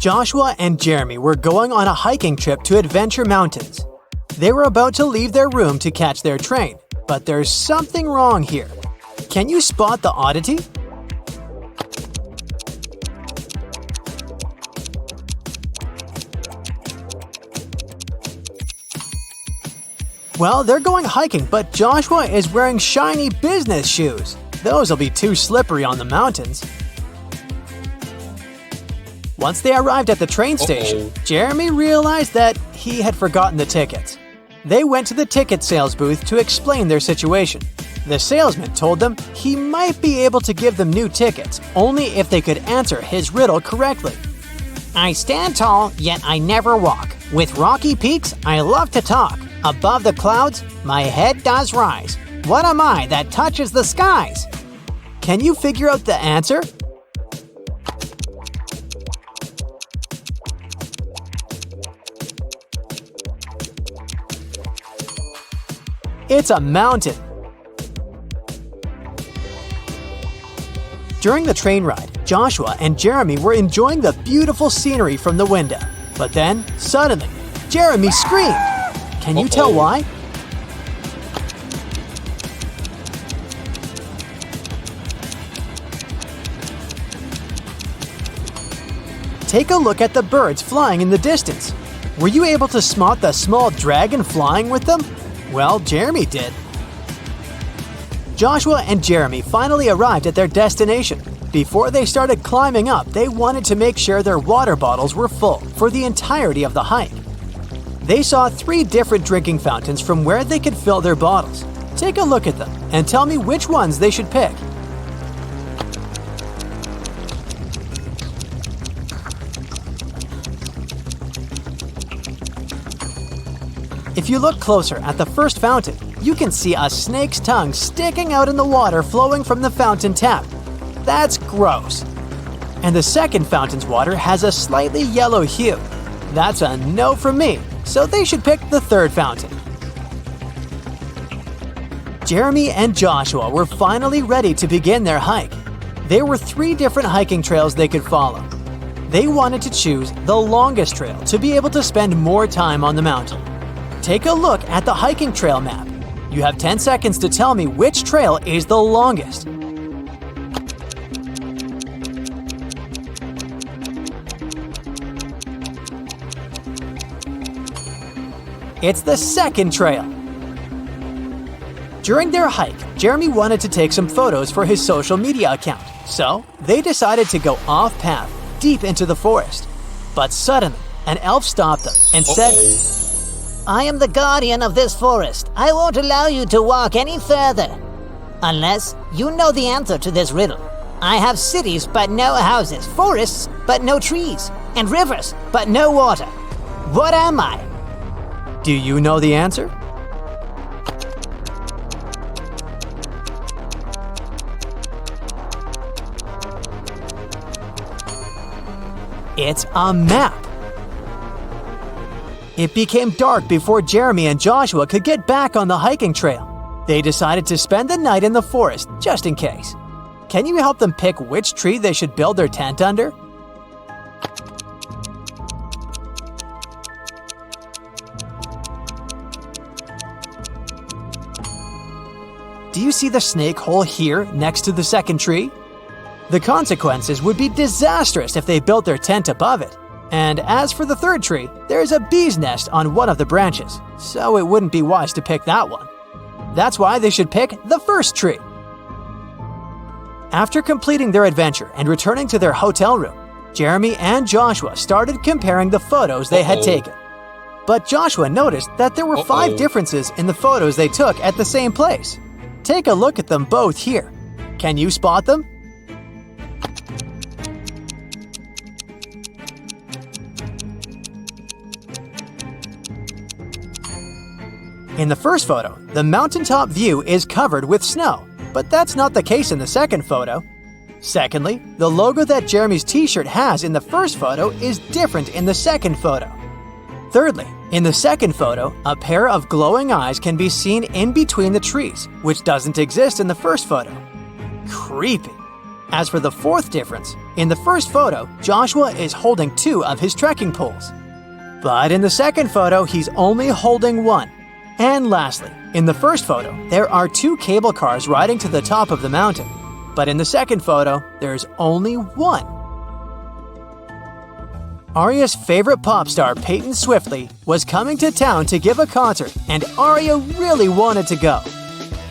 Joshua and Jeremy were going on a hiking trip to Adventure Mountains. They were about to leave their room to catch their train, but there's something wrong here. Can you spot the oddity? Well, they're going hiking, but Joshua is wearing shiny business shoes. Those will be too slippery on the mountains. Once they arrived at the train station, Jeremy realized that he had forgotten the tickets. They went to the ticket sales booth to explain their situation. The salesman told them he might be able to give them new tickets only if they could answer his riddle correctly. I stand tall, yet I never walk. With rocky peaks, I love to talk. Above the clouds, my head does rise. What am I that touches the skies? Can you figure out the answer? It's a mountain. During the train ride, Joshua and Jeremy were enjoying the beautiful scenery from the window. But then, suddenly, Jeremy screamed. Can you tell why? Take a look at the birds flying in the distance. Were you able to spot the small dragon flying with them? Well, Jeremy did. Joshua and Jeremy finally arrived at their destination. Before they started climbing up, they wanted to make sure their water bottles were full for the entirety of the hike. They saw 3 different drinking fountains from where they could fill their bottles. Take a look at them and tell me which ones they should pick. If you look closer at the first fountain, you can see a snake's tongue sticking out in the water flowing from the fountain tap. That's gross. And the second fountain's water has a slightly yellow hue. That's a no from me, so they should pick the third fountain. Jeremy and Joshua were finally ready to begin their hike. There were 3 different hiking trails they could follow. They wanted to choose the longest trail to be able to spend more time on the mountain. Take a look at the hiking trail map. You have 10 seconds to tell me which trail is the longest. It's the second trail. During their hike, Jeremy wanted to take some photos for his social media account, so they decided to go off-path, deep into the forest. But suddenly, an elf stopped them and said, I am the guardian of this forest. I won't allow you to walk any further. Unless you know the answer to this riddle. I have cities but no houses, forests but no trees, and rivers but no water. What am I? Do you know the answer? It's a map. It became dark before Jeremy and Joshua could get back on the hiking trail. They decided to spend the night in the forest, just in case. Can you help them pick which tree they should build their tent under? Do you see the snake hole here next to the second tree? The consequences would be disastrous if they built their tent above it. And as for the third tree, there's a bee's nest on one of the branches, so it wouldn't be wise to pick that one. That's why they should pick the first tree. After completing their adventure and returning to their hotel room, Jeremy and Joshua started comparing the photos they had taken. But Joshua noticed that there were 5 differences in the photos they took at the same place. Take a look at them both here. Can you spot them? In the first photo, the mountaintop view is covered with snow, but that's not the case in the second photo. Secondly, the logo that Jeremy's t-shirt has in the first photo is different in the second photo. Thirdly, in the second photo, a pair of glowing eyes can be seen in between the trees, which doesn't exist in the first photo. Creepy. As for the fourth difference, in the first photo, Joshua is holding 2 of his trekking poles. But in the second photo, he's only holding 1. And lastly, in the first photo, there are 2 cable cars riding to the top of the mountain. But in the second photo, there's only 1. Arya's favorite pop star, Peyton Swiftly, was coming to town to give a concert, and Arya really wanted to go.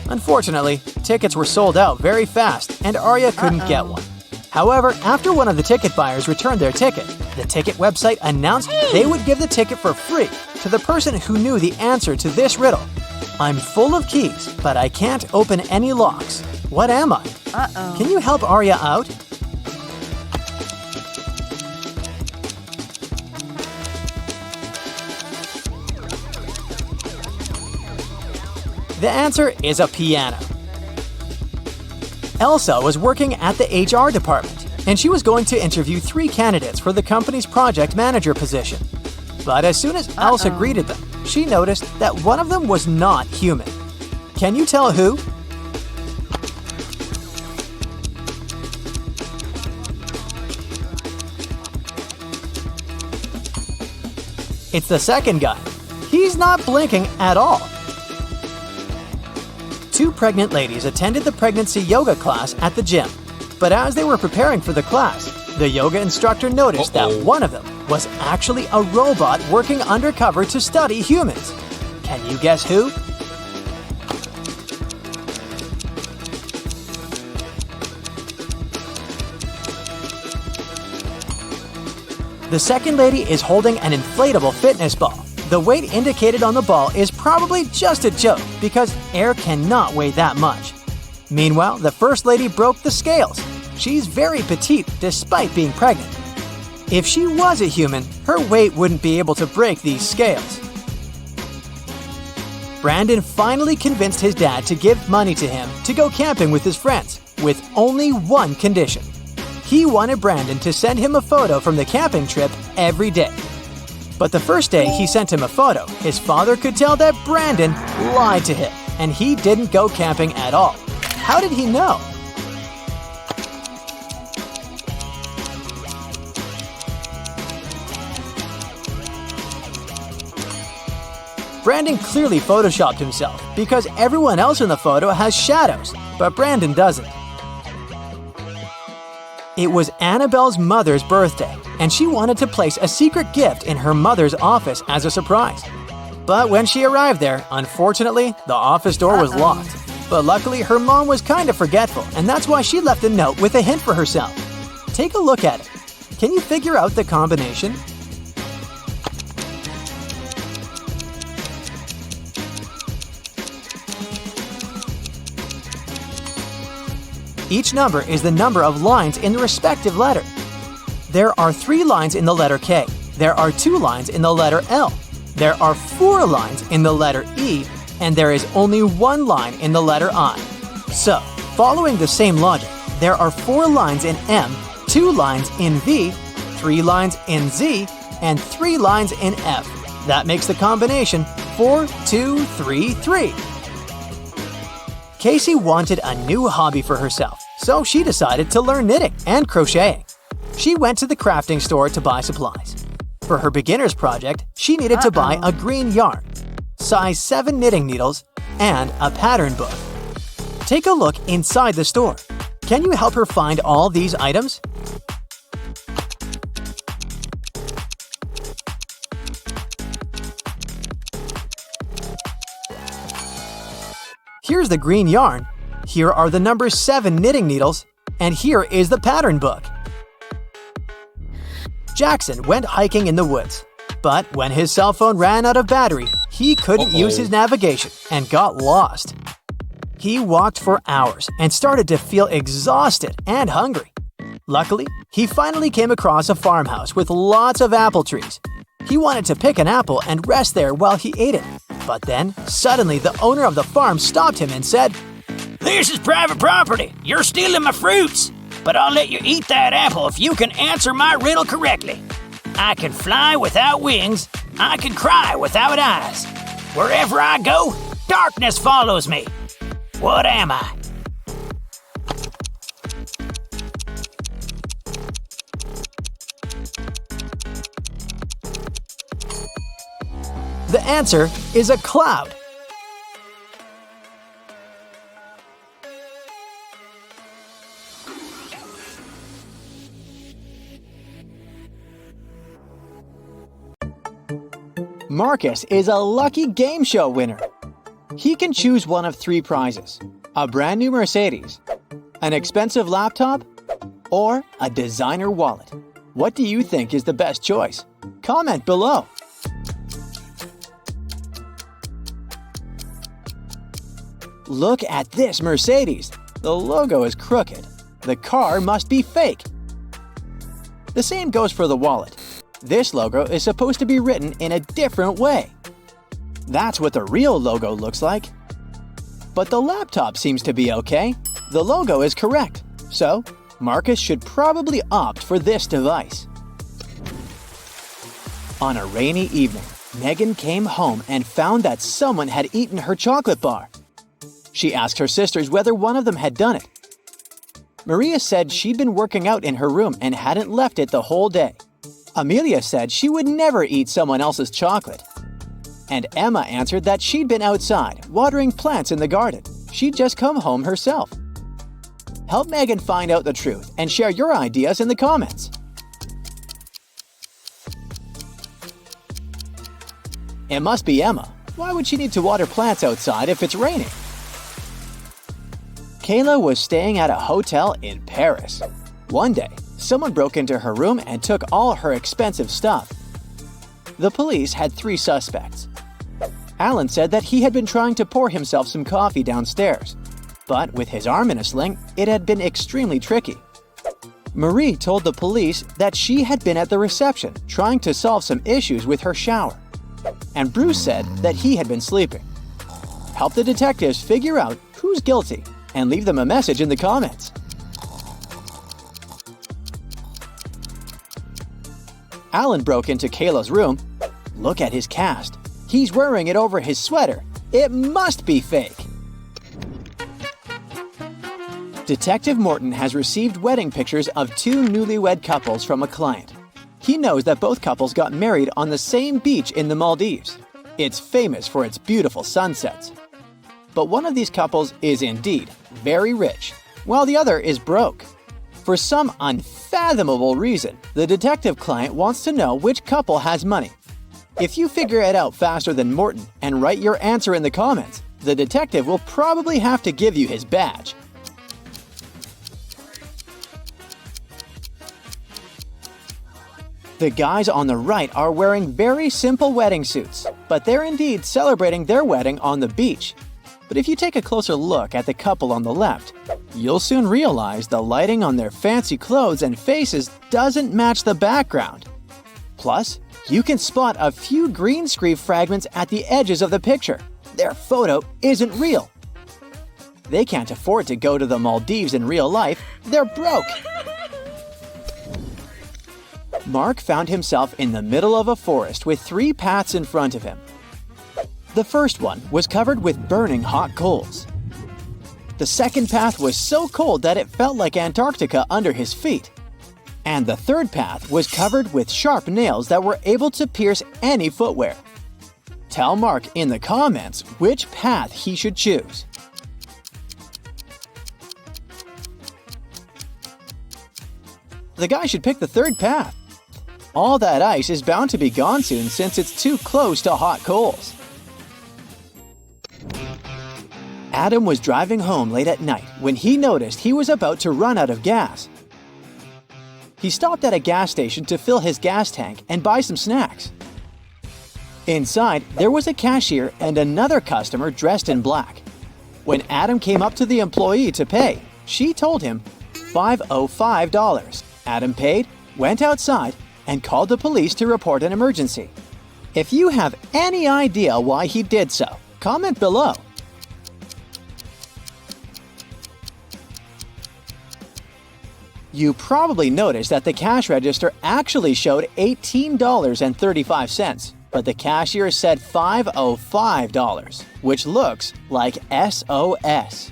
Unfortunately, tickets were sold out very fast, and Arya couldn't get one. However, after one of the ticket buyers returned their ticket, the ticket website announced they would give the ticket for free to the person who knew the answer to this riddle. I'm full of keys, but I can't open any locks. What am I? Can you help Arya out? The answer is a piano. Elsa was working at the HR department, and she was going to interview 3 candidates for the company's project manager position. But as soon as Elsa greeted them, she noticed that one of them was not human. Can you tell who? It's the second guy. He's not blinking at all. 2 pregnant ladies attended the pregnancy yoga class at the gym. But as they were preparing for the class, the yoga instructor noticed that one of them was actually a robot working undercover to study humans. Can you guess who? The second lady is holding an inflatable fitness ball. The weight indicated on the ball is probably just a joke because air cannot weigh that much. Meanwhile, the first lady broke the scales. She's very petite despite being pregnant. If she was a human, her weight wouldn't be able to break these scales. Brandon finally convinced his dad to give money to him to go camping with his friends, with only one condition. He wanted Brandon to send him a photo from the camping trip every day. But the first day he sent him a photo, his father could tell that Brandon lied to him, and he didn't go camping at all. How did he know? Brandon clearly photoshopped himself because everyone else in the photo has shadows, but Brandon doesn't. It was Annabelle's mother's birthday, and she wanted to place a secret gift in her mother's office as a surprise. But when she arrived there, unfortunately, the office door was locked. But luckily, her mom was kind of forgetful, and that's why she left a note with a hint for herself. Take a look at it. Can you figure out the combination? Each number is the number of lines in the respective letter. There are 3 lines in the letter K. There are 2 lines in the letter L. There are 4 lines in the letter E, and there is only 1 line in the letter I. So, following the same logic, there are 4 lines in M, 2 lines in V, 3 lines in Z, and 3 lines in F. That makes the combination 4, 2, 3, 3. Casey wanted a new hobby for herself, so she decided to learn knitting and crocheting. She went to the crafting store to buy supplies. For her beginner's project, she needed to buy a green yarn, size 7 knitting needles, and a pattern book. Take a look inside the store. Can you help her find all these items? Here's the green yarn, here are the number 7 knitting needles, and here is the pattern book. Jackson went hiking in the woods, but when his cell phone ran out of battery, he couldn't use his navigation and got lost. He walked for hours and started to feel exhausted and hungry. Luckily, he finally came across a farmhouse with lots of apple trees. He wanted to pick an apple and rest there while he ate it. But then, suddenly the owner of the farm stopped him and said, "This is private property. You're stealing my fruits. But I'll let you eat that apple if you can answer my riddle correctly. I can fly without wings. I can cry without eyes. Wherever I go, darkness follows me. What am I?" The answer is a cloud. Marcus is a lucky game show winner. He can choose one of 3 prizes: a brand new Mercedes, an expensive laptop, or a designer wallet. What do you think is the best choice? Comment below. Look at this Mercedes. The logo is crooked. The car must be fake. The same goes for the wallet. This logo is supposed to be written in a different way. That's what the real logo looks like. But the laptop seems to be okay. The logo is correct. So, Marcus should probably opt for this device. On a rainy evening, Megan came home and found that someone had eaten her chocolate bar. She asked her sisters whether one of them had done it. Maria said she'd been working out in her room and hadn't left it the whole day. Amelia said she would never eat someone else's chocolate. And Emma answered that she'd been outside, watering plants in the garden. She'd just come home herself. Help Megan find out the truth and share your ideas in the comments. It must be Emma. Why would she need to water plants outside if it's raining? Kayla was staying at a hotel in Paris. One day, someone broke into her room and took all her expensive stuff. The police had 3 suspects. Alan said that he had been trying to pour himself some coffee downstairs, but with his arm in a sling, it had been extremely tricky. Marie told the police that she had been at the reception trying to solve some issues with her shower. And Bruce said that he had been sleeping. Help the detectives figure out who's guilty and leave them a message in the comments. Alan broke into Kayla's room. Look at his cast. He's wearing it over his sweater. It must be fake. Detective Morton has received wedding pictures of 2 newlywed couples from a client. He knows that both couples got married on the same beach in the Maldives. It's famous for its beautiful sunsets. But one of these couples is indeed very rich, while the other is broke. For some unfathomable reason, the detective client wants to know which couple has money. If you figure it out faster than Morton and write your answer in the comments, the detective will probably have to give you his badge. The guys on the right are wearing very simple wedding suits, but they're indeed celebrating their wedding on the beach. But if you take a closer look at the couple on the left, you'll soon realize the lighting on their fancy clothes and faces doesn't match the background. Plus, you can spot a few green screen fragments at the edges of the picture. Their photo isn't real. They can't afford to go to the Maldives in real life. They're broke. Mark found himself in the middle of a forest with 3 paths in front of him. The first one was covered with burning hot coals. The second path was so cold that it felt like Antarctica under his feet. And the third path was covered with sharp nails that were able to pierce any footwear. Tell Mark in the comments which path he should choose. The guy should pick the third path. All that ice is bound to be gone soon since it's too close to hot coals. Adam was driving home late at night when he noticed he was about to run out of gas. He stopped at a gas station to fill his gas tank and buy some snacks. Inside, there was a cashier and another customer dressed in black. When Adam came up to the employee to pay, she told him $505. Adam paid, went outside, and called the police to report an emergency. If you have any idea why he did so, comment below. You probably noticed that the cash register actually showed $18.35, but the cashier said $505, which looks like SOS.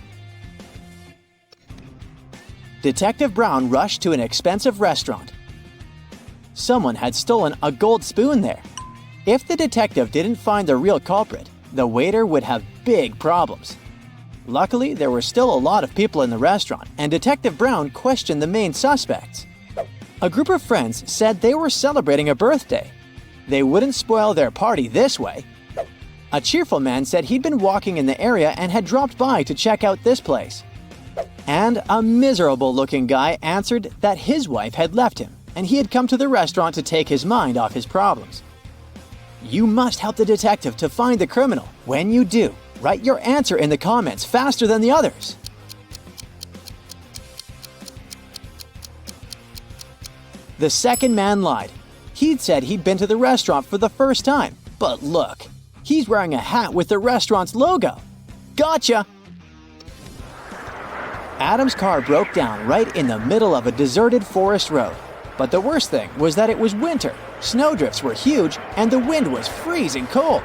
Detective Brown rushed to an expensive restaurant. Someone had stolen a gold spoon there. If the detective didn't find the real culprit, the waiter would have big problems. Luckily, there were still a lot of people in the restaurant, and Detective Brown questioned the main suspects. A group of friends said they were celebrating a birthday. They wouldn't spoil their party this way. A cheerful man said he'd been walking in the area and had dropped by to check out this place. And a miserable-looking guy answered that his wife had left him, and he had come to the restaurant to take his mind off his problems. You must help the detective to find the criminal. When you do, write your answer in the comments faster than the others. The second man lied. He'd said he'd been to the restaurant for the first time, but look, he's wearing a hat with the restaurant's logo. Gotcha! Adam's car broke down right in the middle of a deserted forest road. But the worst thing was that it was winter, snowdrifts were huge, and the wind was freezing cold.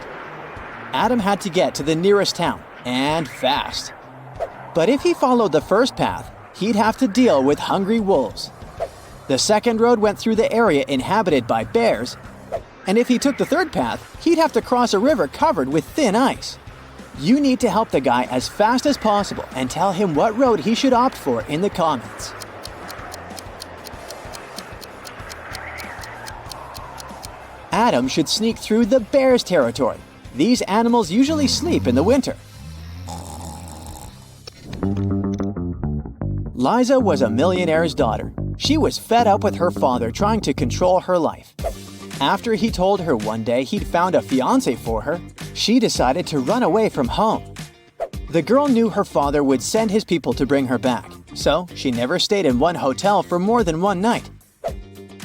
Adam had to get to the nearest town, and fast. But if he followed the first path, he'd have to deal with hungry wolves. The second road went through the area inhabited by bears, and if he took the third path, he'd have to cross a river covered with thin ice. You need to help the guy as fast as possible and tell him what road he should opt for in the comments. Adam should sneak through the bear's territory. These animals usually sleep in the winter. Liza was a millionaire's daughter. She was fed up with her father trying to control her life. After he told her one day he'd found a fiancé for her, she decided to run away from home. The girl knew her father would send his people to bring her back, so she never stayed in one hotel for more than one night.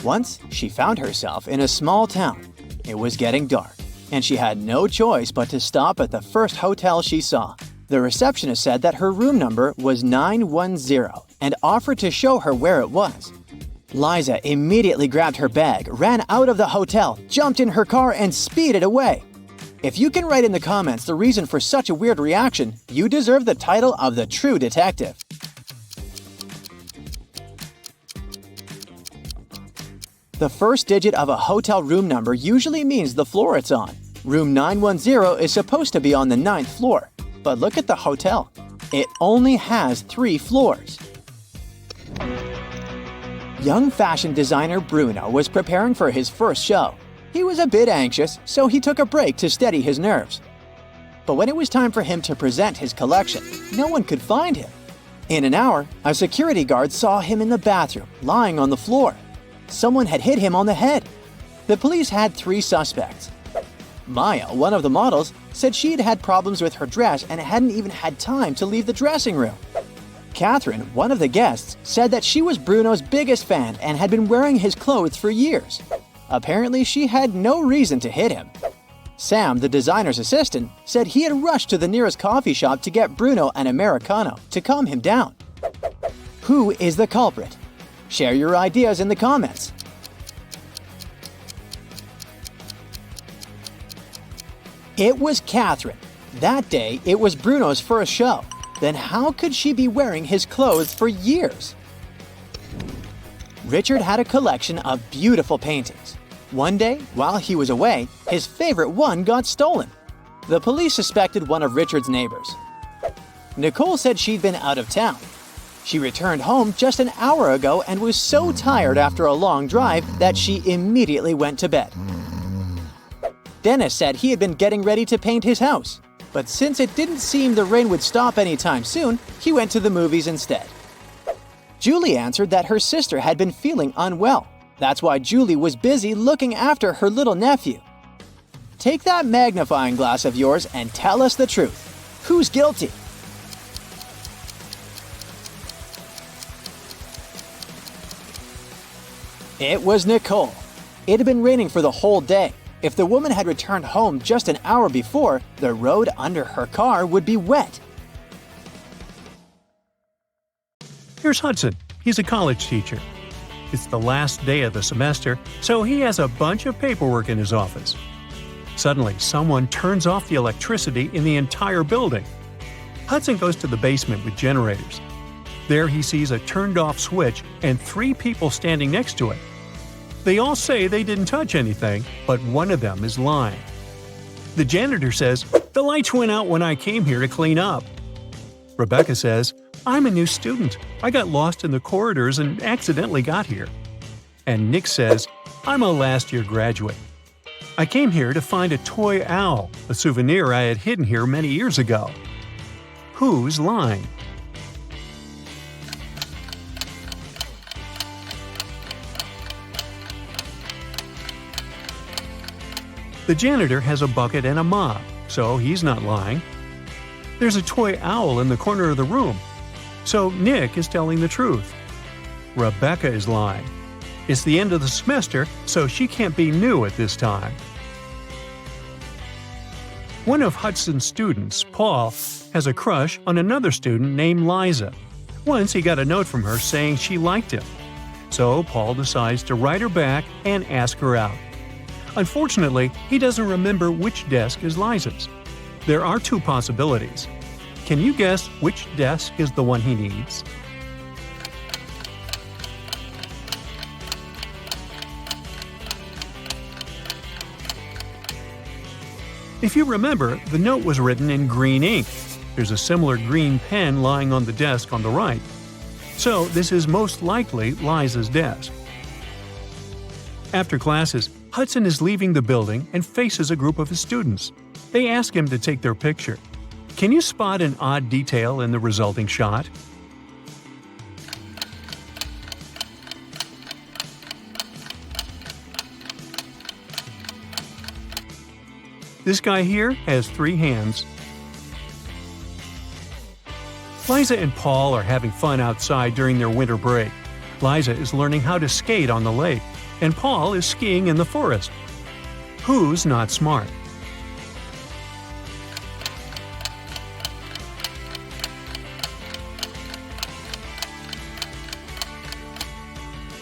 Once, she found herself in a small town. It was getting dark, and she had no choice but to stop at the first hotel she saw. The receptionist said that her room number was 910 and offered to show her where it was. Liza immediately grabbed her bag, ran out of the hotel, jumped in her car, and speeded away. If you can write in the comments the reason for such a weird reaction, you deserve the title of the true detective. The first digit of a hotel room number usually means the floor it's on. Room 910 is supposed to be on the 9th floor, but look at the hotel. It only has 3 floors. Young fashion designer Bruno was preparing for his first show. He was a bit anxious, so he took a break to steady his nerves. But when it was time for him to present his collection, no one could find him. In an hour, a security guard saw him in the bathroom, lying on the floor. Someone had hit him on the head. The police had 3 suspects. Maya, one of the models, said she'd had problems with her dress and hadn't even had time to leave the dressing room. Catherine, one of the guests, said that she was Bruno's biggest fan and had been wearing his clothes for years. Apparently, she had no reason to hit him. Sam, the designer's assistant, said he had rushed to the nearest coffee shop to get Bruno an Americano to calm him down. Who is the culprit? Share your ideas in the comments. It was Catherine. That day, it was Bruno's first show. Then how could she be wearing his clothes for years? Richard had a collection of beautiful paintings. One day, while he was away, his favorite one got stolen. The police suspected one of Richard's neighbors. Nicole said she'd been out of town. She returned home just an hour ago and was so tired after a long drive that she immediately went to bed. Dennis said he had been getting ready to paint his house, but since it didn't seem the rain would stop anytime soon, he went to the movies instead. Julie answered that her sister had been feeling unwell. That's why Julie was busy looking after her little nephew. Take that magnifying glass of yours and tell us the truth. Who's guilty? It was Nicole. It had been raining for the whole day. If the woman had returned home just an hour before, the road under her car would be wet. Here's Hudson. He's a college teacher. It's the last day of the semester, so he has a bunch of paperwork in his office. Suddenly, someone turns off the electricity in the entire building. Hudson goes to the basement with generators. There he sees a turned-off switch and 3 people standing next to it. They all say they didn't touch anything, but one of them is lying. The janitor says, "The lights went out when I came here to clean up." Rebecca says, "I'm a new student. I got lost in the corridors and accidentally got here." And Nick says, "I'm a last-year graduate. I came here to find a toy owl, a souvenir I had hidden here many years ago." Who's lying? The janitor has a bucket and a mop, so he's not lying. There's a toy owl in the corner of the room, so Nick is telling the truth. Rebecca is lying. It's the end of the semester, so she can't be new at this time. One of Hudson's students, Paul, has a crush on another student named Liza. Once he got a note from her saying she liked him. So Paul decides to write her back and ask her out. Unfortunately, he doesn't remember which desk is Liza's. There are two possibilities. Can you guess which desk is the one he needs? If you remember, the note was written in green ink. There's a similar green pen lying on the desk on the right. So this is most likely Liza's desk. After classes, Hudson is leaving the building and faces a group of his students. They ask him to take their picture. Can you spot an odd detail in the resulting shot? This guy here has 3 hands. Liza and Paul are having fun outside during their winter break. Liza is learning how to skate on the lake, and Paul is skiing in the forest. Who's not smart?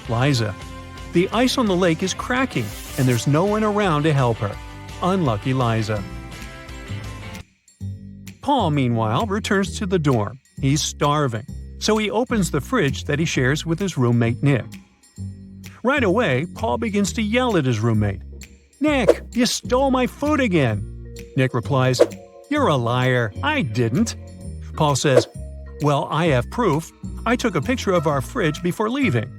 Liza. The ice on the lake is cracking, and there's no one around to help her. Unlucky Liza. Paul, meanwhile, returns to the dorm. He's starving, so he opens the fridge that he shares with his roommate Nick. Right away, Paul begins to yell at his roommate. "Nick, you stole my food again!" Nick replies, "You're a liar. I didn't." Paul says, "Well, I have proof. I took a picture of our fridge before leaving."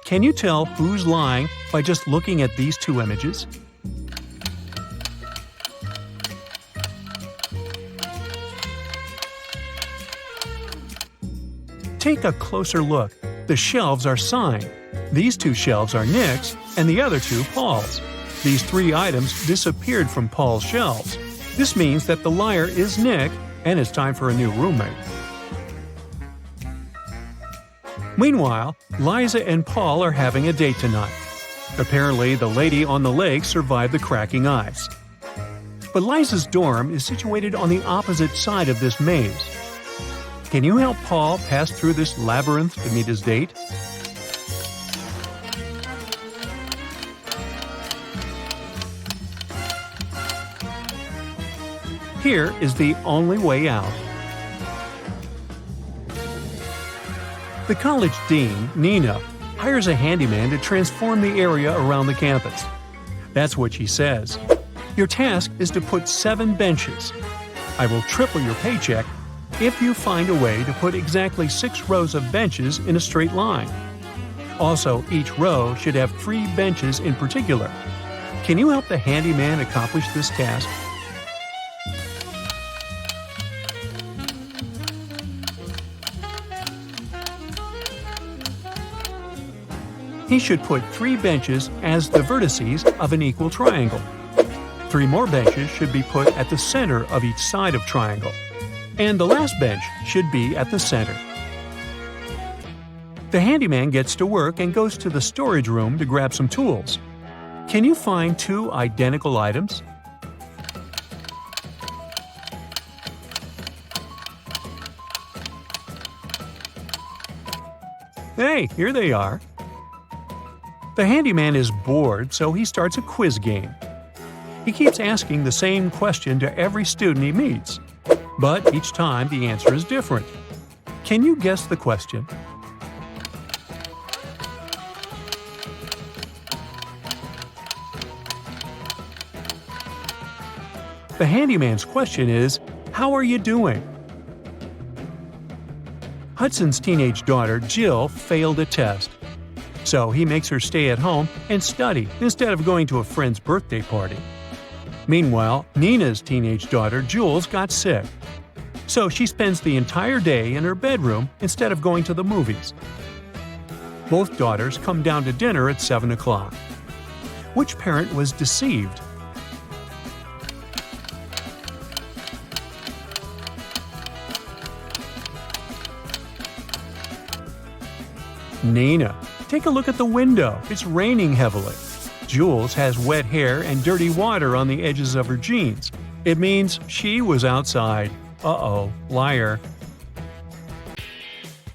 Can you tell who's lying by just looking at these two images? Take a closer look. The shelves are signed. These 2 shelves are Nick's, and the other 2 Paul's. These 3 items disappeared from Paul's shelves. This means that the liar is Nick, and it's time for a new roommate. Meanwhile, Liza and Paul are having a date tonight. Apparently, the lady on the lake survived the cracking ice. But Liza's dorm is situated on the opposite side of this maze. Can you help Paul pass through this labyrinth to meet his date? Here is the only way out. The college dean, Nina, hires a handyman to transform the area around the campus. That's what she says. Your task is to put 7 benches. I will triple your paycheck if you find a way to put exactly 6 rows of benches in a straight line. Also, each row should have 3 benches in particular. Can you help the handyman accomplish this task? He should put 3 benches as the vertices of an equal triangle. 3 more benches should be put at the center of each side of triangle. And the last bench should be at the center. The handyman gets to work and goes to the storage room to grab some tools. Can you find 2 identical items? Hey, here they are. The handyman is bored, so he starts a quiz game. He keeps asking the same question to every student he meets, but each time the answer is different. Can you guess the question? The handyman's question is, "How are you doing?" Hudson's teenage daughter, Jill, failed a test. So he makes her stay at home and study instead of going to a friend's birthday party. Meanwhile, Nina's teenage daughter, Jules, got sick. So she spends the entire day in her bedroom instead of going to the movies. Both daughters come down to dinner at 7 o'clock. Which parent was deceived? Nina. Take a look at the window. It's raining heavily. Jules has wet hair and dirty water on the edges of her jeans. It means she was outside. Uh-oh, liar.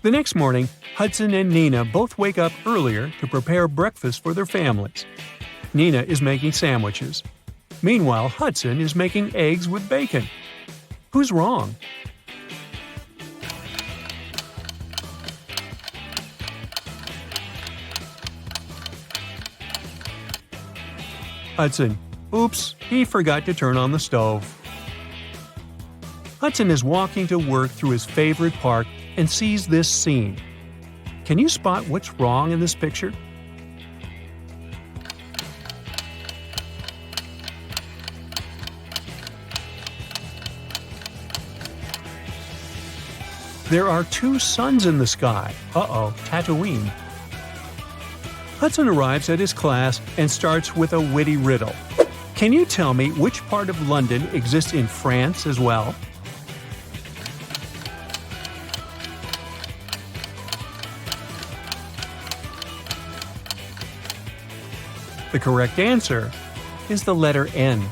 The next morning, Hudson and Nina both wake up earlier to prepare breakfast for their families. Nina is making sandwiches. Meanwhile, Hudson is making eggs with bacon. Who's wrong? Hudson. Oops, he forgot to turn on the stove. Hudson is walking to work through his favorite park and sees this scene. Can you spot what's wrong in this picture? There are two suns in the sky. Uh-oh, Tatooine. Hudson arrives at his class and starts with a witty riddle. Can you tell me which part of London exists in France as well? The correct answer is the letter N.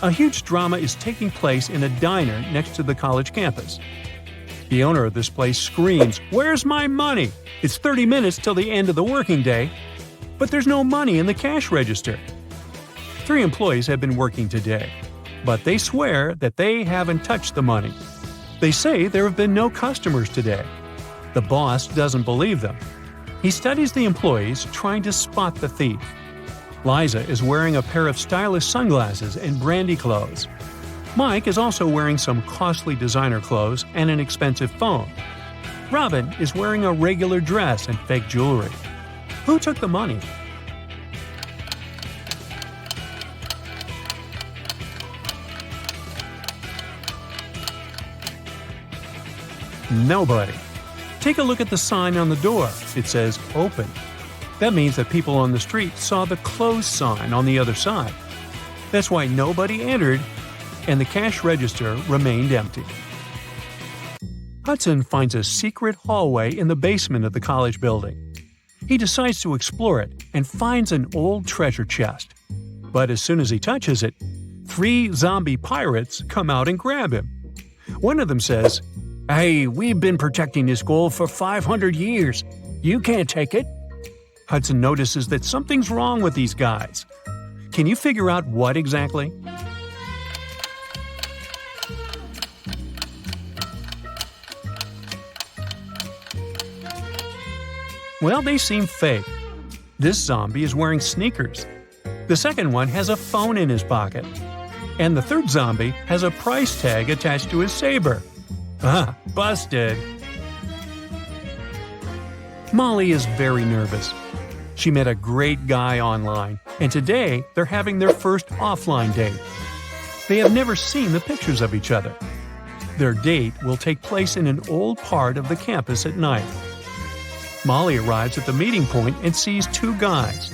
A huge drama is taking place in a diner next to the college campus. The owner of this place screams, "Where's my money? It's 30 minutes till the end of the working day." But there's no money in the cash register. 3 employees have been working today, but they swear that they haven't touched the money. They say there have been no customers today. The boss doesn't believe them. He studies the employees, trying to spot the thief. Liza is wearing a pair of stylish sunglasses and brandy clothes. Mike is also wearing some costly designer clothes and an expensive phone. Robin is wearing a regular dress and fake jewelry. Who took the money? Nobody. Take a look at the sign on the door. It says open. That means that people on the street saw the closed sign on the other side. That's why nobody entered and the cash register remained empty. Hudson finds a secret hallway in the basement of the college building. He decides to explore it and finds an old treasure chest. But as soon as he touches it, 3 zombie pirates come out and grab him. One of them says, "Hey, we've been protecting this gold for 500 years. You can't take it." Hudson notices that something's wrong with these guys. Can you figure out what exactly? Well, they seem fake. This zombie is wearing sneakers. The second one has a phone in his pocket. And the third zombie has a price tag attached to his saber. Ah, busted. Molly is very nervous. She met a great guy online, and today they're having their first offline date. They have never seen the pictures of each other. Their date will take place in an old part of the campus at night. Molly arrives at the meeting point and sees 2 guys.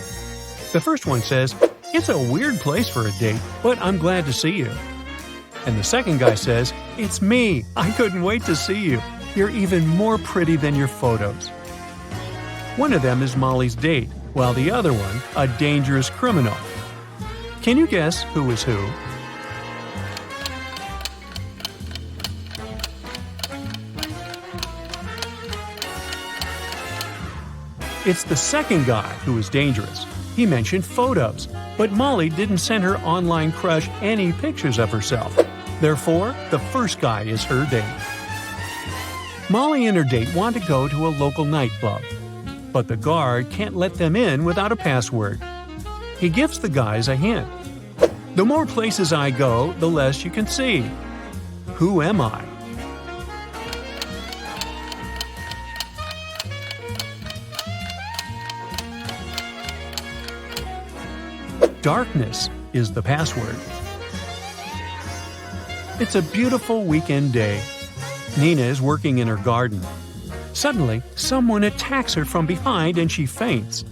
The first one says, "It's a weird place for a date, but I'm glad to see you." And the second guy says, "It's me. I couldn't wait to see you. You're even more pretty than your photos." One of them is Molly's date, while the other one, a dangerous criminal. Can you guess who is who? It's the second guy who is dangerous. He mentioned photos, but Molly didn't send her online crush any pictures of herself. Therefore, the first guy is her date. Molly and her date want to go to a local nightclub, but the guard can't let them in without a password. He gives the guys a hint. The more places I go, the less you can see. Who am I? Darkness is the password. It's a beautiful weekend day. Nina is working in her garden. Suddenly, someone attacks her from behind and she faints.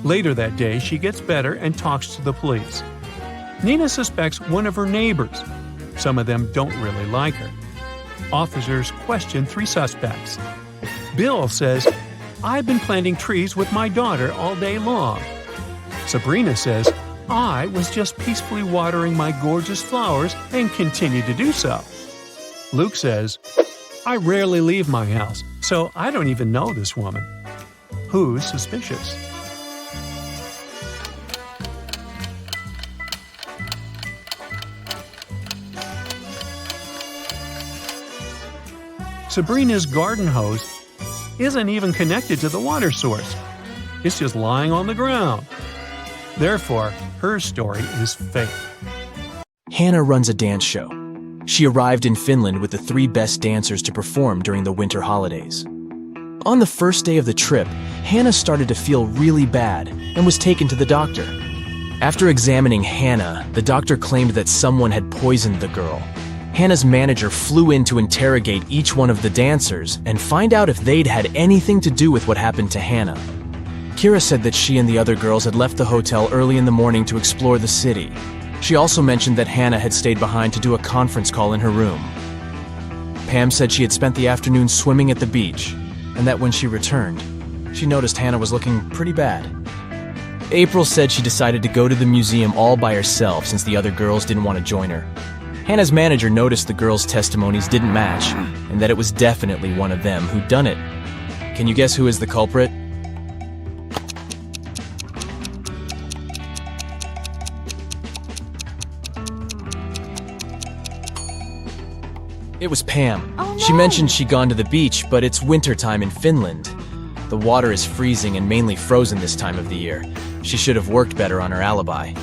Later that day, she gets better and talks to the police. Nina suspects one of her neighbors. Some of them don't really like her. Officers question 3 suspects. Bill says, "I've been planting trees with my daughter all day long." Sabrina says, "I was just peacefully watering my gorgeous flowers and continue to do so." Luke says, "I rarely leave my house, so I don't even know this woman." Who's suspicious? Sabrina's garden hose isn't even connected to the water source. It's just lying on the ground. Therefore, her story is fake. Hannah runs a dance show. She arrived in Finland with the 3 best dancers to perform during the winter holidays. On the first day of the trip, Hannah started to feel really bad and was taken to the doctor. After examining Hannah, the doctor claimed that someone had poisoned the girl. Hannah's manager flew in to interrogate each one of the dancers and find out if they'd had anything to do with what happened to Hannah. Kira said that she and the other girls had left the hotel early in the morning to explore the city. She also mentioned that Hannah had stayed behind to do a conference call in her room. Pam said she had spent the afternoon swimming at the beach, and that when she returned, she noticed Hannah was looking pretty bad. April said she decided to go to the museum all by herself since the other girls didn't want to join her. Hannah's manager noticed the girls' testimonies didn't match, and that it was definitely one of them who'd done it. Can you guess who is the culprit? It was Pam. Oh, no. She mentioned she'd gone to the beach, but it's wintertime in Finland. The water is freezing and mainly frozen this time of the year. She should have worked better on her alibi.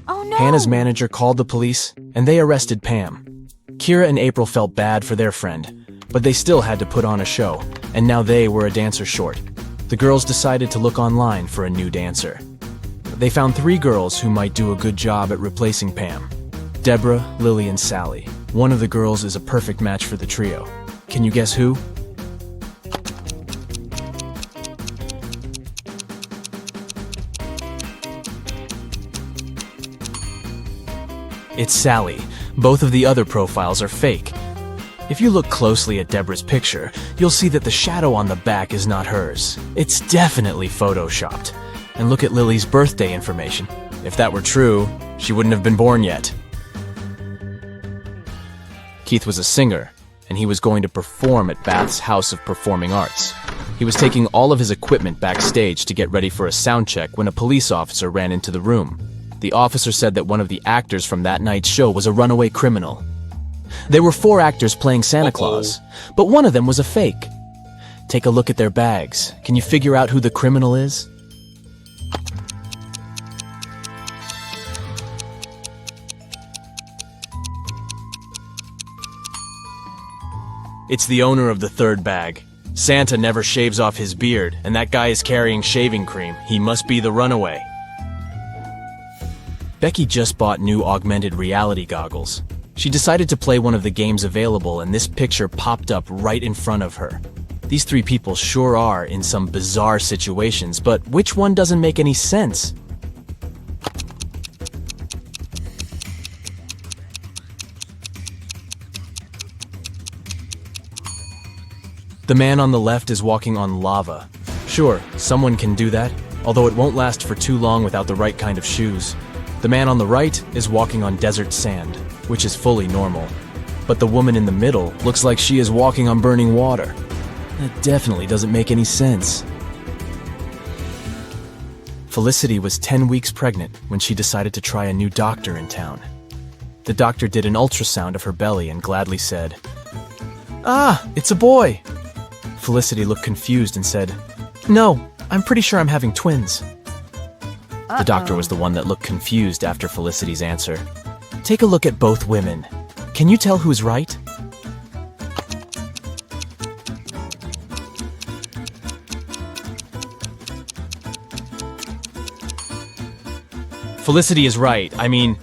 Oh no! Hannah's manager called the police, and they arrested Pam. Kira and April felt bad for their friend, but they still had to put on a show, and now they were a dancer short. The girls decided to look online for a new dancer. They found 3 girls who might do a good job at replacing Pam. Deborah, Lily, and Sally. One of the girls is a perfect match for the trio. Can you guess who? It's Sally. Both of the other profiles are fake. If you look closely at Deborah's picture, you'll see that the shadow on the back is not hers. It's definitely photoshopped. And look at Lily's birthday information. If that were true, she wouldn't have been born yet. Keith was a singer, and he was going to perform at Bath's House of Performing Arts. He was taking all of his equipment backstage to get ready for a sound check when a police officer ran into the room. The officer said that one of the actors from that night's show was a runaway criminal. There were 4 actors playing Santa Claus, but one of them was a fake. Take a look at their bags. Can you figure out who the criminal is? It's the owner of the 3rd bag. Santa never shaves off his beard, and that guy is carrying shaving cream. He must be the runaway. Becky just bought new augmented reality goggles. She decided to play one of the games available, and this picture popped up right in front of her. These 3 people sure are in some bizarre situations, but which one doesn't make any sense? The man on the left is walking on lava. Sure, someone can do that, although it won't last for too long without the right kind of shoes. The man on the right is walking on desert sand, which is fully normal. But the woman in the middle looks like she is walking on burning water. That definitely doesn't make any sense. Felicity was 10 weeks pregnant when she decided to try a new doctor in town. The doctor did an ultrasound of her belly and gladly said, "Ah, it's a boy." Felicity looked confused and said, "No, I'm pretty sure I'm having twins." The doctor was the one that looked confused after Felicity's answer. Take a look at both women. Can you tell who's right? Felicity is right. I mean,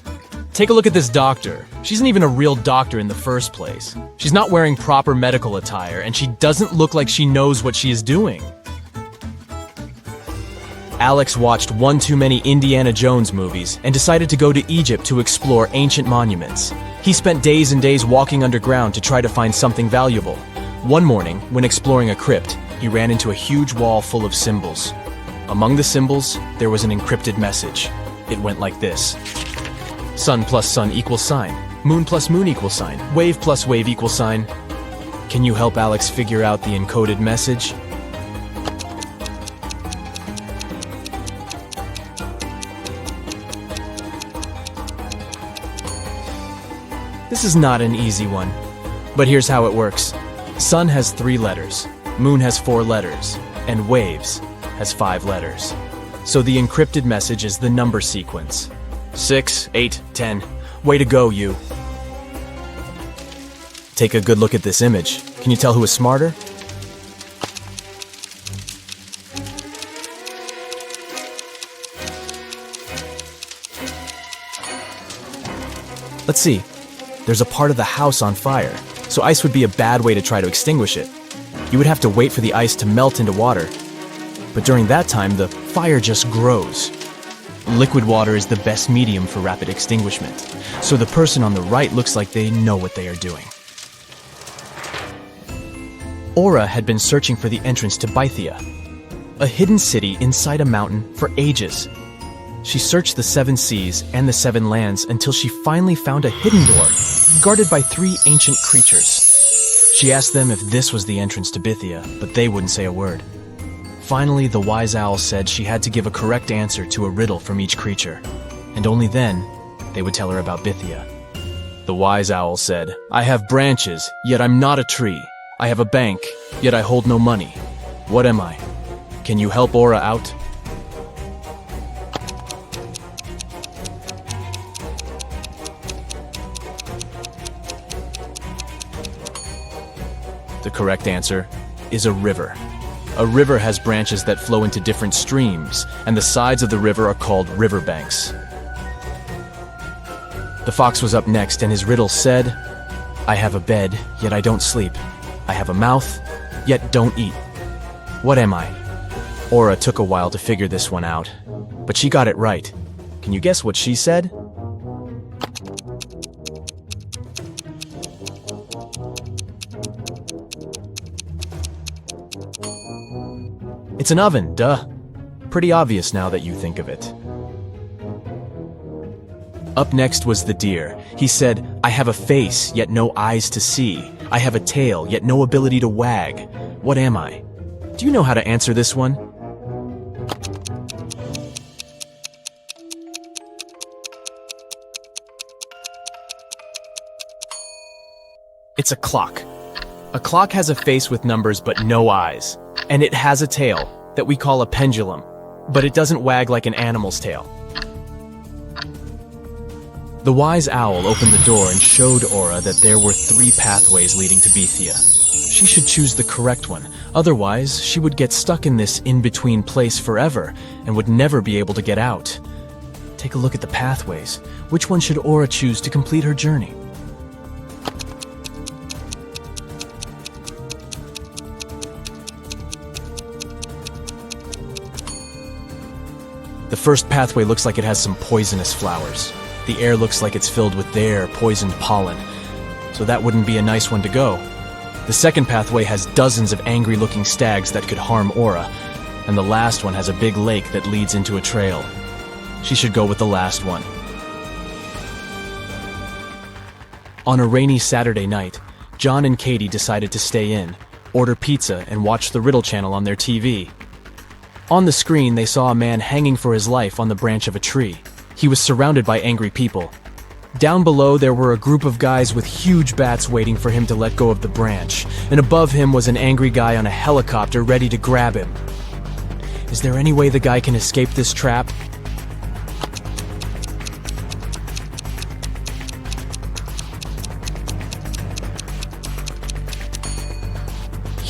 take a look at this doctor. She isn't even a real doctor in the first place. She's not wearing proper medical attire, and she doesn't look like she knows what she is doing. Alex watched one too many Indiana Jones movies and decided to go to Egypt to explore ancient monuments. He spent days and days walking underground to try to find something valuable. One morning, when exploring a crypt, he ran into a huge wall full of symbols. Among the symbols, there was an encrypted message. It went like this. Sun plus sun equals sign. Moon plus moon equals sign. Wave plus wave equals sign. Can you help Alex figure out the encoded message? This is not an easy one, but here's how it works. Sun has 3 letters, moon has 4 letters, and waves has 5 letters. So the encrypted message is the number sequence. 6, 8, 10. Way to go, you. Take a good look at this image. Can you tell who is smarter? Let's see. There's a part of the house on fire, so ice would be a bad way to try to extinguish it. You would have to wait for the ice to melt into water. But during that time, the fire just grows. Liquid water is the best medium for rapid extinguishment, so the person on the right looks like they know what they are doing. Aura had been searching for the entrance to Bythia, a hidden city inside a mountain, for ages. She searched the 7 seas and the 7 lands until she finally found a hidden door, guarded by 3 ancient creatures. She asked them if this was the entrance to Bythia, but they wouldn't say a word. Finally, the wise owl said she had to give a correct answer to a riddle from each creature, and only then they would tell her about Bythia. The wise owl said, I have branches, yet I'm not a tree. I have a bank, yet I hold no money. What am I? Can you help Aura out? The correct answer is a river. A river has branches that flow into different streams, and the sides of the river are called riverbanks. The fox was up next, and his riddle said, I have a bed, yet I don't sleep. I have a mouth, yet don't eat. What am I? Aura took a while to figure this one out, but she got it right. Can you guess what she said? It's an oven, duh. Pretty obvious now that you think of it. Up next was the deer. He said, I have a face, yet no eyes to see. I have a tail, yet no ability to wag. What am I? Do you know how to answer this one? It's a clock. A clock has a face with numbers but no eyes. And it has a tail that we call a pendulum, but it doesn't wag like an animal's tail. The wise owl opened the door and showed Aura that there were 3 pathways leading to Bythia. She should choose the correct one, otherwise she would get stuck in this in-between place forever and would never be able to get out. Take a look at the pathways. Which one should Aura choose to complete her journey? The first pathway looks like it has some poisonous flowers. The air looks like it's filled with their poisoned pollen, so that wouldn't be a nice one to go. The second pathway has dozens of angry-looking stags that could harm Aura, and the last one has a big lake that leads into a trail. She should go with the last one. On a rainy Saturday night, John and Katie decided to stay in, order pizza, and watch the Riddle channel on their TV. On the screen, they saw a man hanging for his life on the branch of a tree. He was surrounded by angry people. Down below, there were a group of guys with huge bats waiting for him to let go of the branch, and above him was an angry guy on a helicopter ready to grab him. Is there any way the guy can escape this trap?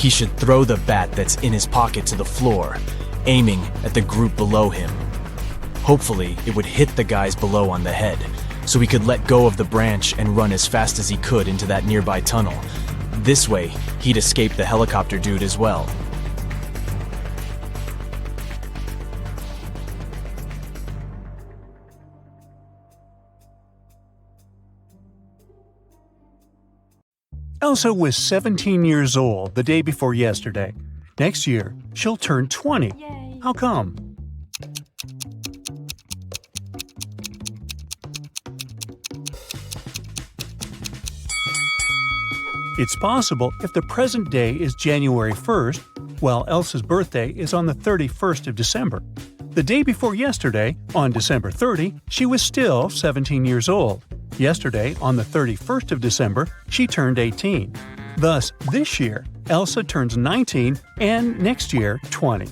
he should throw the bat that's in his pocket to the floor, aiming at the group below him. Hopefully, it would hit the guys below on the head, so he could let go of the branch and run as fast as he could into that nearby tunnel. This way, he'd escape the helicopter dude as well. Elsa was 17 years old the day before yesterday. Next year, she'll turn 20. How come? It's possible if the present day is January 1st, while Elsa's birthday is on the 31st of December. The day before yesterday, on December 30, she was still 17 years old. Yesterday, on the 31st of December, she turned 18. Thus, this year, Elsa turns 19 and next year, 20.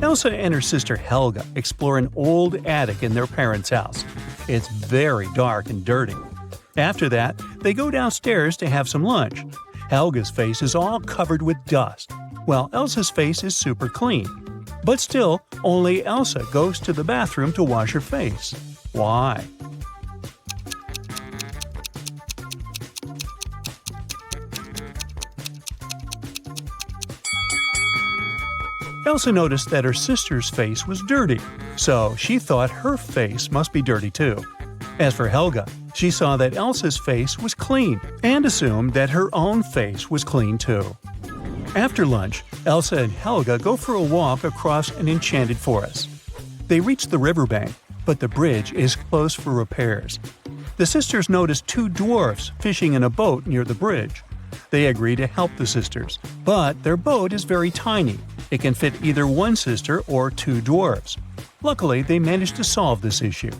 Elsa and her sister Helga explore an old attic in their parents' house. It's very dark and dirty. After that, they go downstairs to have some lunch. Helga's face is all covered with dust, while Elsa's face is super clean. But still, only Elsa goes to the bathroom to wash her face. Why? Elsa noticed that her sister's face was dirty, so she thought her face must be dirty too. As for Helga, she saw that Elsa's face was clean and assumed that her own face was clean too. After lunch, Elsa and Helga go for a walk across an enchanted forest. They reach the riverbank, but the bridge is closed for repairs. The sisters notice two dwarfs fishing in a boat near the bridge. They agree to help the sisters, but their boat is very tiny. It can fit either one sister or two dwarfs. Luckily, they manage to solve this issue.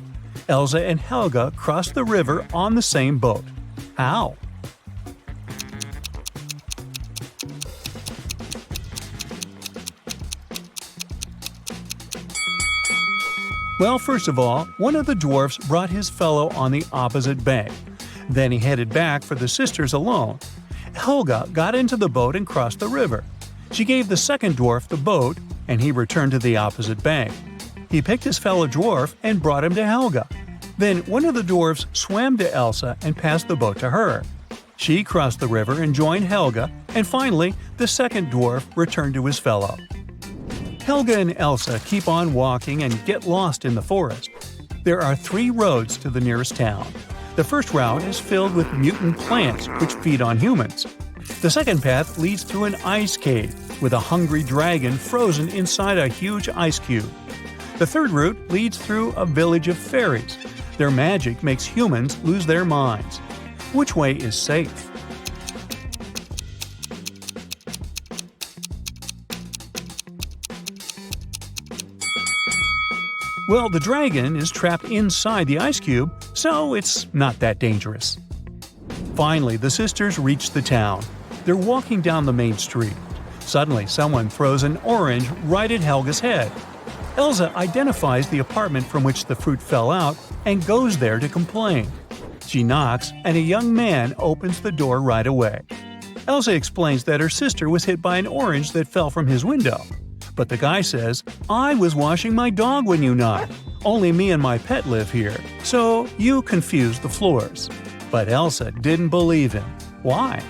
Elsa and Helga cross the river on the same boat. How? Well, first of all, one of the dwarfs brought his fellow on the opposite bank. Then he headed back for the sisters alone. Helga got into the boat and crossed the river. She gave the second dwarf the boat, and he returned to the opposite bank. He picked his fellow dwarf and brought him to Helga. Then one of the dwarfs swam to Elsa and passed the boat to her. She crossed the river and joined Helga, and finally, the second dwarf returned to his fellow. Helga and Elsa keep on walking and get lost in the forest. There are 3 roads to the nearest town. The first route is filled with mutant plants which feed on humans. The second path leads through an ice cave with a hungry dragon frozen inside a huge ice cube. The third route leads through a village of fairies. Their magic makes humans lose their minds. Which way is safe? Well, the dragon is trapped inside the ice cube, so it's not that dangerous. Finally, the sisters reach the town. They're walking down the main street. Suddenly, someone throws an orange right at Helga's head. Elsa identifies the apartment from which the fruit fell out and goes there to complain. She knocks, and a young man opens the door right away. Elsa explains that her sister was hit by an orange that fell from his window. But the guy says, "I was washing my dog when you knocked. Only me and my pet live here, so you confused the floors." But Elsa didn't believe him. Why?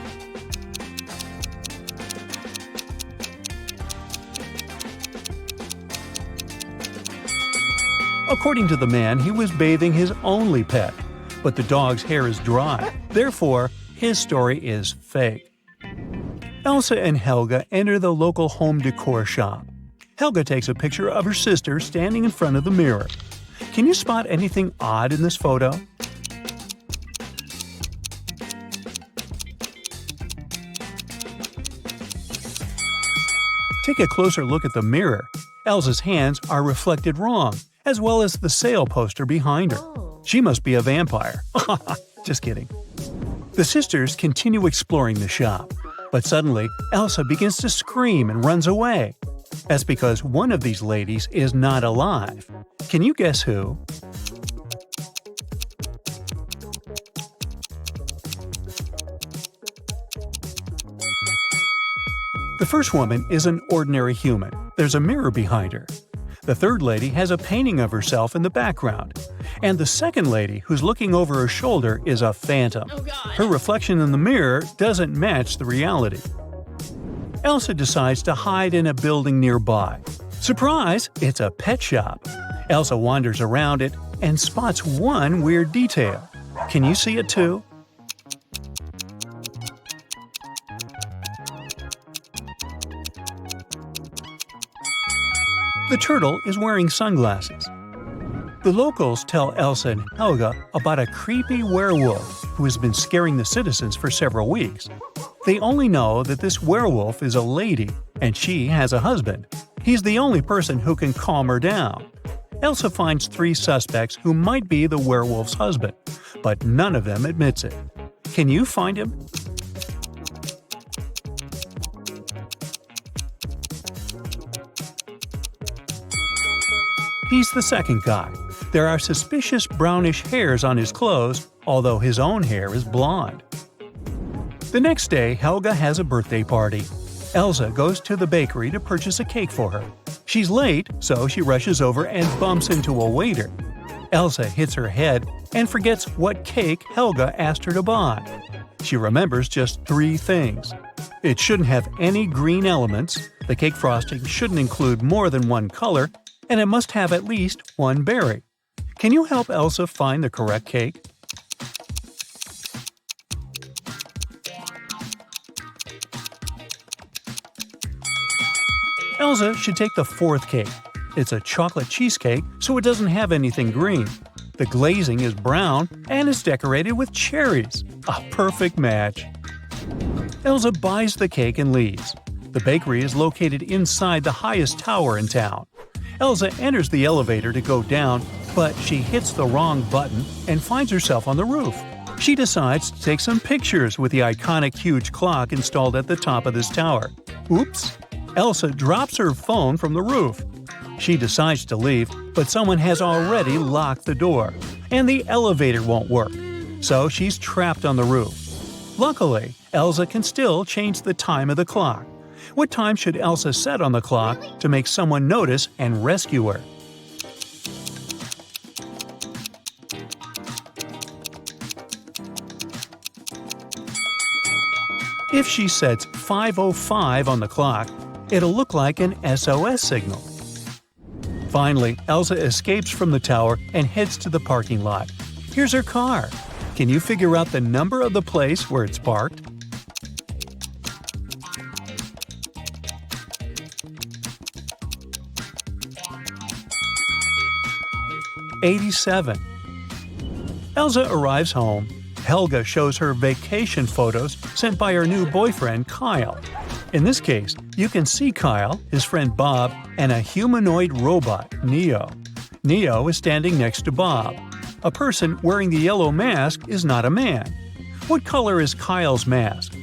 According to the man, he was bathing his only pet, but the dog's hair is dry. Therefore, his story is fake. Elsa and Helga enter the local home decor shop. Helga takes a picture of her sister standing in front of the mirror. Can you spot anything odd in this photo? Take a closer look at the mirror. Elsa's hands are reflected wrong, as well as the sale poster behind her. She must be a vampire. Just kidding. The sisters continue exploring the shop, but suddenly Elsa begins to scream and runs away. That's because one of these ladies is not alive. Can you guess who? The first woman is an ordinary human. There's a mirror behind her. The third lady has a painting of herself in the background. And the second lady, who's looking over her shoulder, is a phantom. Her reflection in the mirror doesn't match the reality. Elsa decides to hide in a building nearby. Surprise! It's a pet shop. Elsa wanders around it and spots one weird detail. Can you see it too? The turtle is wearing sunglasses. The locals tell Elsa and Helga about a creepy werewolf who has been scaring the citizens for several weeks. They only know that this werewolf is a lady and she has a husband. He's the only person who can calm her down. Elsa finds 3 suspects who might be the werewolf's husband, but none of them admits it. Can you find him? He's the second guy. There are suspicious brownish hairs on his clothes, although his own hair is blonde. The next day, Helga has a birthday party. Elsa goes to the bakery to purchase a cake for her. She's late, so she rushes over and bumps into a waiter. Elsa hits her head and forgets what cake Helga asked her to buy. She remembers just 3 things. It shouldn't have any green elements, the cake frosting shouldn't include more than 1 color, and it must have at least 1 berry. Can you help Elsa find the correct cake? Elsa should take the 4th cake. It's a chocolate cheesecake, so it doesn't have anything green. The glazing is brown and is decorated with cherries. A perfect match. Elsa buys the cake and leaves. The bakery is located inside the highest tower in town. Elsa enters the elevator to go down, but she hits the wrong button and finds herself on the roof. She decides to take some pictures with the iconic huge clock installed at the top of this tower. Oops! Elsa drops her phone from the roof. She decides to leave, but someone has already locked the door, and the elevator won't work, so she's trapped on the roof. Luckily, Elsa can still change the time of the clock. What time should Elsa set on the clock to make someone notice and rescue her? If she sets 5:05 on the clock, it'll look like an SOS signal. Finally, Elsa escapes from the tower and heads to the parking lot. Here's her car. Can you figure out the number of the place where it's parked? '87. Elsa arrives home. Helga shows her vacation photos sent by her new boyfriend, Kyle. In this case, you can see Kyle, his friend Bob, and a humanoid robot, Neo. Neo is standing next to Bob. A person wearing the yellow mask is not a man. What color is Kyle's mask?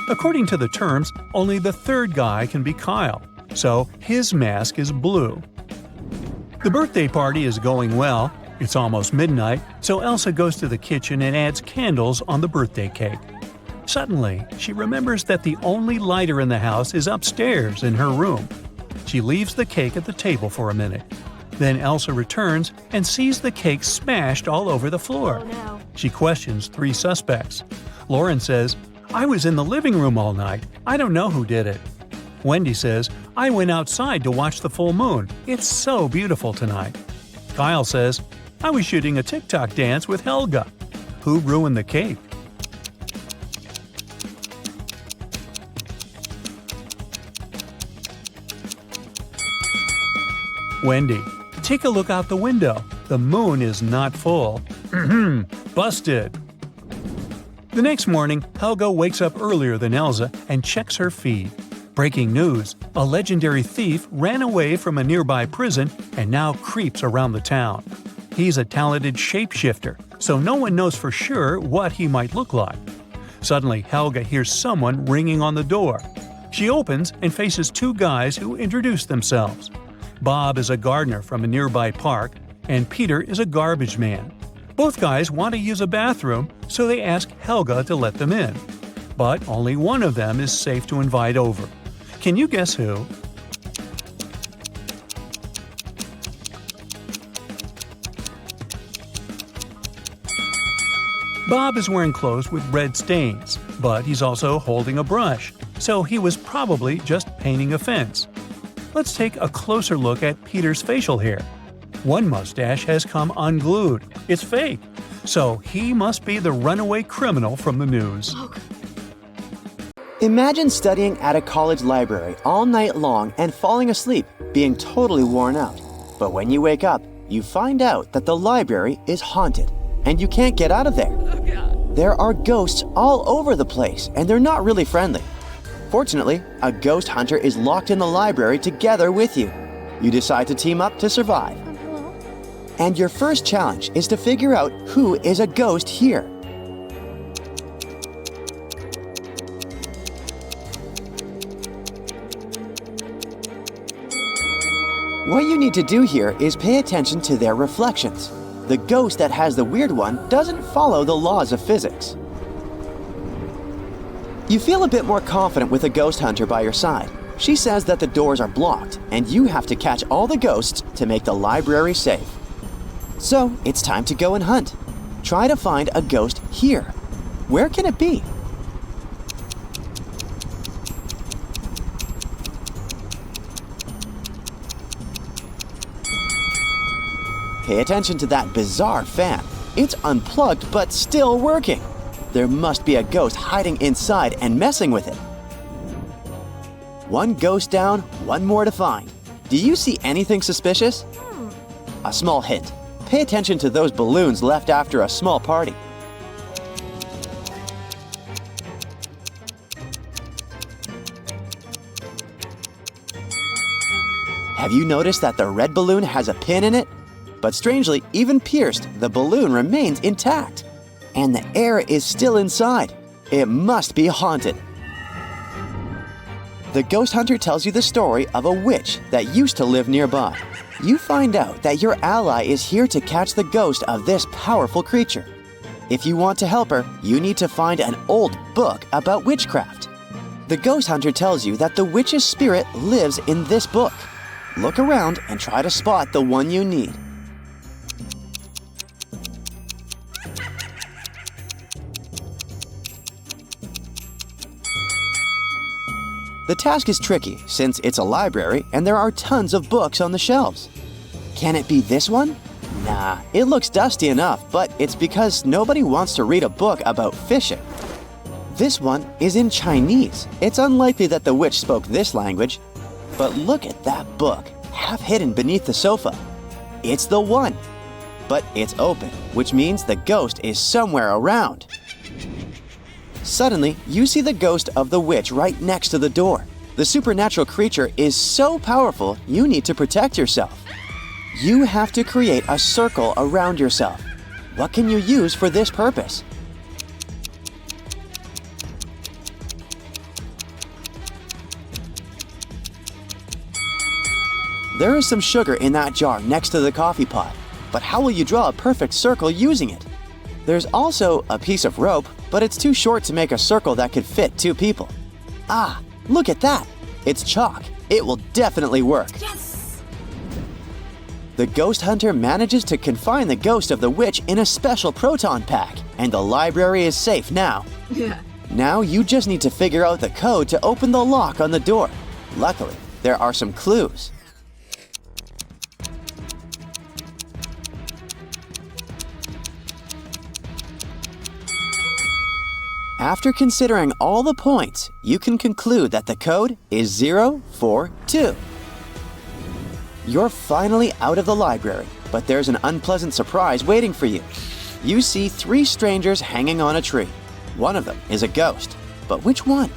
According to the terms, only the third guy can be Kyle, so his mask is blue. The birthday party is going well. It's almost midnight, so Elsa goes to the kitchen and adds candles on the birthday cake. Suddenly, she remembers that the only lighter in the house is upstairs in her room. She leaves the cake at the table for a minute. Then Elsa returns and sees the cake smashed all over the floor. Oh, no. She questions 3 suspects. Lauren says, "I was in the living room all night. I don't know who did it." Wendy says, "I went outside to watch the full moon. It's so beautiful tonight." Kyle says, "I was shooting a TikTok dance with Helga." Who ruined the cake? Wendy, take a look out the window. The moon is not full. Busted. The next morning, Helga wakes up earlier than Elsa and checks her feed. Breaking news: a legendary thief ran away from a nearby prison and now creeps around the town. He's a talented shapeshifter, so no one knows for sure what he might look like. Suddenly, Helga hears someone ringing on the door. She opens and faces 2 guys who introduce themselves. Bob is a gardener from a nearby park, and Peter is a garbage man. Both guys want to use a bathroom, so they ask Helga to let them in. But only one of them is safe to invite over. Can you guess who? Bob is wearing clothes with red stains, but he's also holding a brush, so he was probably just painting a fence. Let's take a closer look at Peter's facial hair. One mustache has come unglued. It's fake. So he must be the runaway criminal from the news. Imagine studying at a college library all night long and falling asleep, being totally worn out. But when you wake up, you find out that the library is haunted, and you can't get out of there. There are ghosts all over the place, and they're not really friendly. Fortunately, a ghost hunter is locked in the library together with you. You decide to team up to survive. And your first challenge is to figure out who is a ghost here. What you need to do here is pay attention to their reflections. The ghost that has the weird one doesn't follow the laws of physics. You feel a bit more confident with a ghost hunter by your side. She says that the doors are blocked, and you have to catch all the ghosts to make the library safe. So, it's time to go and hunt. Try to find a ghost here. Where can it be? Pay attention to that bizarre fan. It's unplugged but still working. There must be a ghost hiding inside and messing with it. One ghost down, one more to find. Do you see anything suspicious? A small hint. Pay attention to those balloons left after a small party. Have you noticed that the red balloon has a pin in it? But strangely, even pierced, the balloon remains intact. And the air is still inside. It must be haunted. The ghost hunter tells you the story of a witch that used to live nearby. You find out that your ally is here to catch the ghost of this powerful creature. If you want to help her, you need to find an old book about witchcraft. The ghost hunter tells you that the witch's spirit lives in this book. Look around and try to spot the one you need. The task is tricky since it's a library and there are tons of books on the shelves. Can it be this one? Nah, it looks dusty enough, but it's because nobody wants to read a book about fishing. This one is in Chinese. It's unlikely that the witch spoke this language. But look at that book, half hidden beneath the sofa. It's the one. But it's open, which means the ghost is somewhere around. Suddenly, you see the ghost of the witch right next to the door. The supernatural creature is so powerful, you need to protect yourself. You have to create a circle around yourself. What can you use for this purpose? There is some sugar in that jar next to the coffee pot, but how will you draw a perfect circle using it? There's also a piece of rope, but it's too short to make a circle that could fit two people. Ah, look at that! It's chalk. It will definitely work. Yes! The ghost hunter manages to confine the ghost of the witch in a special proton pack, and the library is safe now. Yeah. Now you just need to figure out the code to open the lock on the door. Luckily, there are some clues. After considering all the points, you can conclude that the code is 042. You're finally out of the library, but there's an unpleasant surprise waiting for you. You see 3 strangers hanging on a tree. One of them is a ghost, but which one?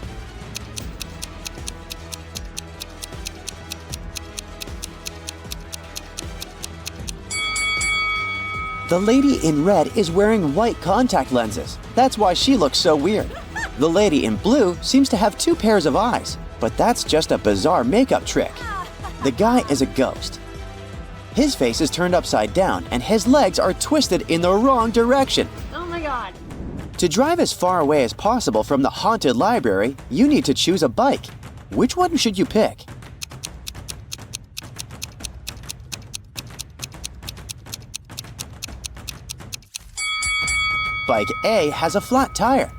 The lady in red is wearing white contact lenses. That's why she looks so weird. The lady in blue seems to have 2 pairs of eyes, but that's just a bizarre makeup trick. The guy is a ghost. His face is turned upside down and his legs are twisted in the wrong direction. Oh my god. To drive as far away as possible from the haunted library, you need to choose a bike. Which one should you pick? Bike A has a flat tire.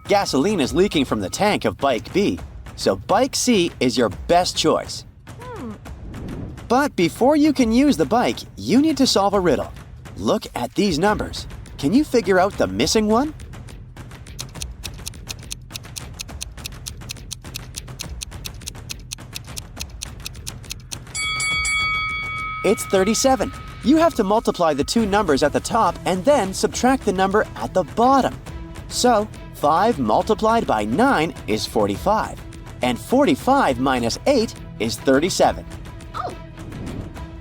Gasoline is leaking from the tank of Bike B, so Bike C is your best choice. But before you can use the bike, you need to solve a riddle. Look at these numbers. Can you figure out the missing one? It's 37. You have to multiply the two numbers at the top and then subtract the number at the bottom. So, 5 multiplied by 9 is 45, and 45 minus 8 is 37.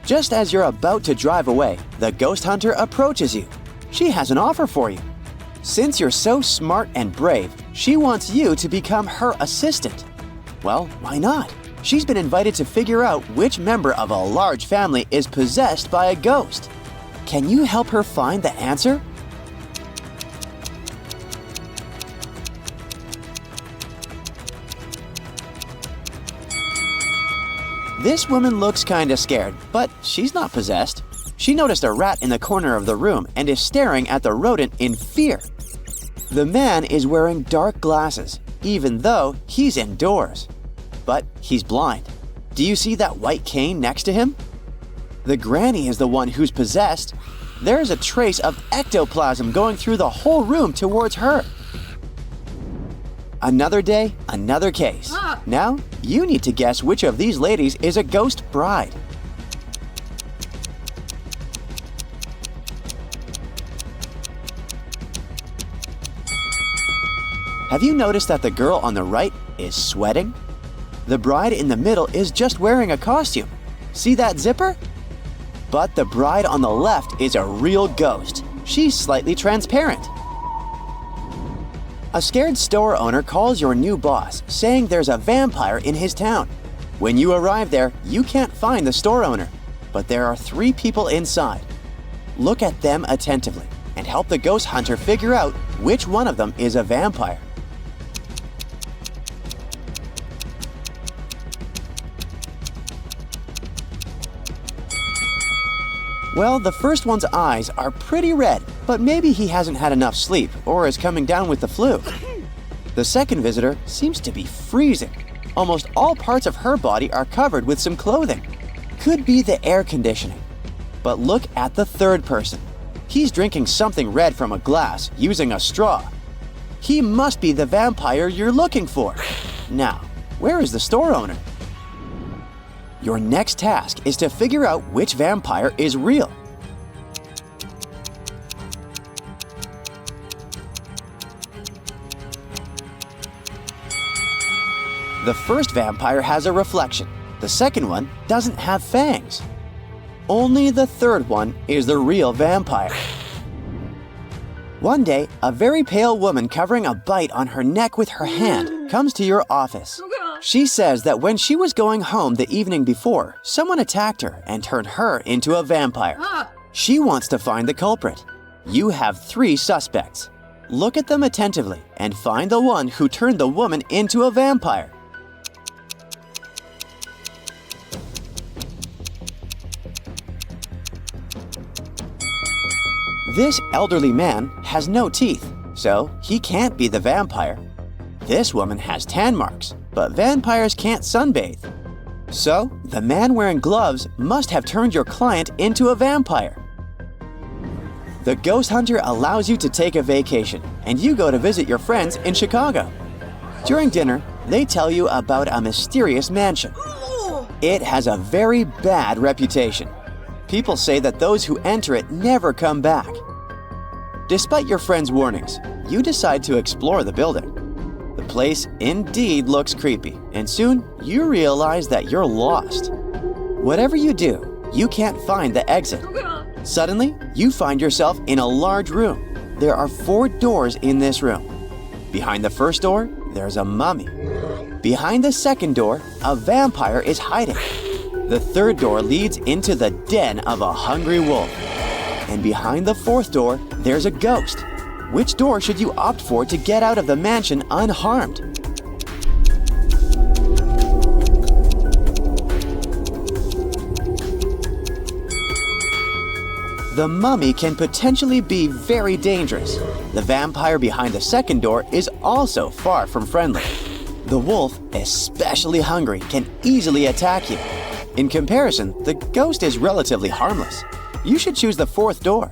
Just as you're about to drive away, the ghost hunter approaches you. She has an offer for you. Since you're so smart and brave, she wants you to become her assistant. Well, why not? She's been invited to figure out which member of a large family is possessed by a ghost. Can you help her find the answer? This woman looks kinda scared, but she's not possessed. She noticed a rat in the corner of the room and is staring at the rodent in fear. The man is wearing dark glasses, even though he's indoors. But he's blind. Do you see that white cane next to him? The granny is the one who's possessed. There's a trace of ectoplasm going through the whole room towards her. Another day, another case. Now, you need to guess which of these ladies is a ghost bride. Have you noticed that the girl on the right is sweating? The bride in the middle is just wearing a costume. See that zipper? But the bride on the left is a real ghost. She's slightly transparent. A scared store owner calls your new boss, saying there's a vampire in his town. When you arrive there, you can't find the store owner, but there are 3 people inside. Look at them attentively and help the ghost hunter figure out which one of them is a vampire. Well, the first one's eyes are pretty red, but maybe he hasn't had enough sleep or is coming down with the flu. The second visitor seems to be freezing. Almost all parts of her body are covered with some clothing. Could be the air conditioning. But look at the third person. He's drinking something red from a glass using a straw. He must be the vampire you're looking for. Now, where is the store owner? Your next task is to figure out which vampire is real. The first vampire has a reflection. The second one doesn't have fangs. Only the third one is the real vampire. One day, a very pale woman covering a bite on her neck with her hand comes to your office. She says that when she was going home the evening before, someone attacked her and turned her into a vampire. She wants to find the culprit. You have 3 suspects. Look at them attentively and find the one who turned the woman into a vampire. This elderly man has no teeth, so he can't be the vampire. This woman has tan marks, but vampires can't sunbathe. So, the man wearing gloves must have turned your client into a vampire. The ghost hunter allows you to take a vacation, and you go to visit your friends in Chicago. During dinner, they tell you about a mysterious mansion. It has a very bad reputation. People say that those who enter it never come back. Despite your friends' warnings, you decide to explore the building. The place indeed looks creepy, and soon you realize that you're lost. Whatever you do, you can't find the exit. Suddenly, you find yourself in a large room. There are 4 doors in this room. Behind the first door, there's a mummy. Behind the second door, a vampire is hiding. The third door leads into the den of a hungry wolf. And behind the fourth door, there's a ghost. Which door should you opt for to get out of the mansion unharmed? The mummy can potentially be very dangerous. The vampire behind the second door is also far from friendly. The wolf, especially hungry, can easily attack you. In comparison, the ghost is relatively harmless. You should choose the fourth door.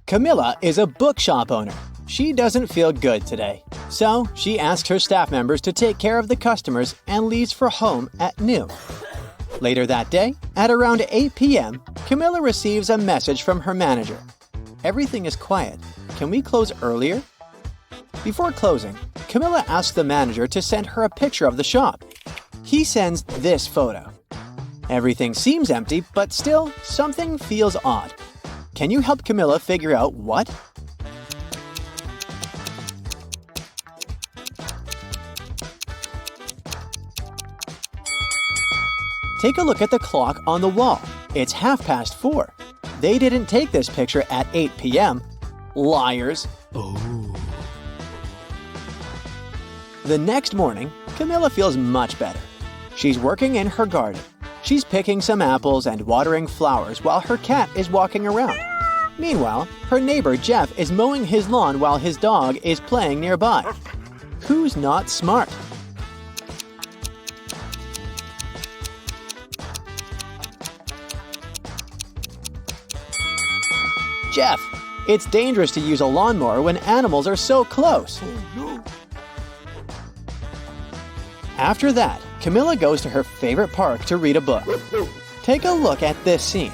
Camilla is a bookshop owner. She doesn't feel good today. So she asks her staff members to take care of the customers and leaves for home at noon. Later that day, at around 8 p.m., Camilla receives a message from her manager. Everything is quiet. Can we close earlier? Before closing, Camilla asks the manager to send her a picture of the shop. He sends this photo. Everything seems empty, but still, something feels odd. Can you help Camilla figure out what? Take a look at the clock on the wall. It's 4:30. They didn't take this picture at 8 p.m. Liars. The next morning, Camilla feels much better. She's working in her garden. She's picking some apples and watering flowers while her cat is walking around. Meanwhile, her neighbor Jeff is mowing his lawn while his dog is playing nearby. Who's not smart? Jeff, it's dangerous to use a lawnmower when animals are so close. After that, Camilla goes to her favorite park to read a book. Take a look at this scene.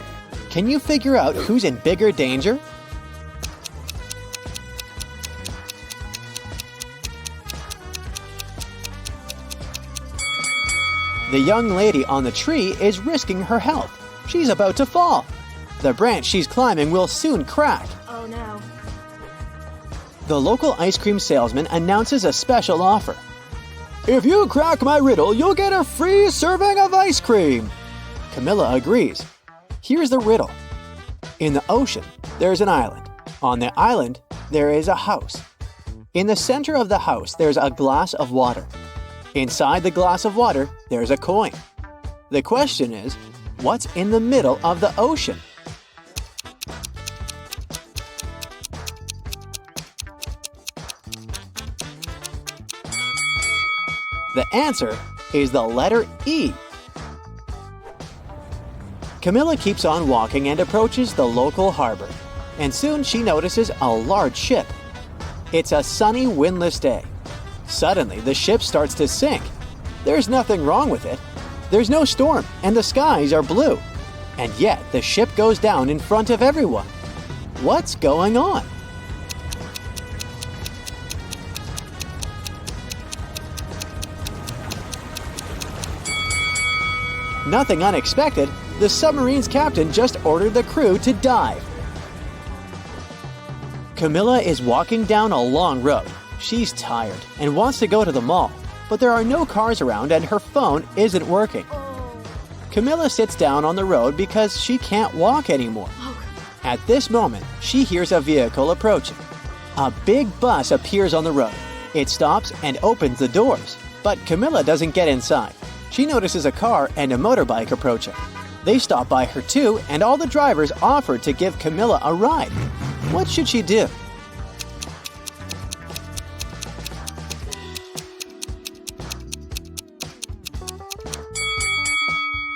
Can you figure out who's in bigger danger? The young lady on the tree is risking her health. She's about to fall. The branch she's climbing will soon crack. Oh no. The local ice cream salesman announces a special offer. If you crack my riddle, you'll get a free serving of ice cream. Camilla agrees. Here's the riddle. In the ocean, there's an island. On the island, there is a house. In the center of the house, there's a glass of water. Inside the glass of water, there's a coin. The question is, what's in the middle of the ocean? The answer is the letter E. Camilla keeps on walking and approaches the local harbor. And soon she notices a large ship. It's a sunny, windless day. Suddenly, the ship starts to sink. There's nothing wrong with it. There's no storm, and the skies are blue. And yet, the ship goes down in front of everyone. What's going on? Nothing unexpected, the submarine's captain just ordered the crew to dive. Camilla is walking down a long road. She's tired and wants to go to the mall, but there are no cars around and her phone isn't working. Camilla sits down on the road because she can't walk anymore. At this moment, she hears a vehicle approaching. A big bus appears on the road. It stops and opens the doors, but Camilla doesn't get inside. She notices a car and a motorbike approaching. They stop by her too, and all the drivers offer to give Camilla a ride. What should she do?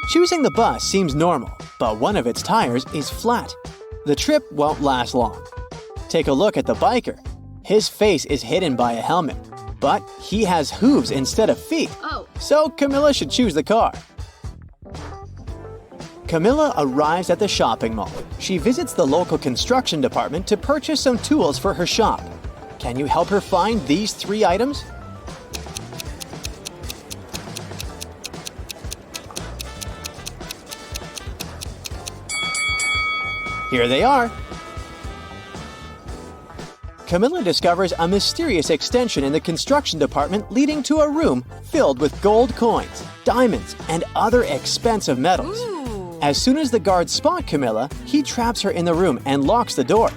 Choosing the bus seems normal, but one of its tires is flat. The trip won't last long. Take a look at the biker. His face is hidden by a helmet, but he has hooves instead of feet. So Camilla should choose the car. Camilla arrives at the shopping mall. She visits the local construction department to purchase some tools for her shop. Can you help her find these 3 items? Here they are. Camilla discovers a mysterious extension in the construction department leading to a room filled with gold coins, diamonds, and other expensive metals. As soon as the guards spot Camilla, he traps her in the room and locks the door.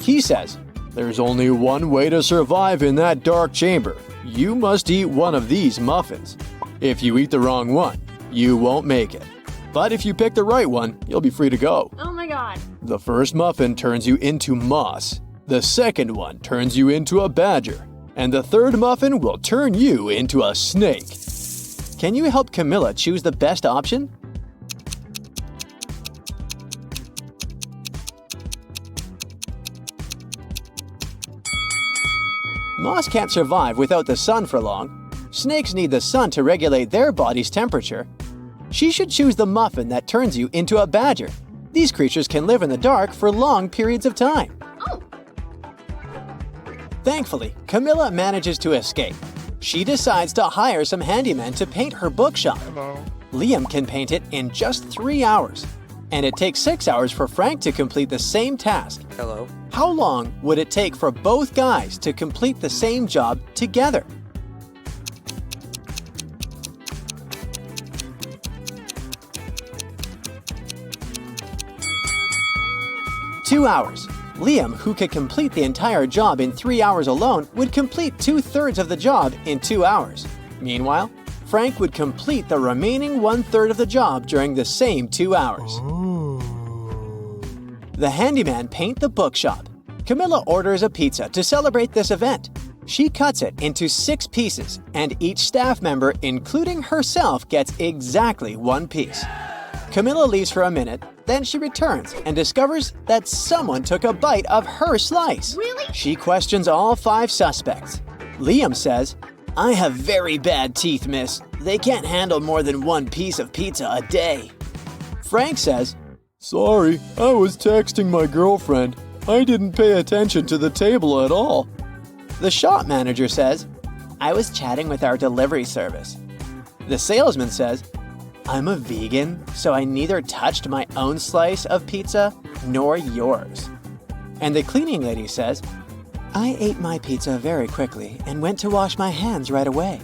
He says, "There's only one way to survive in that dark chamber. You must eat one of these muffins. If you eat the wrong one, you won't make it. But if you pick the right one, you'll be free to go." Oh my god. The first muffin turns you into moss. The second one turns you into a badger. And the third muffin will turn you into a snake. Can you help Camilla choose the best option? Moss can't survive without the sun for long. Snakes need the sun to regulate their body's temperature. She should choose the muffin that turns you into a badger. These creatures can live in the dark for long periods of time. Oh. Thankfully, Camilla manages to escape. She decides to hire some handymen to paint her bookshop. Liam can paint it in just 3 hours. And it takes 6 hours for Frank to complete the same task. How long would it take for both guys to complete the same job together? Two hours. Liam, who could complete the entire job in 3 hours alone, would complete 2/3 of the job in 2 hours. Meanwhile, Frank would complete the remaining 1/3 of the job during the same 2 hours. The handyman paint the bookshop. Camilla orders a pizza to celebrate this event. She cuts it into 6 pieces, and each staff member, including herself, gets exactly 1 piece. Camilla leaves for a minute, then she returns and discovers that someone took a bite of her slice. Really? She questions all 5 suspects. Liam says, "I have very bad teeth, miss. They can't handle more than 1 piece of pizza a day." Frank says, "Sorry, I was texting my girlfriend. I didn't pay attention to the table at all." The shop manager says, "I was chatting with our delivery service." The salesman says, "I'm a vegan, so I neither touched my own slice of pizza nor yours." And the cleaning lady says, "I ate my pizza very quickly and went to wash my hands right away."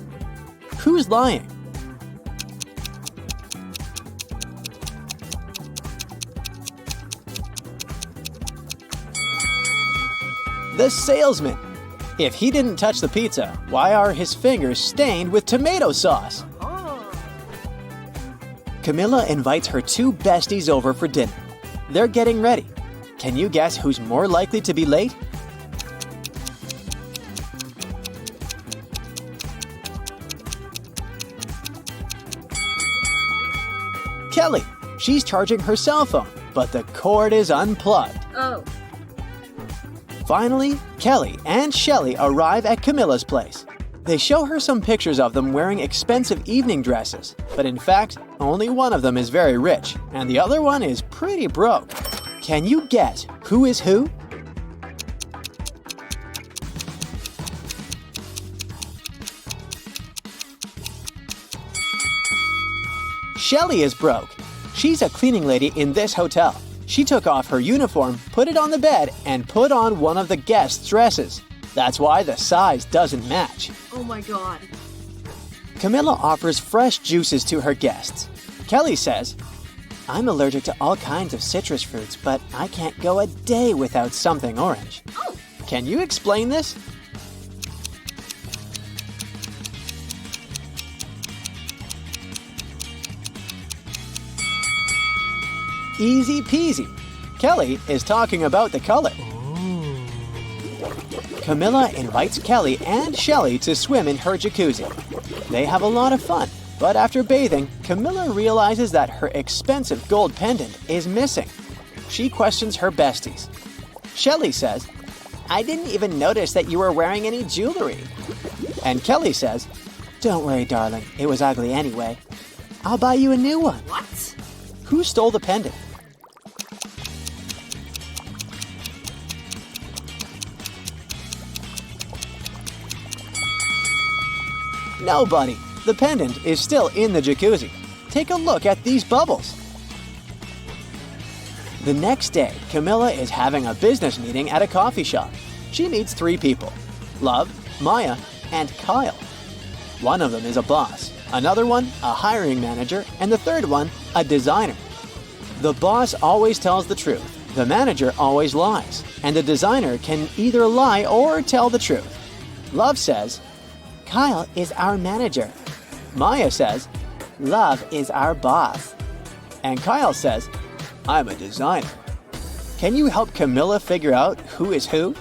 Who's lying? The salesman. If he didn't touch the pizza, why are his fingers stained with tomato sauce? Camilla invites her 2 besties over for dinner. They're getting ready. Can you guess who's more likely to be late? Kelly. She's charging her cell phone, but the cord is unplugged. Oh. Finally, Kelly and Shelley arrive at Camilla's place. They show her some pictures of them wearing expensive evening dresses, but in fact, only one of them is very rich, and the other one is pretty broke. Can you guess who is who? Shelley is broke. She's a cleaning lady in this hotel. She took off her uniform, put it on the bed, and put on one of the guests' dresses. That's why the size doesn't match. Oh my god. Camilla offers fresh juices to her guests. Kelly says, "I'm allergic to all kinds of citrus fruits, but I can't go a day without something orange." Oh. Can you explain this? Easy peasy. Kelly is talking about the color. Camilla invites Kelly and Shelley to swim in her jacuzzi. They have a lot of fun, but after bathing, Camilla realizes that her expensive gold pendant is missing. She questions her besties. Shelley says, "I didn't even notice that you were wearing any jewelry." And Kelly says, "Don't worry, darling, it was ugly anyway. I'll buy you a new one." What? Who stole the pendant? Nobody. The pendant is still in the jacuzzi. Take a look at these bubbles. The next day, Camilla is having a business meeting at a coffee shop. She meets 3 people: Love, Maya, and Kyle. One of them is a boss, another one a hiring manager, and the third one a designer. The boss always tells the truth, the manager always lies, and the designer can either lie or tell the truth. Love says, "Kyle is our manager." Maya says, "Love is our boss." And Kyle says, "I'm a designer." Can you help Camilla figure out who is who?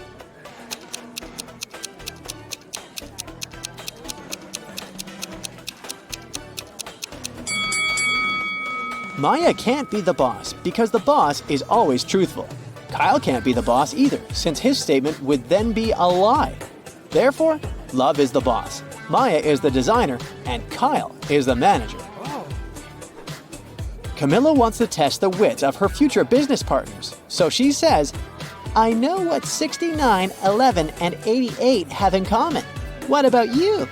Maya can't be the boss because the boss is always truthful. Kyle can't be the boss either, since his statement would then be a lie. Therefore, Love is the boss, Maya is the designer, and Kyle is the manager. Camilla wants to test the wits of her future business partners, so she says, "I know what 69, 11, and 88 have in common. What about you?"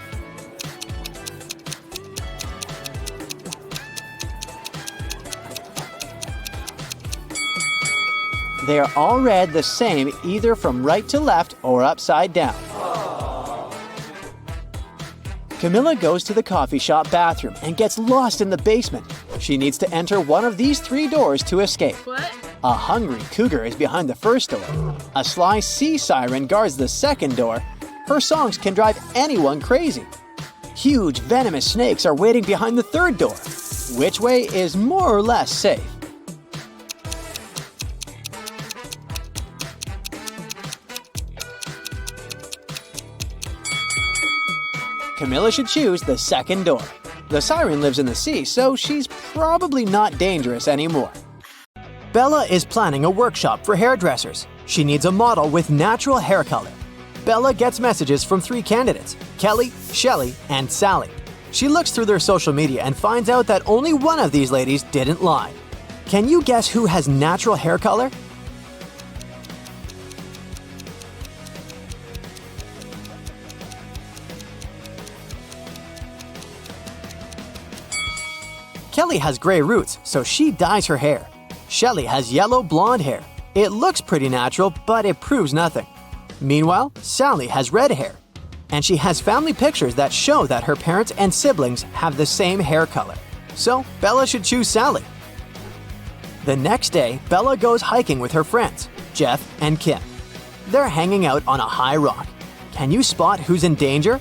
They are all read the same either from right to left or upside down. Camilla goes to the coffee shop bathroom and gets lost in the basement. She needs to enter one of these 3 doors to escape. What? A hungry cougar is behind the first door. A sly sea siren guards the second door. Her songs can drive anyone crazy. Huge venomous snakes are waiting behind the third door. Which way is more or less safe? Camilla should choose the second door. The siren lives in the sea, so she's probably not dangerous anymore. Bella is planning a workshop for hairdressers. She needs a model with natural hair color. Bella gets messages from 3 candidates: Kelly, Shelly, and Sally. She looks through their social media and finds out that only one of these ladies didn't lie. Can you guess who has natural hair color? Kelly has gray roots, so she dyes her hair. Shelly has yellow blonde hair. It looks pretty natural, but it proves nothing. Meanwhile, Sally has red hair, and she has family pictures that show that her parents and siblings have the same hair color. So, Bella should choose Sally. The next day, Bella goes hiking with her friends, Jeff and Kim. They're hanging out on a high rock. Can you spot who's in danger?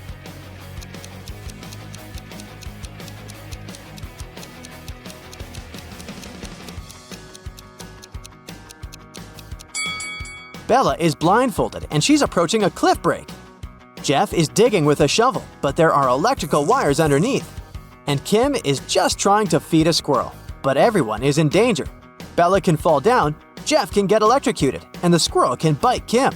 Bella is blindfolded and she's approaching a cliff break. Jeff is digging with a shovel, but there are electrical wires underneath. And Kim is just trying to feed a squirrel, but everyone is in danger. Bella can fall down, Jeff can get electrocuted, and the squirrel can bite Kim.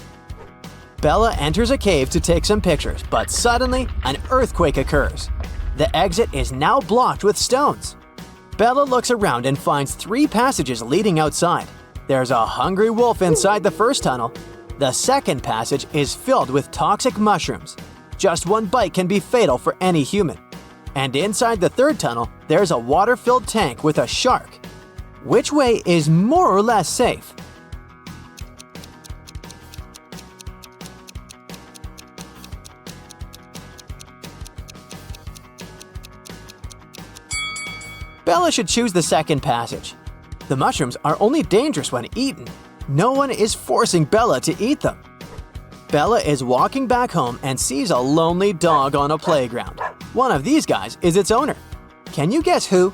Bella enters a cave to take some pictures, but suddenly an earthquake occurs. The exit is now blocked with stones. Bella looks around and finds 3 passages leading outside. There's a hungry wolf inside the first tunnel. The second passage is filled with toxic mushrooms. Just one bite can be fatal for any human. And inside the third tunnel, there's a water-filled tank with a shark. Which way is more or less safe? Bella should choose the second passage. The mushrooms are only dangerous when eaten. No one is forcing Bella to eat them. Bella is walking back home and sees a lonely dog on a playground. One of these guys is its owner. Can you guess who?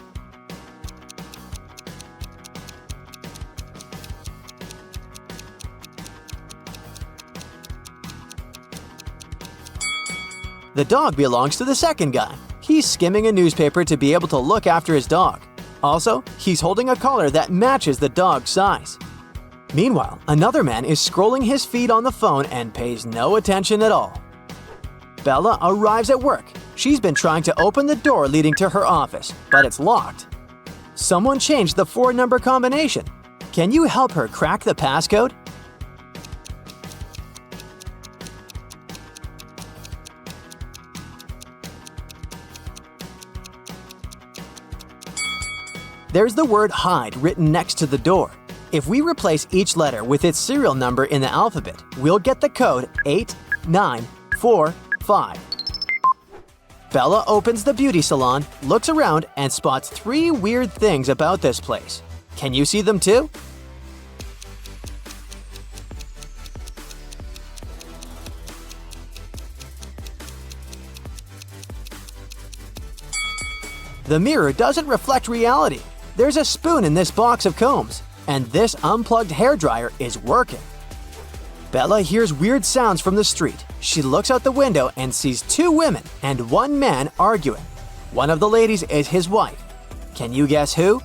The dog belongs to the second guy. He's skimming a newspaper to be able to look after his dog. Also, he's holding a collar that matches the dog's size. Meanwhile, another man is scrolling his feed on the phone and pays no attention at all. Bella arrives at work. She's been trying to open the door leading to her office, but it's locked. Someone changed the 4-number combination. Can you help her crack the passcode? There's the word hide written next to the door. If we replace each letter with its serial number in the alphabet, we'll get the code 8945. Bella opens the beauty salon, looks around, and spots 3 weird things about this place. Can you see them too? The mirror doesn't reflect reality. There's a spoon in this box of combs, and this unplugged hairdryer is working. Bella hears weird sounds from the street. She looks out the window and sees 2 women and 1 man arguing. One of the ladies is his wife. Can you guess who?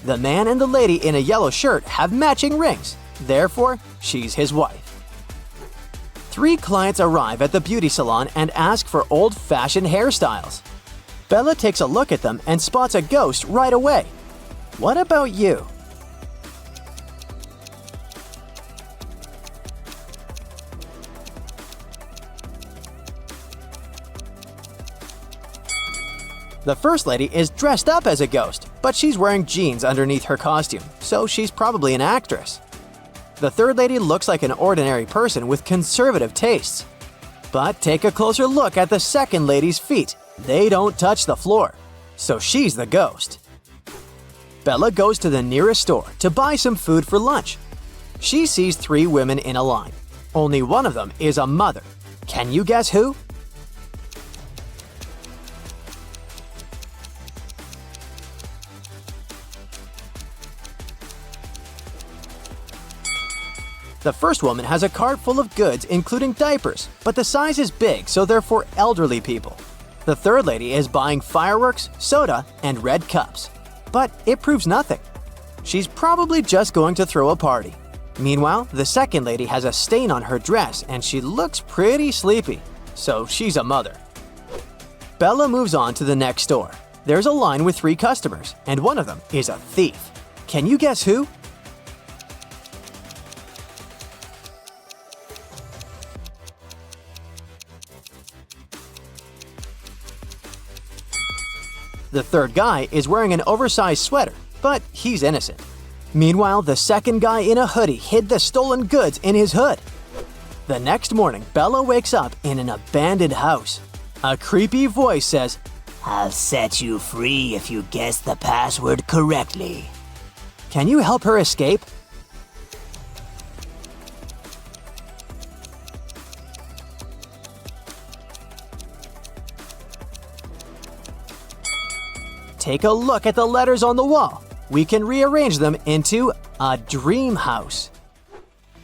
The man and the lady in a yellow shirt have matching rings. Therefore, she's his wife. 3 clients arrive at the beauty salon and ask for old-fashioned hairstyles. Bella takes a look at them and spots a ghost right away. What about you? The first lady is dressed up as a ghost, but she's wearing jeans underneath her costume, so she's probably an actress. The third lady looks like an ordinary person with conservative tastes. But take a closer look at the second lady's feet. They don't touch the floor, so she's the ghost. Bella goes to the nearest store to buy some food for lunch. She sees 3 women in a line. Only one of them is a mother. Can you guess who? The first woman has a cart full of goods including diapers, but the size is big, so they're for elderly people. The third lady is buying fireworks, soda, and red cups. But it proves nothing. She's probably just going to throw a party. Meanwhile, the second lady has a stain on her dress and she looks pretty sleepy, so she's a mother. Bella moves on to the next store. There's a line with 3 customers, and one of them is a thief. Can you guess who? The third guy is wearing an oversized sweater, but he's innocent. Meanwhile, the second guy in a hoodie hid the stolen goods in his hood. The next morning, Bella wakes up in an abandoned house. A creepy voice says, I'll set you free if you guess the password correctly. "Can you help her escape?" Take a look at the letters on the wall. We can rearrange them into a dream house.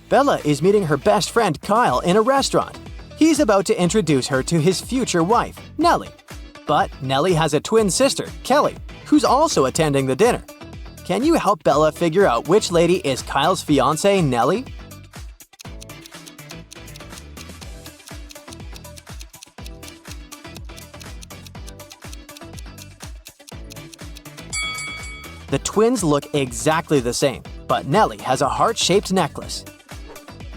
Bella is meeting her best friend Kyle in a restaurant. He's about to introduce her to his future wife, Nellie. But Nellie has a twin sister, Kelly, who's also attending the dinner. Can you help Bella figure out which lady is Kyle's fiancée, Nellie? The twins look exactly the same, but Nellie has a heart-shaped necklace.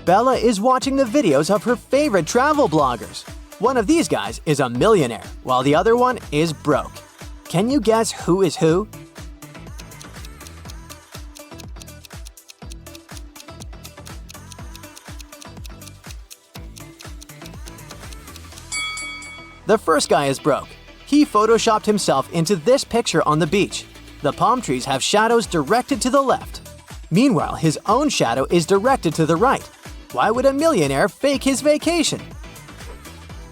Bella is watching the videos of her favorite travel bloggers. One of these guys is a millionaire, while the other one is broke. Can you guess who is who? The first guy is broke. He photoshopped himself into this picture on the beach. The palm trees have shadows directed to the left. Meanwhile, his own shadow is directed to the right. Why would a millionaire fake his vacation?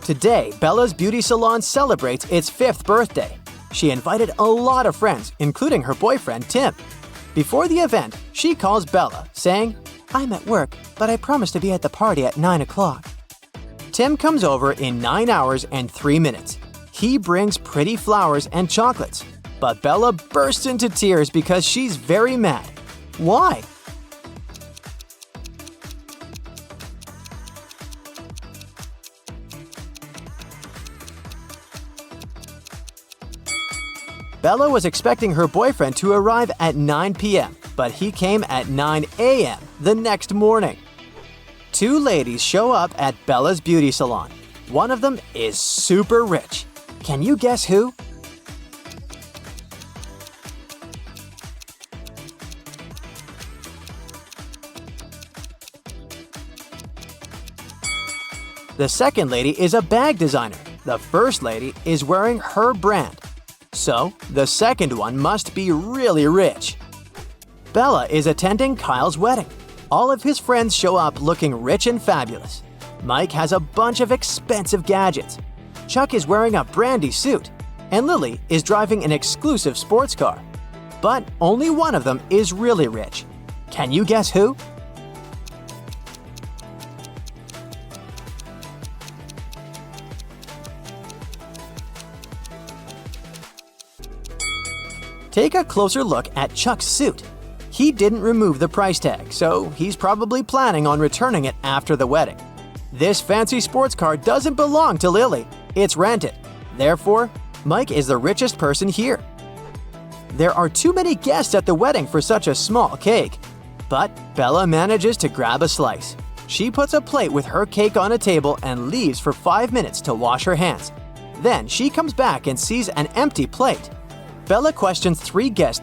Today, Bella's beauty salon celebrates its 5th birthday. She invited a lot of friends, including her boyfriend, Tim. Before the event, she calls Bella, saying, "I'm at work, but I promise to be at the party at 9 o'clock." Tim comes over in 9 hours and 3 minutes. He brings pretty flowers and chocolates. But Bella bursts into tears because she's very mad. Why? Bella was expecting her boyfriend to arrive at 9 p.m., but he came at 9 a.m. the next morning. Two ladies show up at Bella's beauty salon. One of them is super rich. Can you guess who? The second lady is a bag designer. The first lady is wearing her brand. So, the second one must be really rich. Bella is attending Kyle's wedding. All of his friends show up looking rich and fabulous. Mike has a bunch of expensive gadgets. Chuck is wearing a brandy suit. And Lily is driving an exclusive sports car. But only one of them is really rich. Can you guess who? Take a closer look at Chuck's suit. He didn't remove the price tag, so he's probably planning on returning it after the wedding. This fancy sports car doesn't belong to Lily. It's rented. Therefore, Mike is the richest person here. There are too many guests at the wedding for such a small cake. But Bella manages to grab a slice. She puts a plate with her cake on a table and leaves for 5 minutes to wash her hands. Then she comes back and sees an empty plate. Bella questions 3 guests.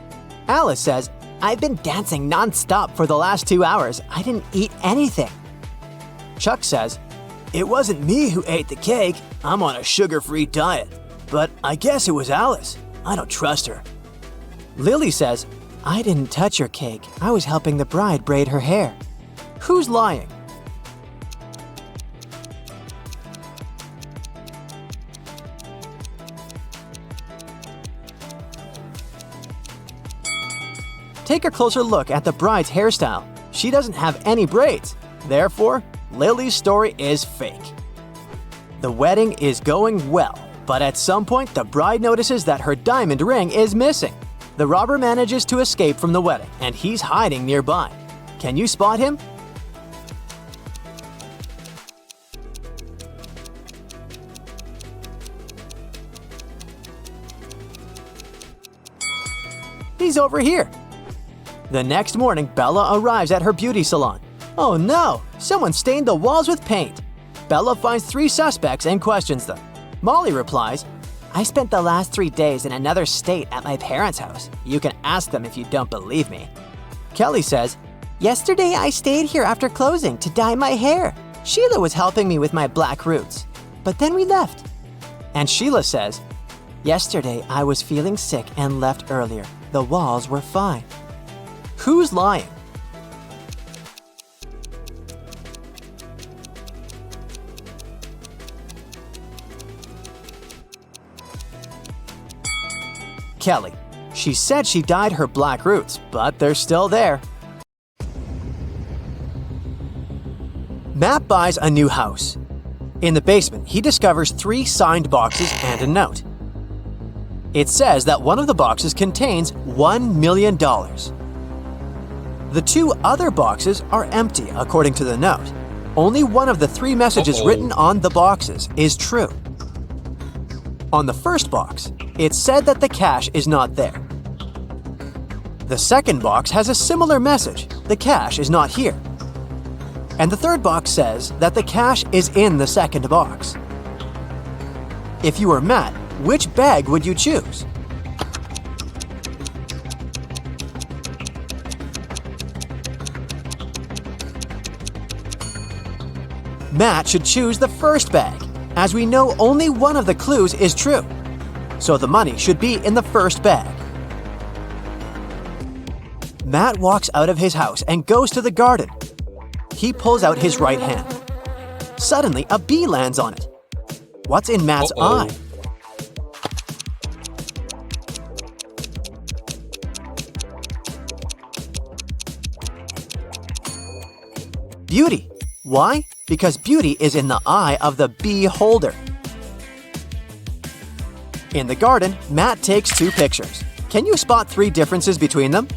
Alice says, "I've been dancing non-stop for the last 2 hours. I didn't eat anything." Chuck says, "It wasn't me who ate the cake. I'm on a sugar-free diet. But I guess it was Alice. I don't trust her." Lily says, "I didn't touch your cake. I was helping the bride braid her hair." Who's lying? Take a closer look at the bride's hairstyle. She doesn't have any braids. Therefore, Lily's story is fake. The wedding is going well, but at some point the bride notices that her diamond ring is missing. The robber manages to escape from the wedding, and he's hiding nearby. Can you spot him? He's over here. The next morning, Bella arrives at her beauty salon. Oh no! Someone stained the walls with paint. Bella finds 3 suspects and questions them. Molly replies, "I spent the last 3 days in another state at my parents' house. You can ask them if you don't believe me." Kelly says, "Yesterday I stayed here after closing to dye my hair. Sheila was helping me with my black roots. But then we left." And Sheila says, "Yesterday I was feeling sick and left earlier. The walls were fine." Who's lying? Kelly. She said she dyed her black roots, but they're still there. Matt buys a new house. In the basement, he discovers 3 signed boxes and a note. It says that one of the boxes contains $1 million. The 2 other boxes are empty, according to the note. Only one of the 3 messages written on the boxes is true. On the first box, it said that the cash is not there. The second box has a similar message: the cash is not here. And the third box says that the cash is in the second box. If you were Matt, which bag would you choose? Matt should choose the first bag, as we know only one of the clues is true. So the money should be in the first bag. Matt walks out of his house and goes to the garden. He pulls out his right hand. Suddenly, a bee lands on it. What's in Matt's eye? Beauty. Why? Because beauty is in the eye of the bee holder. In the garden, Matt takes 2 pictures. Can you spot 3 differences between them?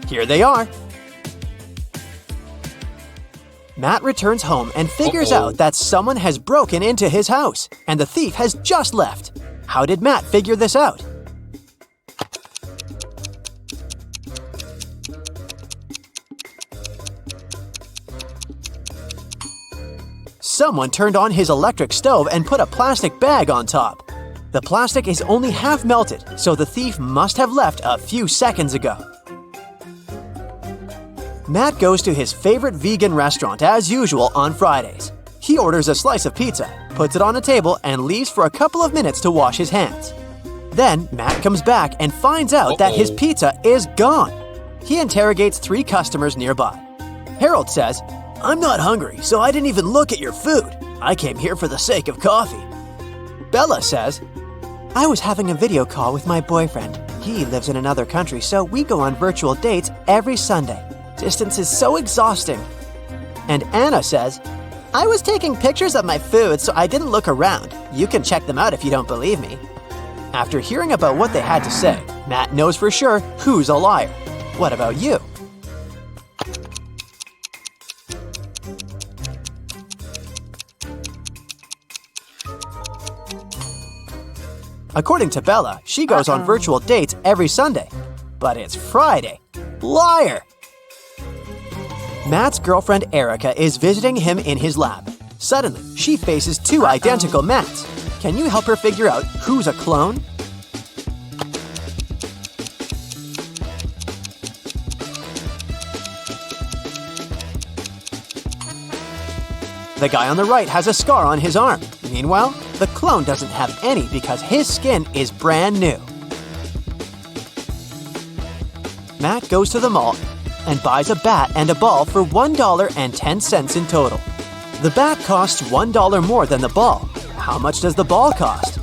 Here they are. Matt returns home and figures out that someone has broken into his house, and the thief has just left. How did Matt figure this out? Someone turned on his electric stove and put a plastic bag on top. The plastic is only half melted, so the thief must have left a few seconds ago. Matt goes to his favorite vegan restaurant as usual on Fridays. He orders a slice of pizza, puts it on a table, and leaves for a couple of minutes to wash his hands. Then Matt comes back and finds out that his pizza is gone. He interrogates 3 customers nearby. Harold says, "I'm not hungry, so I didn't even look at your food. I came here for the sake of coffee." Bella says, "I was having a video call with my boyfriend. He lives in another country, so we go on virtual dates every Sunday. Distance is so exhausting." And Anna says, "I was taking pictures of my food, so I didn't look around. You can check them out if you don't believe me." After hearing about what they had to say, Matt knows for sure who's a liar. What about you? According to Bella, she goes on virtual dates every Sunday. But it's Friday. Liar! Matt's girlfriend Erica is visiting him in his lab. Suddenly, she faces 2 identical Matts. Can you help her figure out who's a clone? The guy on the right has a scar on his arm. Meanwhile, the clone doesn't have any because his skin is brand new. Matt goes to the mall and buys a bat and a ball for $1.10 in total. The bat costs $1 more than the ball. How much does the ball cost?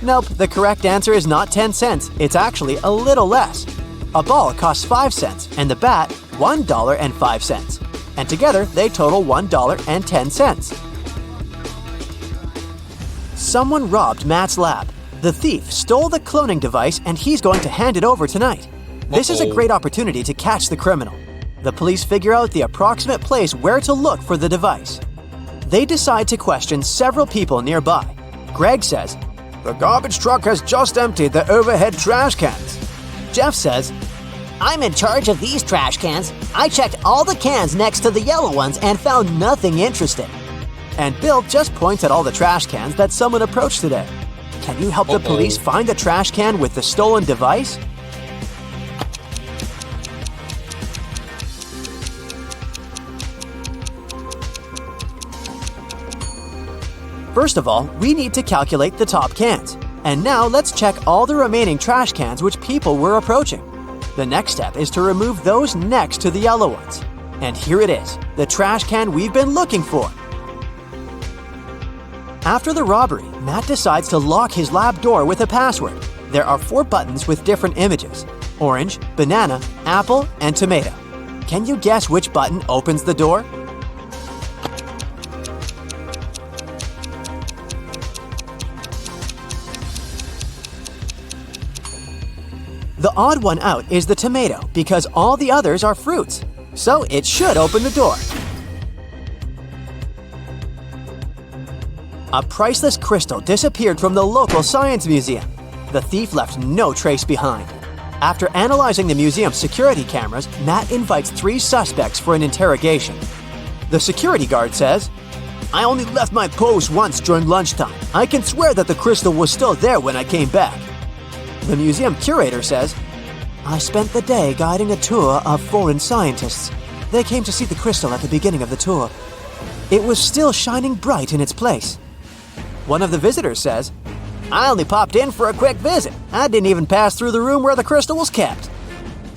Nope, the correct answer is not 10 cents. It's actually a little less. A ball costs 5 cents and the bat $1.05. And together they total $1.10. Someone robbed Matt's lab. The thief stole the cloning device and he's going to hand it over tonight. This is a great opportunity to catch the criminal. The police figure out the approximate place where to look for the device. They decide to question several people nearby. Greg says, "The garbage truck has just emptied the overhead trash cans." Jeff says, I'm in charge of these trash cans. I checked all the cans next to the yellow ones and found nothing interesting. And Bill just points at all the trash cans that someone approached today. Can you help the police find the trash can with the stolen device? First of all, we need to calculate the top cans. And now let's check all the remaining trash cans which people were approaching. The next step is to remove those next to the yellow ones. And here it is, the trash can we've been looking for. After the robbery, Matt decides to lock his lab door with a password. There are 4 buttons with different images: orange, banana, apple, and tomato. Can you guess which button opens the door? The odd one out is the tomato because all the others are fruits. So it should open the door. A priceless crystal disappeared from the local science museum. The thief left no trace behind. After analyzing the museum's security cameras, Matt invites 3 suspects for an interrogation. The security guard says, "I only left my post once during lunchtime. I can swear that the crystal was still there when I came back." The museum curator says, "I spent the day guiding a tour of foreign scientists. They came to see the crystal at the beginning of the tour. It was still shining bright in its place." One of the visitors says, "I only popped in for a quick visit. I didn't even pass through the room where the crystal was kept."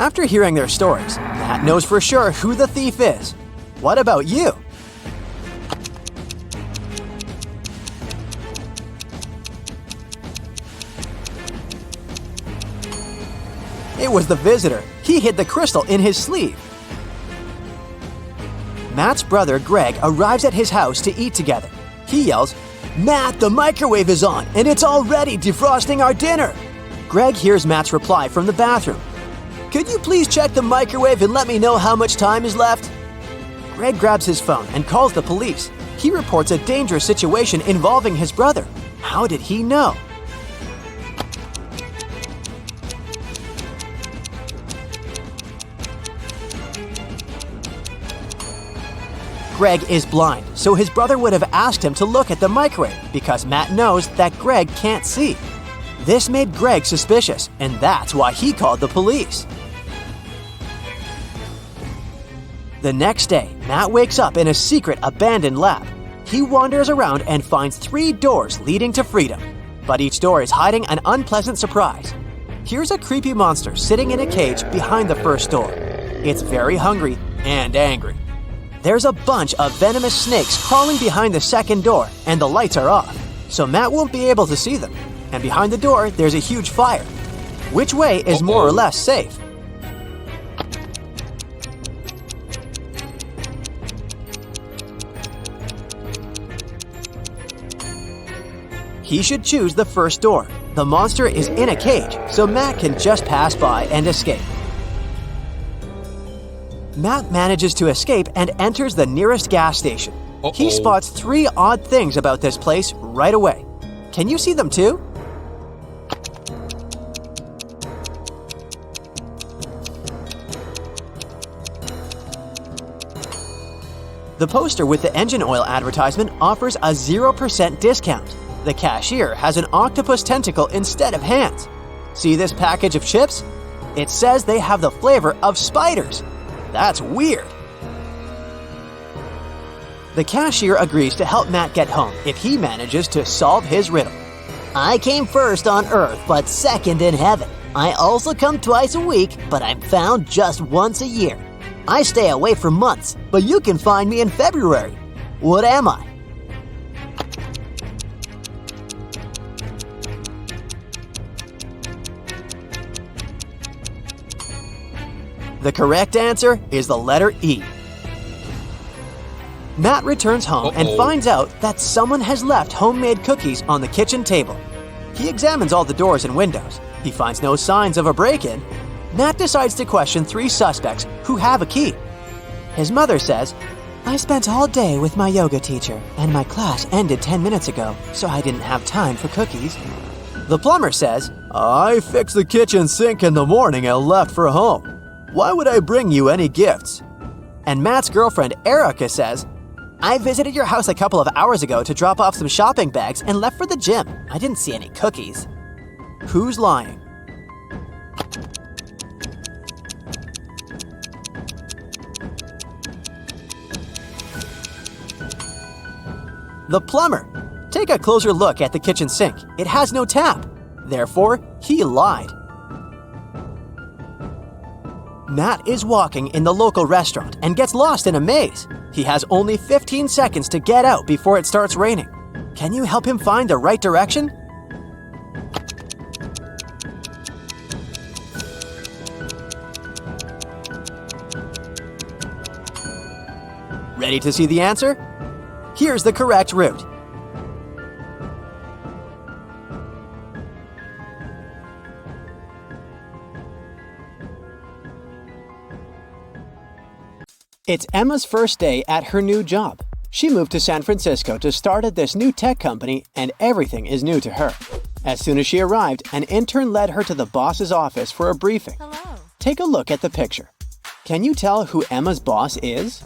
After hearing their stories, Matt knows for sure who the thief is. What about you? It was the visitor. He hid the crystal in his sleeve. Matt's brother, Greg, arrives at his house to eat together. He yells, "Matt, the microwave is on, and it's already defrosting our dinner!" Greg hears Matt's reply from the bathroom. Could you please check the microwave and let me know how much time is left? Greg grabs his phone and calls the police. He reports a dangerous situation involving his brother. How did he know? Greg is blind, so his brother would have asked him to look at the microwave because Matt knows that Greg can't see. This made Greg suspicious, and that's why he called the police. The next day, Matt wakes up in a secret abandoned lab. He wanders around and finds 3 doors leading to freedom. But each door is hiding an unpleasant surprise. Here's a creepy monster sitting in a cage behind the first door. It's very hungry and angry. There's a bunch of venomous snakes crawling behind the second door, and the lights are off, so Matt won't be able to see them. And behind the door, there's a huge fire. Which way is more or less safe? He should choose the first door. The monster is in a cage, so Matt can just pass by and escape. Matt manages to escape and enters the nearest gas station. He spots 3 odd things about this place right away. Can you see them too? The poster with the engine oil advertisement offers a 0% discount. The cashier has an octopus tentacle instead of hands. See this package of chips? It says they have the flavor of spiders. That's weird. The cashier agrees to help Matt get home if he manages to solve his riddle. I came first on Earth, but second in heaven. I also come twice a week, but I'm found just once a year. I stay away for months, but you can find me in February. What am I? The correct answer is the letter E. Matt returns home and finds out that someone has left homemade cookies on the kitchen table. He examines all the doors and windows. He finds no signs of a break-in. Matt decides to question 3 suspects who have a key. His mother says, "I spent all day with my yoga teacher, and my class ended 10 minutes ago, so I didn't have time for cookies." The plumber says, "I fixed the kitchen sink in the morning and left for home. Why would I bring you any gifts?" And Matt's girlfriend, Erica, says, "I visited your house a couple of hours ago to drop off some shopping bags and left for the gym. I didn't see any cookies." Who's lying? The plumber. Take a closer look at the kitchen sink. It has no tap. Therefore, he lied. Matt is walking in the local restaurant and gets lost in a maze. He has only 15 seconds to get out before it starts raining. Can you help him find the right direction? Ready to see the answer? Here's the correct route. It's Emma's first day at her new job. She moved to San Francisco to start at this new tech company, and everything is new to her. As soon as she arrived, an intern led her to the boss's office for a briefing. Hello. Take a look at the picture. Can you tell who Emma's boss is?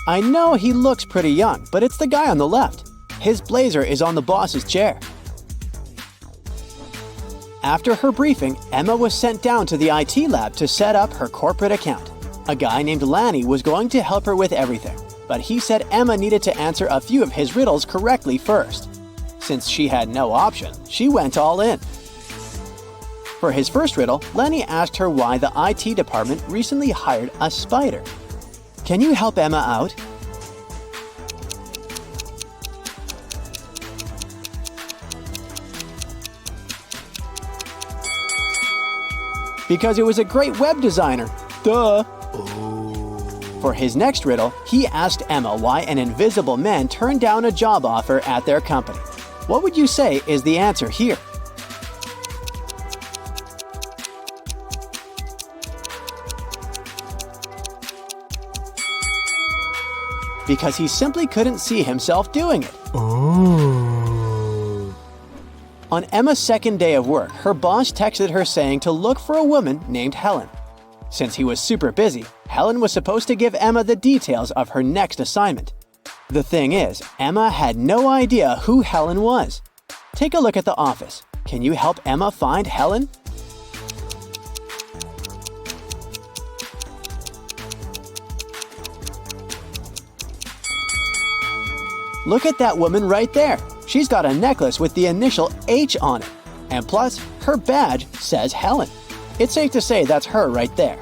I know he looks pretty young, but it's the guy on the left. His blazer is on the boss's chair. After her briefing, Emma was sent down to the IT lab to set up her corporate account. A guy named Lanny was going to help her with everything, but he said Emma needed to answer a few of his riddles correctly first. Since she had no option, she went all in. For his first riddle, Lenny asked her why the IT department recently hired a spider. Can you help Emma out? Because it was a great web designer. Duh. For his next riddle, he asked Emma why an invisible man turned down a job offer at their company. What would you say is the answer here? Because he simply couldn't see himself doing it. Oh. On Emma's second day of work, her boss texted her saying to look for a woman named Helen. Since he was super busy, Helen was supposed to give Emma the details of her next assignment. The thing is, Emma had no idea who Helen was. Take a look at the office. Can you help Emma find Helen? Look at that woman right there. She's got a necklace with the initial H on it. And plus, her badge says Helen. It's safe to say that's her right there.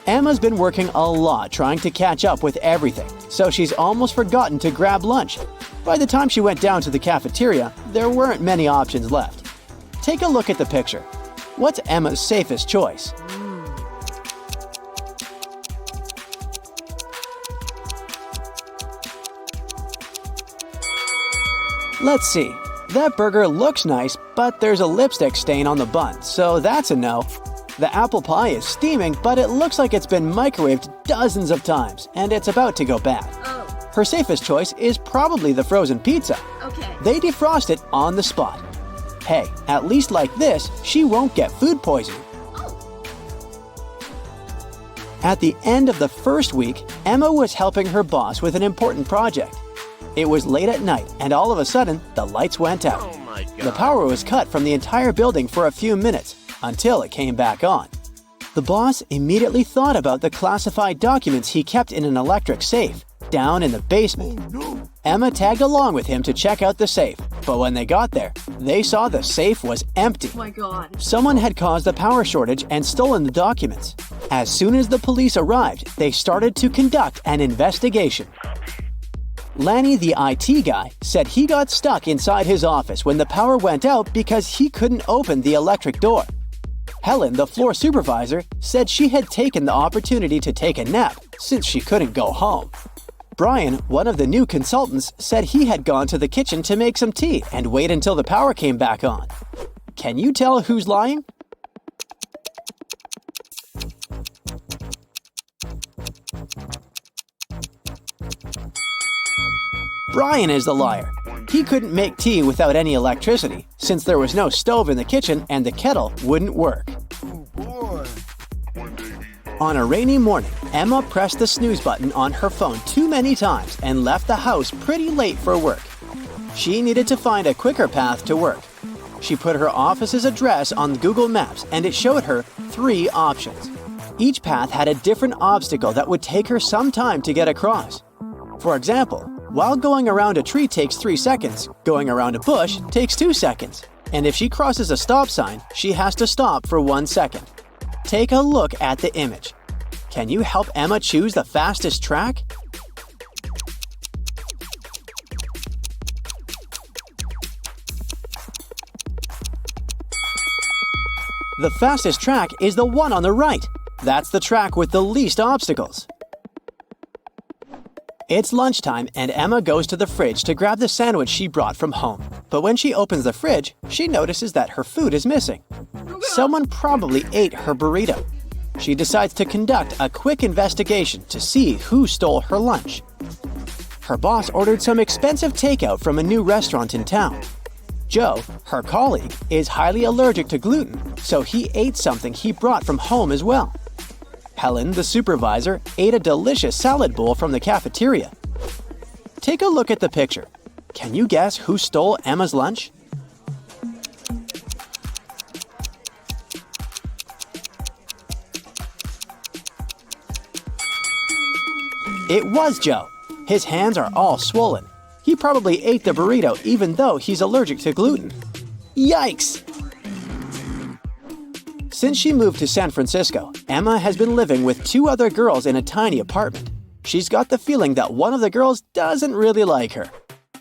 Emma's been working a lot trying to catch up with everything, so she's almost forgotten to grab lunch. By the time she went down to the cafeteria, there weren't many options left. Take a look at the picture. What's Emma's safest choice? Let's see. That burger looks nice, but there's a lipstick stain on the bun, so that's a no. The apple pie is steaming, but it looks like it's been microwaved dozens of times, and it's about to go bad. Oh, Her safest choice is probably the frozen pizza. okay. They defrost it on the spot. Hey, at least like this, she won't get food poisoning. At the end of the first week, Emma was helping her boss with an important project. It was late at night, and all of a sudden, the lights went out. Oh my god. The power was cut from the entire building for a few minutes, until it came back on. The boss immediately thought about the classified documents he kept in an electric safe, down in the basement. Emma tagged along with him to check out the safe, but when they got there, they saw the safe was empty. Oh my god. Someone had caused a power shortage and stolen the documents. As soon as the police arrived, they started to conduct an investigation. Lanny, the IT guy, said he got stuck inside his office when the power went out because he couldn't open the electric door. Helen, the floor supervisor, said she had taken the opportunity to take a nap since she couldn't go home. Brian, one of the new consultants, said he had gone to the kitchen to make some tea and wait until the power came back on. Can you tell who's lying? Brian is the liar. He couldn't make tea without any electricity, since there was no stove in the kitchen and the kettle wouldn't work. On a rainy morning, Emma pressed the snooze button on her phone too many times and left the house pretty late for work. She needed to find a quicker path to work. She put her office's address on Google Maps and it showed her 3 options. Each path had a different obstacle that would take her some time to get across. For example, while going around a tree takes 3 seconds, going around a bush takes 2 seconds. And if she crosses a stop sign, she has to stop for 1 second. Take a look at the image. Can you help Emma choose the fastest track? The fastest track is the one on the right. That's the track with the least obstacles. It's lunchtime and Emma goes to the fridge to grab the sandwich she brought from home. But when she opens the fridge, she notices that her food is missing. Someone probably ate her burrito. She decides to conduct a quick investigation to see who stole her lunch. Her boss ordered some expensive takeout from a new restaurant in town. Joe, her colleague, is highly allergic to gluten, so he ate something he brought from home as well. Helen, the supervisor, ate a delicious salad bowl from the cafeteria. Take a look at the picture. Can you guess who stole Emma's lunch? It was Joe. His hands are all swollen. He probably ate the burrito even though he's allergic to gluten. Yikes! Since she moved to San Francisco, Emma has been living with 2 other girls in a tiny apartment. She's got the feeling that one of the girls doesn't really like her.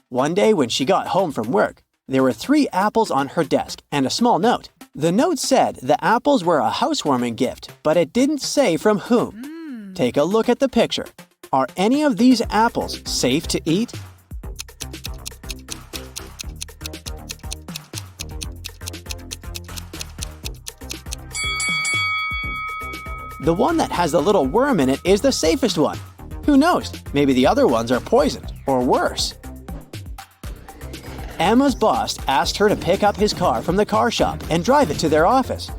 One day when she got home from work, there were 3 apples on her desk and a small note. The note said the apples were a housewarming gift, but it didn't say from whom. Take a look at the picture. Are any of these apples safe to eat? The one that has the little worm in it is the safest one. Who knows? Maybe the other ones are poisoned, or worse. Emma's boss asked her to pick up his car from the car shop and drive it to their office.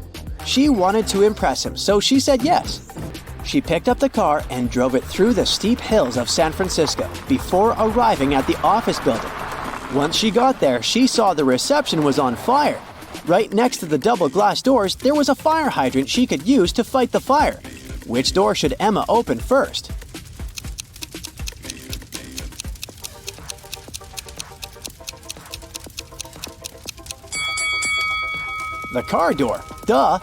She wanted to impress him, so she said yes. She picked up the car and drove it through the steep hills of San Francisco before arriving at the office building. Once she got there, she saw the reception was on fire. Right next to the double glass doors, there was a fire hydrant she could use to fight the fire. Which door should Emma open first? The car door. Duh!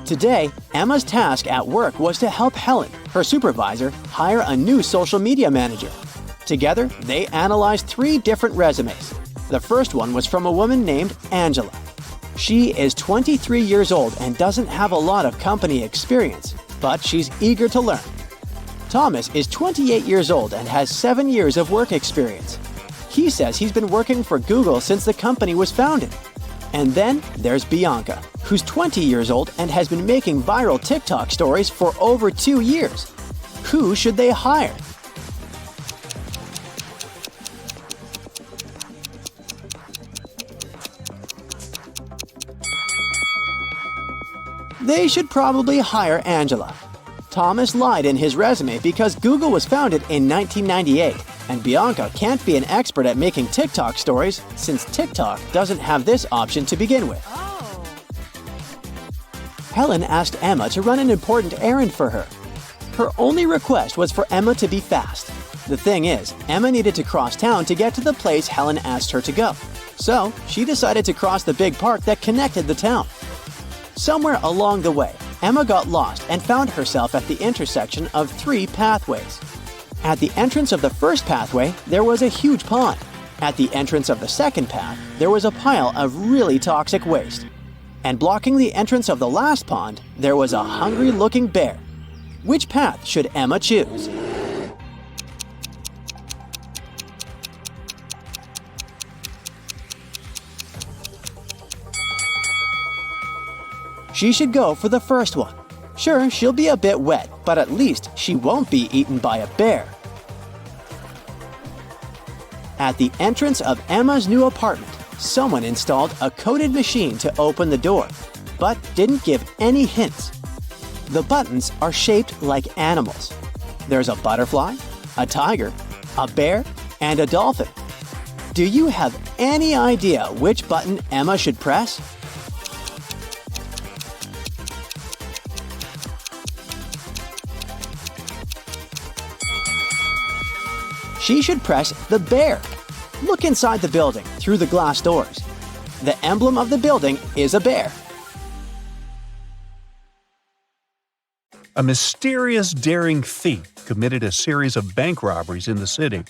Today, Emma's task at work was to help Helen, her supervisor, hire a new social media manager. Together, they analyzed 3 different resumes. The first one was from a woman named Angela. She is 23 years old and doesn't have a lot of company experience, but she's eager to learn. Thomas is 28 years old and has 7 years of work experience. He says he's been working for Google since the company was founded. And then there's Bianca, who's 20 years old and has been making viral TikTok stories for over 2 years. Who should they hire? They should probably hire Angela. Thomas lied in his resume because Google was founded in 1998, and Bianca can't be an expert at making TikTok stories since TikTok doesn't have this option to begin with. Helen asked Emma to run an important errand for her. Her only request was for Emma to be fast. The thing is, Emma needed to cross town to get to the place Helen asked her to go. So, she decided to cross the big park that connected the town. Somewhere along the way, Emma got lost and found herself at the intersection of 3 pathways. At the entrance of the first pathway, there was a huge pond. At the entrance of the second path, there was a pile of really toxic waste. And blocking the entrance of the last pond, there was a hungry-looking bear. Which path should Emma choose? She should go for the first one. Sure, she'll be a bit wet, but at least she won't be eaten by a bear. At the entrance of Emma's new apartment, someone installed a coded machine to open the door, but didn't give any hints. The buttons are shaped like animals. There's a butterfly, a tiger, a bear, and a dolphin. Do you have any idea which button Emma should press? She should press the bear. Look inside the building through the glass doors. The emblem of the building is a bear. A mysterious, daring thief committed a series of bank robberies in the city.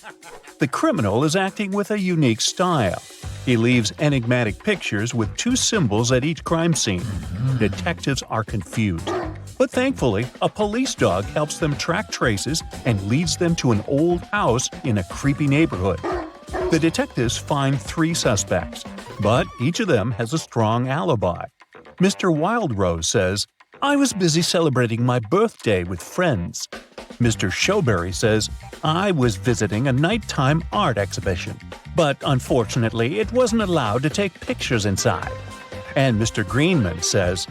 The criminal is acting with a unique style. He leaves enigmatic pictures with 2 symbols at each crime scene. Detectives are confused. But thankfully, a police dog helps them track traces and leads them to an old house in a creepy neighborhood. The detectives find 3 suspects, but each of them has a strong alibi. Mr. Wildrose says, "I was busy celebrating my birthday with friends." Mr. Showberry says, "I was visiting a nighttime art exhibition, but unfortunately it wasn't allowed to take pictures inside." And Mr. Greenman says,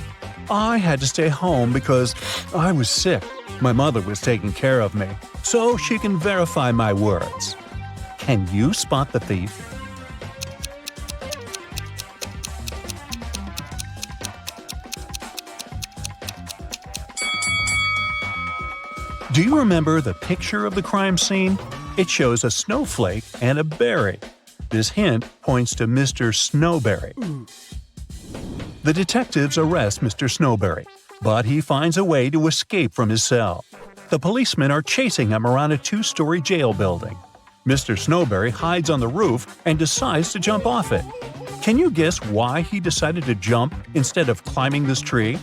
"I had to stay home because I was sick. My mother was taking care of me, so she can verify my words." Can you spot the thief? Do you remember the picture of the crime scene? It shows a snowflake and a berry. This hint points to Mr. Snowberry. The detectives arrest Mr. Snowberry, but he finds a way to escape from his cell. The policemen are chasing him around a 2-story jail building. Mr. Snowberry hides on the roof and decides to jump off it. Can you guess why he decided to jump instead of climbing this tree?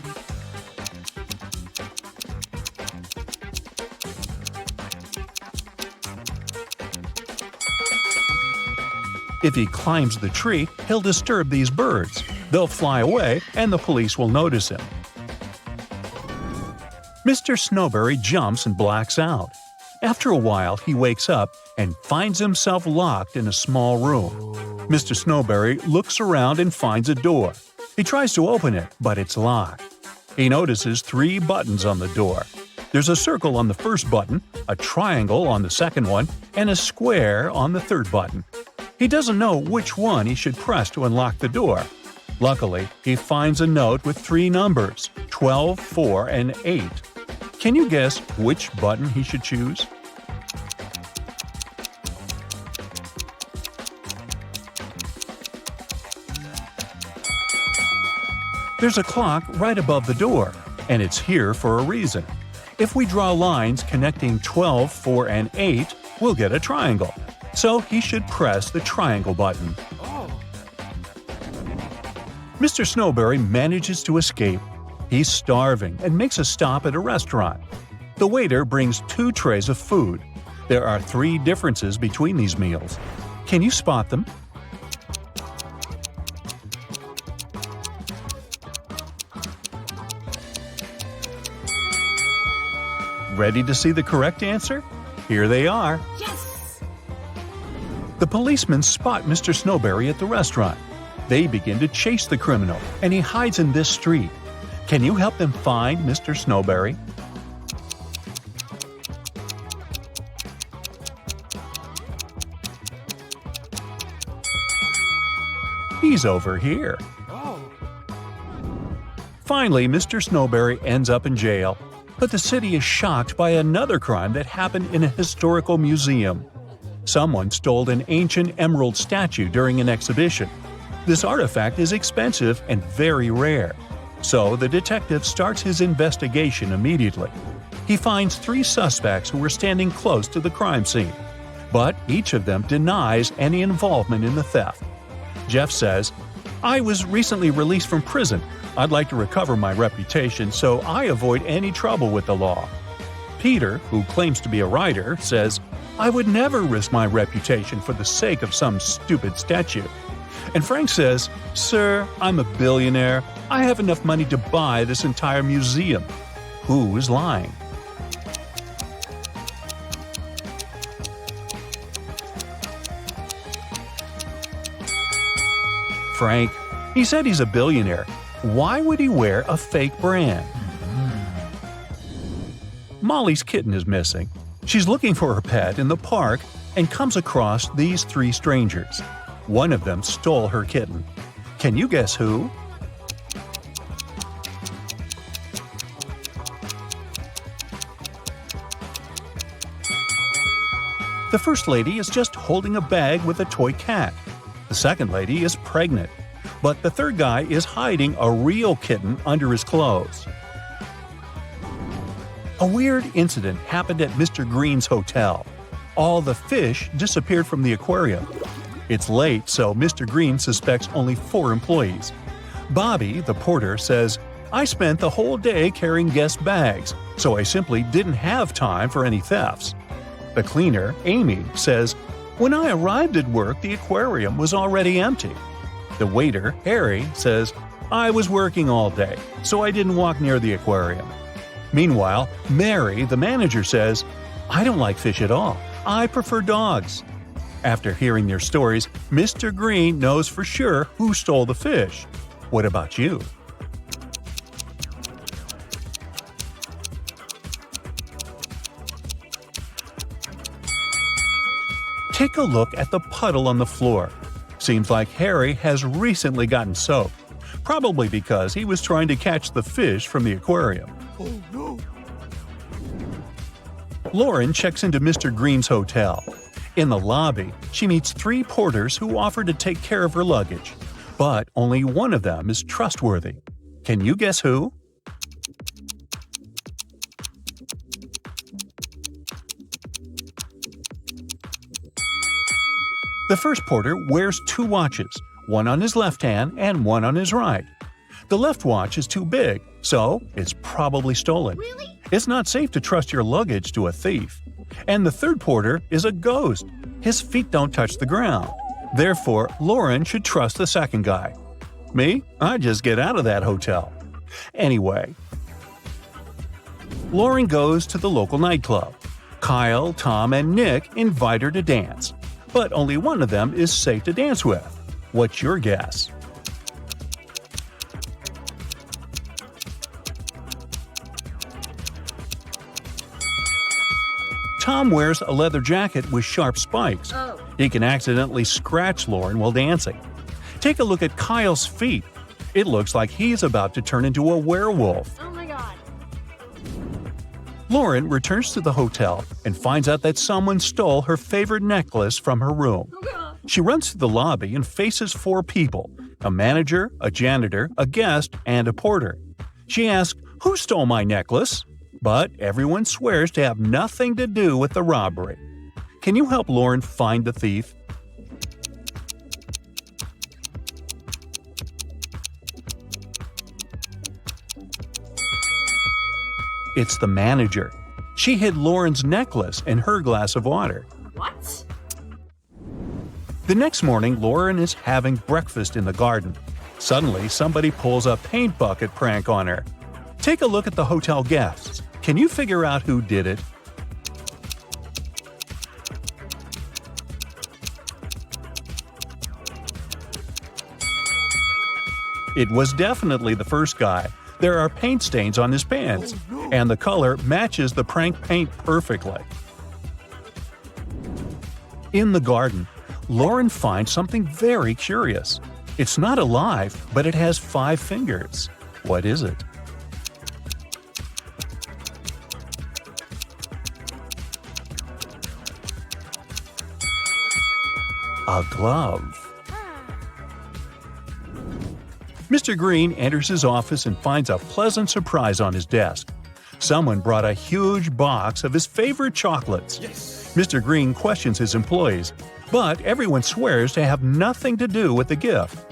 If he climbs the tree, he'll disturb these birds. They'll fly away and the police will notice him. Mr. Snowberry jumps and blacks out. After a while, he wakes up and finds himself locked in a small room. Mr. Snowberry looks around and finds a door. He tries to open it, but it's locked. He notices 3 buttons on the door. There's a circle on the first button, a triangle on the second one, and a square on the third button. He doesn't know which one he should press to unlock the door. Luckily, he finds a note with 3 numbers, 12, 4, and 8. Can you guess which button he should choose? There's a clock right above the door, and it's here for a reason. If we draw lines connecting 12, 4, and 8, we'll get a triangle. So he should press the triangle button. Mr. Snowberry manages to escape. He's starving and makes a stop at a restaurant. The waiter brings 2 trays of food. There are 3 differences between these meals. Can you spot them? Ready to see the correct answer? Here they are. Yes! The policemen spot Mr. Snowberry at the restaurant. They begin to chase the criminal, and he hides in this street. Can you help them find Mr. Snowberry? He's over here. Finally, Mr. Snowberry ends up in jail. But the city is shocked by another crime that happened in a historical museum. Someone stole an ancient emerald statue during an exhibition. This artifact is expensive and very rare. So the detective starts his investigation immediately. He finds 3 suspects who were standing close to the crime scene. But each of them denies any involvement in the theft. Jeff says, "I was recently released from prison. I'd like to recover my reputation, so I avoid any trouble with the law." Peter, who claims to be a writer, says, "I would never risk my reputation for the sake of some stupid statue." And Frank says, "Sir, I'm a billionaire. I have enough money to buy this entire museum." Who is lying? Frank. He said he's a billionaire. Why would he wear a fake brand? Molly's kitten is missing. She's looking for her pet in the park and comes across these 3 strangers. One of them stole her kitten. Can you guess who? The first lady is just holding a bag with a toy cat. The second lady is pregnant. But the third guy is hiding a real kitten under his clothes. A weird incident happened at Mr. Green's hotel. All the fish disappeared from the aquarium. It's late, so Mr. Green suspects only 4 employees. Bobby, the porter, says, "I spent the whole day carrying guest bags, so I simply didn't have time for any thefts." The cleaner, Amy, says, "When I arrived at work, the aquarium was already empty." The waiter, Harry, says, "I was working all day, so I didn't walk near the aquarium." Meanwhile, Mary, the manager, says, "I don't like fish at all. I prefer dogs." After hearing their stories, Mr. Green knows for sure who stole the fish. What about you? Take a look at the puddle on the floor. Seems like Harry has recently gotten soaked, probably because he was trying to catch the fish from the aquarium. Oh no! Lauren checks into Mr. Green's hotel. In the lobby, she meets 3 porters who offer to take care of her luggage, but only one of them is trustworthy. Can you guess who? The first porter wears 2 watches. one on his left hand and one on his right. The left watch is too big, so it's probably stolen. Really? It's not safe to trust your luggage to a thief. And the third porter is a ghost. His feet don't touch the ground. Therefore, Lauren should trust the second guy. Me? I just get out of that hotel. Anyway, Lauren goes to the local nightclub. Kyle, Tom, and Nick invite her to dance. But only one of them is safe to dance with. What's your guess? Tom wears a leather jacket with sharp spikes. Oh. He can accidentally scratch Lauren while dancing. Take a look at Kyle's feet. It looks like he's about to turn into a werewolf. Oh my god. Lauren returns to the hotel and finds out that someone stole her favorite necklace from her room. Oh god. She runs to the lobby and faces 4 people: a manager, a janitor, a guest, and a porter. She asks, "Who stole my necklace?" But everyone swears to have nothing to do with the robbery. Can you help Lauren find the thief? It's the manager. She hid Lauren's necklace in her glass of water. What? The next morning, Lauren is having breakfast in the garden. Suddenly, somebody pulls a paint bucket prank on her. Take a look at the hotel guests. Can you figure out who did it? It was definitely the first guy. There are paint stains on his pants, and the color matches the prank paint perfectly. In the garden, Lauren finds something very curious. It's not alive, but it has 5 fingers. What is it? A glove. Mr. Green enters his office and finds a pleasant surprise on his desk. Someone brought a huge box of his favorite chocolates. Yes. Mr. Green questions his employees, but everyone swears to have nothing to do with the gift.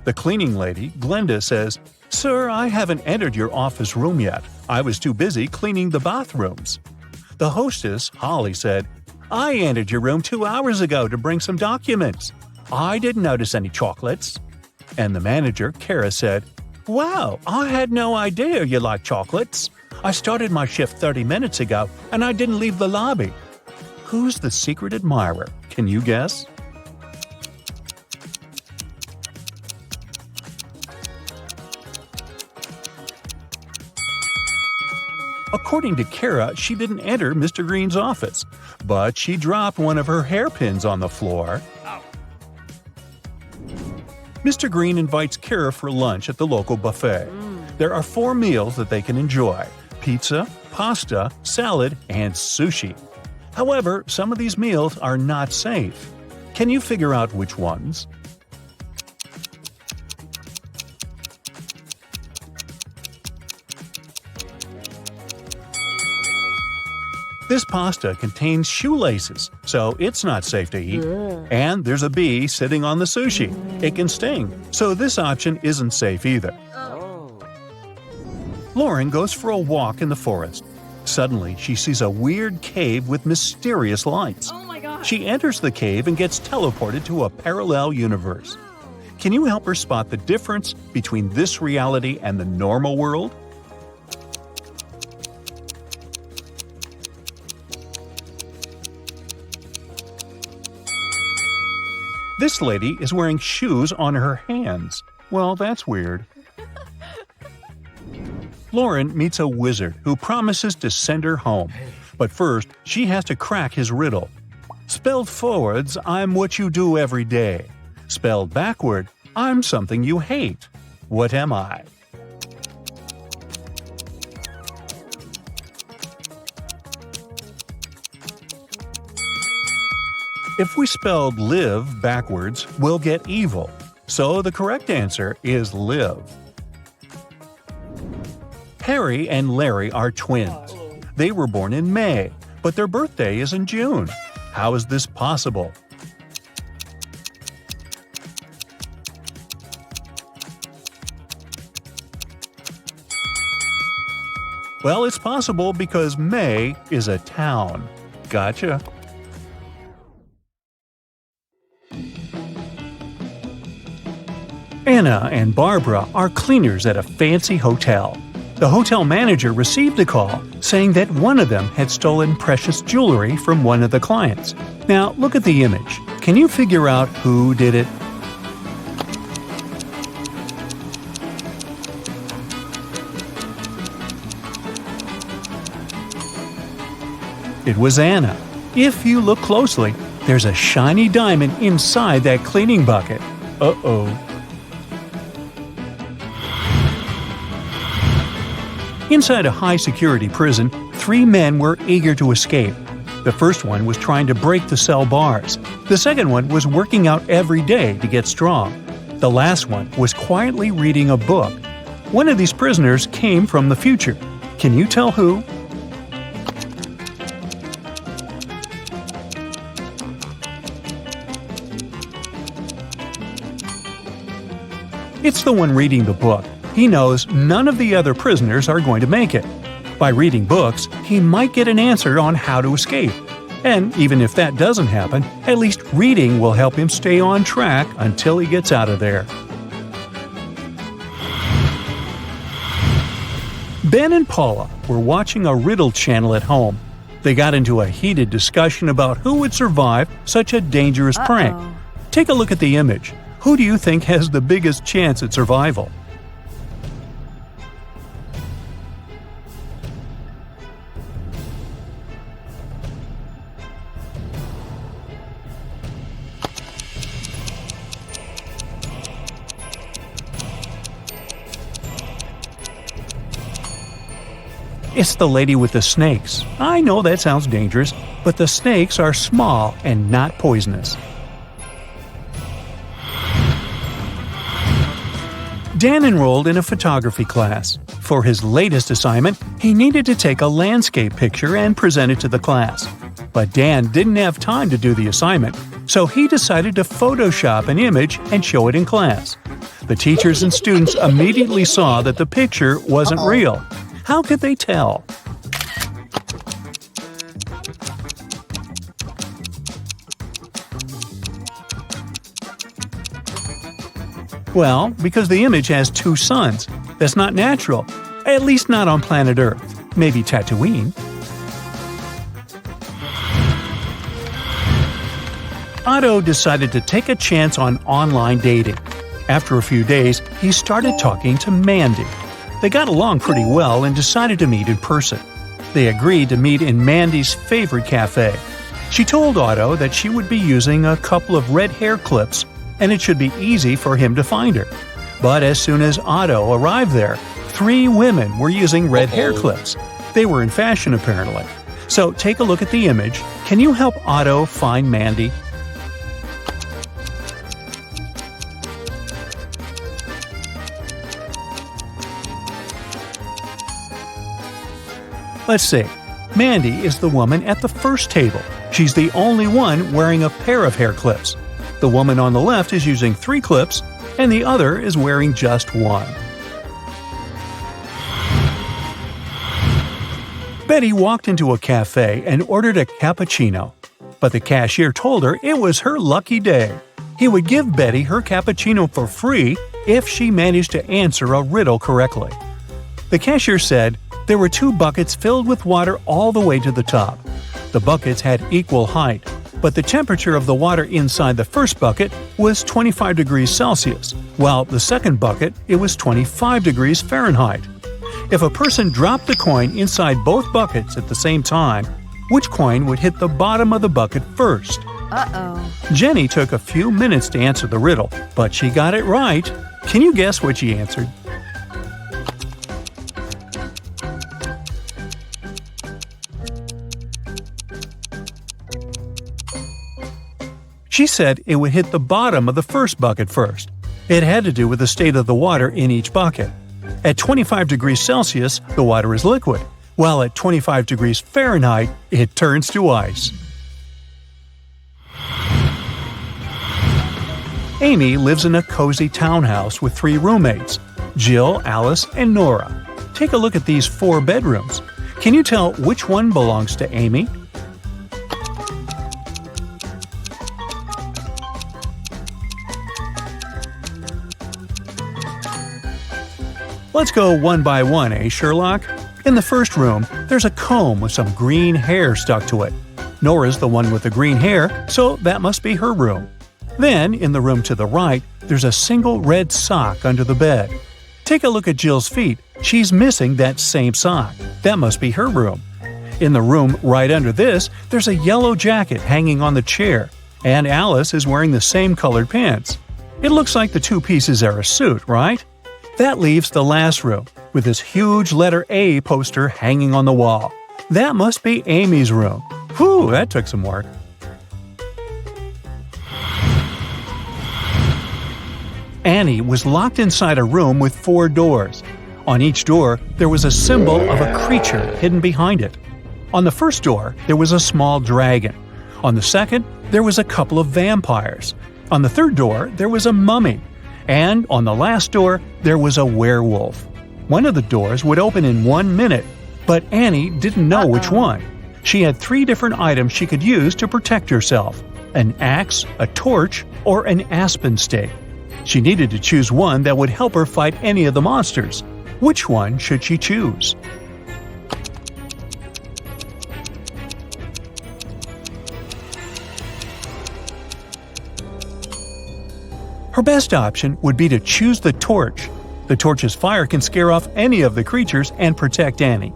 The cleaning lady, Glenda, says, "Sir, I haven't entered your office room yet. I was too busy cleaning the bathrooms." The hostess, Holly, said, "I entered your room 2 hours ago to bring some documents. I didn't notice any chocolates." And the manager, Kara, said, "Wow, I had no idea you like chocolates. I started my shift 30 minutes ago and I didn't leave the lobby." Who's the secret admirer? Can you guess? According to Kara, she didn't enter Mr. Green's office, but she dropped one of her hairpins on the floor. Mr. Green invites Kara for lunch at the local buffet. There are 4 meals that they can enjoy: pizza, pasta, salad, and sushi. However, some of these meals are not safe. Can you figure out which ones? This pasta contains shoelaces, so it's not safe to eat. And there's a bee sitting on the sushi. It can sting, so this option isn't safe either. Lauren goes for a walk in the forest. Suddenly, she sees a weird cave with mysterious lights. Oh my god. She enters the cave and gets teleported to a parallel universe. Can you help her spot the difference between this reality and the normal world? This lady is wearing shoes on her hands. Well, that's weird. Lauren meets a wizard who promises to send her home. But first, she has to crack his riddle. Spelled forwards, I'm what you do every day. Spelled backward, I'm something you hate. What am I? If we spelled live backwards, we'll get evil. So the correct answer is live. Harry and Larry are twins. They were born in May, but their birthday is in June. How is this possible? Well, it's possible because May is a town. Gotcha. Anna and Barbara are cleaners at a fancy hotel. The hotel manager received a call saying that one of them had stolen precious jewelry from one of the clients. Now, look at the image. Can you figure out who did it? It was Anna. If you look closely, there's a shiny diamond inside that cleaning bucket. Uh-oh. Inside a high-security prison, 3 men were eager to escape. The first one was trying to break the cell bars. The second one was working out every day to get strong. The last one was quietly reading a book. One of these prisoners came from the future. Can you tell who? It's the one reading the book. He knows none of the other prisoners are going to make it. By reading books, he might get an answer on how to escape. And even if that doesn't happen, at least reading will help him stay on track until he gets out of there. Ben and Paula were watching a Riddle channel at home. They got into a heated discussion about who would survive such a dangerous prank. Take a look at the image. Who do you think has the biggest chance at survival? It's the lady with the snakes. I know that sounds dangerous, but the snakes are small and not poisonous. Dan enrolled in a photography class. For his latest assignment, he needed to take a landscape picture and present it to the class. But Dan didn't have time to do the assignment, so he decided to Photoshop an image and show it in class. The teachers and students immediately saw that the picture wasn't real. How could they tell? Well, because the image has 2 suns. That's not natural. At least not on planet Earth. Maybe Tatooine. Otto decided to take a chance on online dating. After a few days, he started talking to Mandy. They got along pretty well and decided to meet in person. They agreed to meet in Mandy's favorite cafe. She told Otto that she would be using a couple of red hair clips and it should be easy for him to find her. But as soon as Otto arrived there, 3 women were using red hair clips. They were in fashion apparently. So take a look at the image. Can you help Otto find Mandy? Let's see. Mandy is the woman at the first table. She's the only one wearing a pair of hair clips. The woman on the left is using 3 clips, and the other is wearing just 1. Betty walked into a cafe and ordered a cappuccino. But the cashier told her it was her lucky day. He would give Betty her cappuccino for free if she managed to answer a riddle correctly. The cashier said there were 2 buckets filled with water all the way to the top. The buckets had equal height, but the temperature of the water inside the first bucket was 25 degrees Celsius, while the second bucket it was 25 degrees Fahrenheit. If a person dropped the coin inside both buckets at the same time, which coin would hit the bottom of the bucket first? Jenny took a few minutes to answer the riddle, but she got it right. Can you guess what she answered? She said it would hit the bottom of the first bucket first. It had to do with the state of the water in each bucket. At 25 degrees Celsius, the water is liquid, while at 25 degrees Fahrenheit, it turns to ice. Amy lives in a cozy townhouse with 3 roommates, Jill, Alice, and Nora. take a look at these 4 bedrooms. Can you tell which one belongs to Amy? Let's go one by one, eh, Sherlock? In the first room, there's a comb with some green hair stuck to it. Nora's the one with the green hair, so that must be her room. Then, in the room to the right, there's a single red sock under the bed. Take a look at Jill's feet. She's missing that same sock. That must be her room. In the room right under this, there's a yellow jacket hanging on the chair, and Alice is wearing the same colored pants. It looks like the 2 pieces are a suit, right? That leaves the last room, with this huge letter A poster hanging on the wall. That must be Amy's room. Whew, that took some work. Annie was locked inside a room with 4 doors. On each door, there was a symbol of a creature hidden behind it. On the first door, there was a small dragon. On the second, there was a couple of vampires. On the third door, there was a mummy. And on the last door, there was a werewolf. One of the doors would open in 1 minute, but Annie didn't know which one. She had 3 different items she could use to protect herself: an axe, a torch, or an aspen stake. She needed to choose one that would help her fight any of the monsters. Which one should she choose? Her best option would be to choose the torch. The torch's fire can scare off any of the creatures and protect Annie.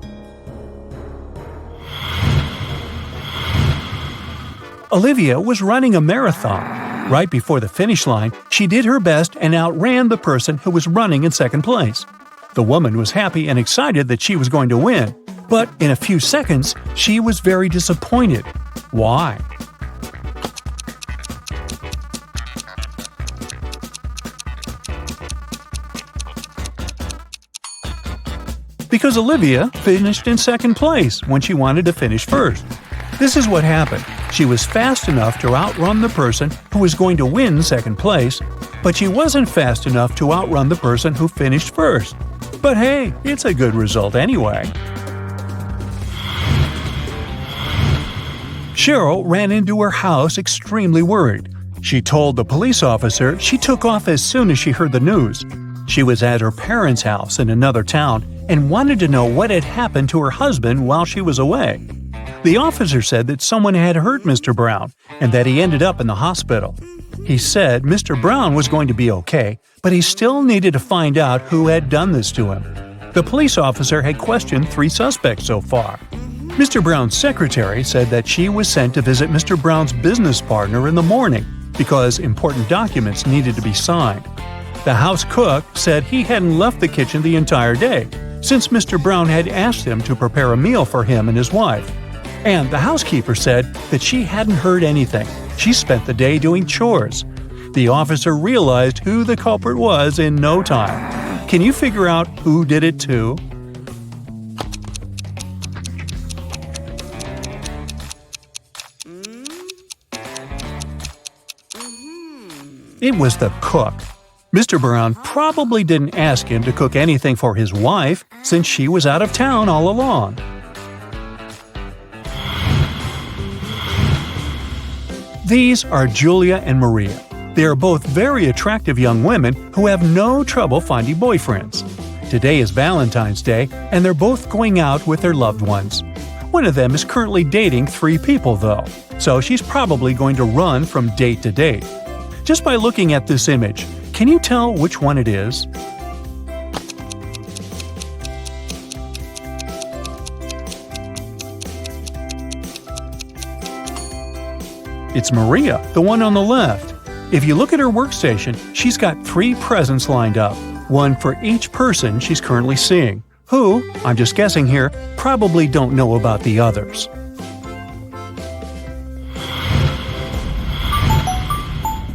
Olivia was running a marathon. Right before the finish line, she did her best and outran the person who was running in second place. The woman was happy and excited that she was going to win, but in a few seconds, she was very disappointed. Why? Because Olivia finished in second place when she wanted to finish first. This is what happened. She was fast enough to outrun the person who was going to win second place, but she wasn't fast enough to outrun the person who finished first. But hey, it's a good result anyway. Cheryl ran into her house extremely worried. She told the police officer she took off as soon as she heard the news. She was at her parents' house in another town and wanted to know what had happened to her husband while she was away. The officer said that someone had hurt Mr. Brown and that he ended up in the hospital. He said Mr. Brown was going to be okay, but he still needed to find out who had done this to him. The police officer had questioned 3 suspects so far. Mr. Brown's secretary said that she was sent to visit Mr. Brown's business partner in the morning because important documents needed to be signed. The house cook said he hadn't left the kitchen the entire day, since Mr. Brown had asked him to prepare a meal for him and his wife. And the housekeeper said that she hadn't heard anything. She spent the day doing chores. The officer realized who the culprit was in no time. Can you figure out who did it too? It was the cook. Mr. Brown probably didn't ask him to cook anything for his wife since she was out of town all along. These are Julia and Maria. They are both very attractive young women who have no trouble finding boyfriends. Today is Valentine's Day, and they're both going out with their loved ones. One of them is currently dating 3 people, though, so she's probably going to run from date to date. Just by looking at this image, can you tell which one it is? It's Maria, the one on the left. If you look at her workstation, she's got 3 presents lined up, one for each person she's currently seeing, who, I'm just guessing here, probably don't know about the others.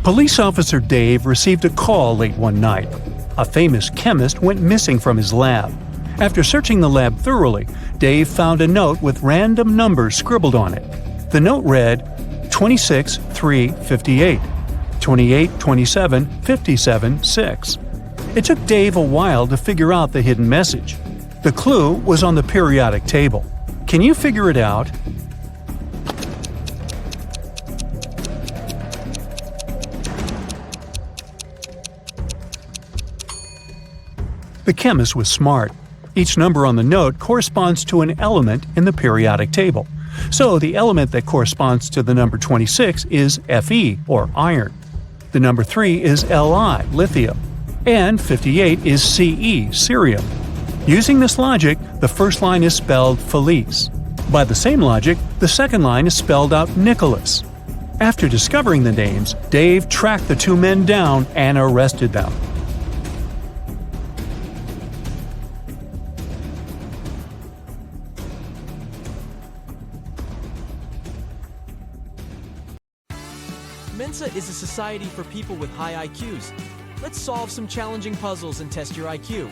Police officer Dave received a call late one night. A famous chemist went missing from his lab. After searching the lab thoroughly, Dave found a note with random numbers scribbled on it. The note read 26 3 58, 28 27 57 6. It took Dave a while to figure out the hidden message. The clue was on the periodic table. Can you figure it out? The chemist was smart. Each number on the note corresponds to an element in the periodic table. So the element that corresponds to the number 26 is Fe, or iron. The number 3 is Li, lithium. And 58 is Ce, cerium. Using this logic, the first line is spelled Felice. By the same logic, the second line is spelled out Nicholas. After discovering the names, Dave tracked the two men down and arrested them. Mensa is a society for people with high IQs. Let's solve some challenging puzzles and test your IQ.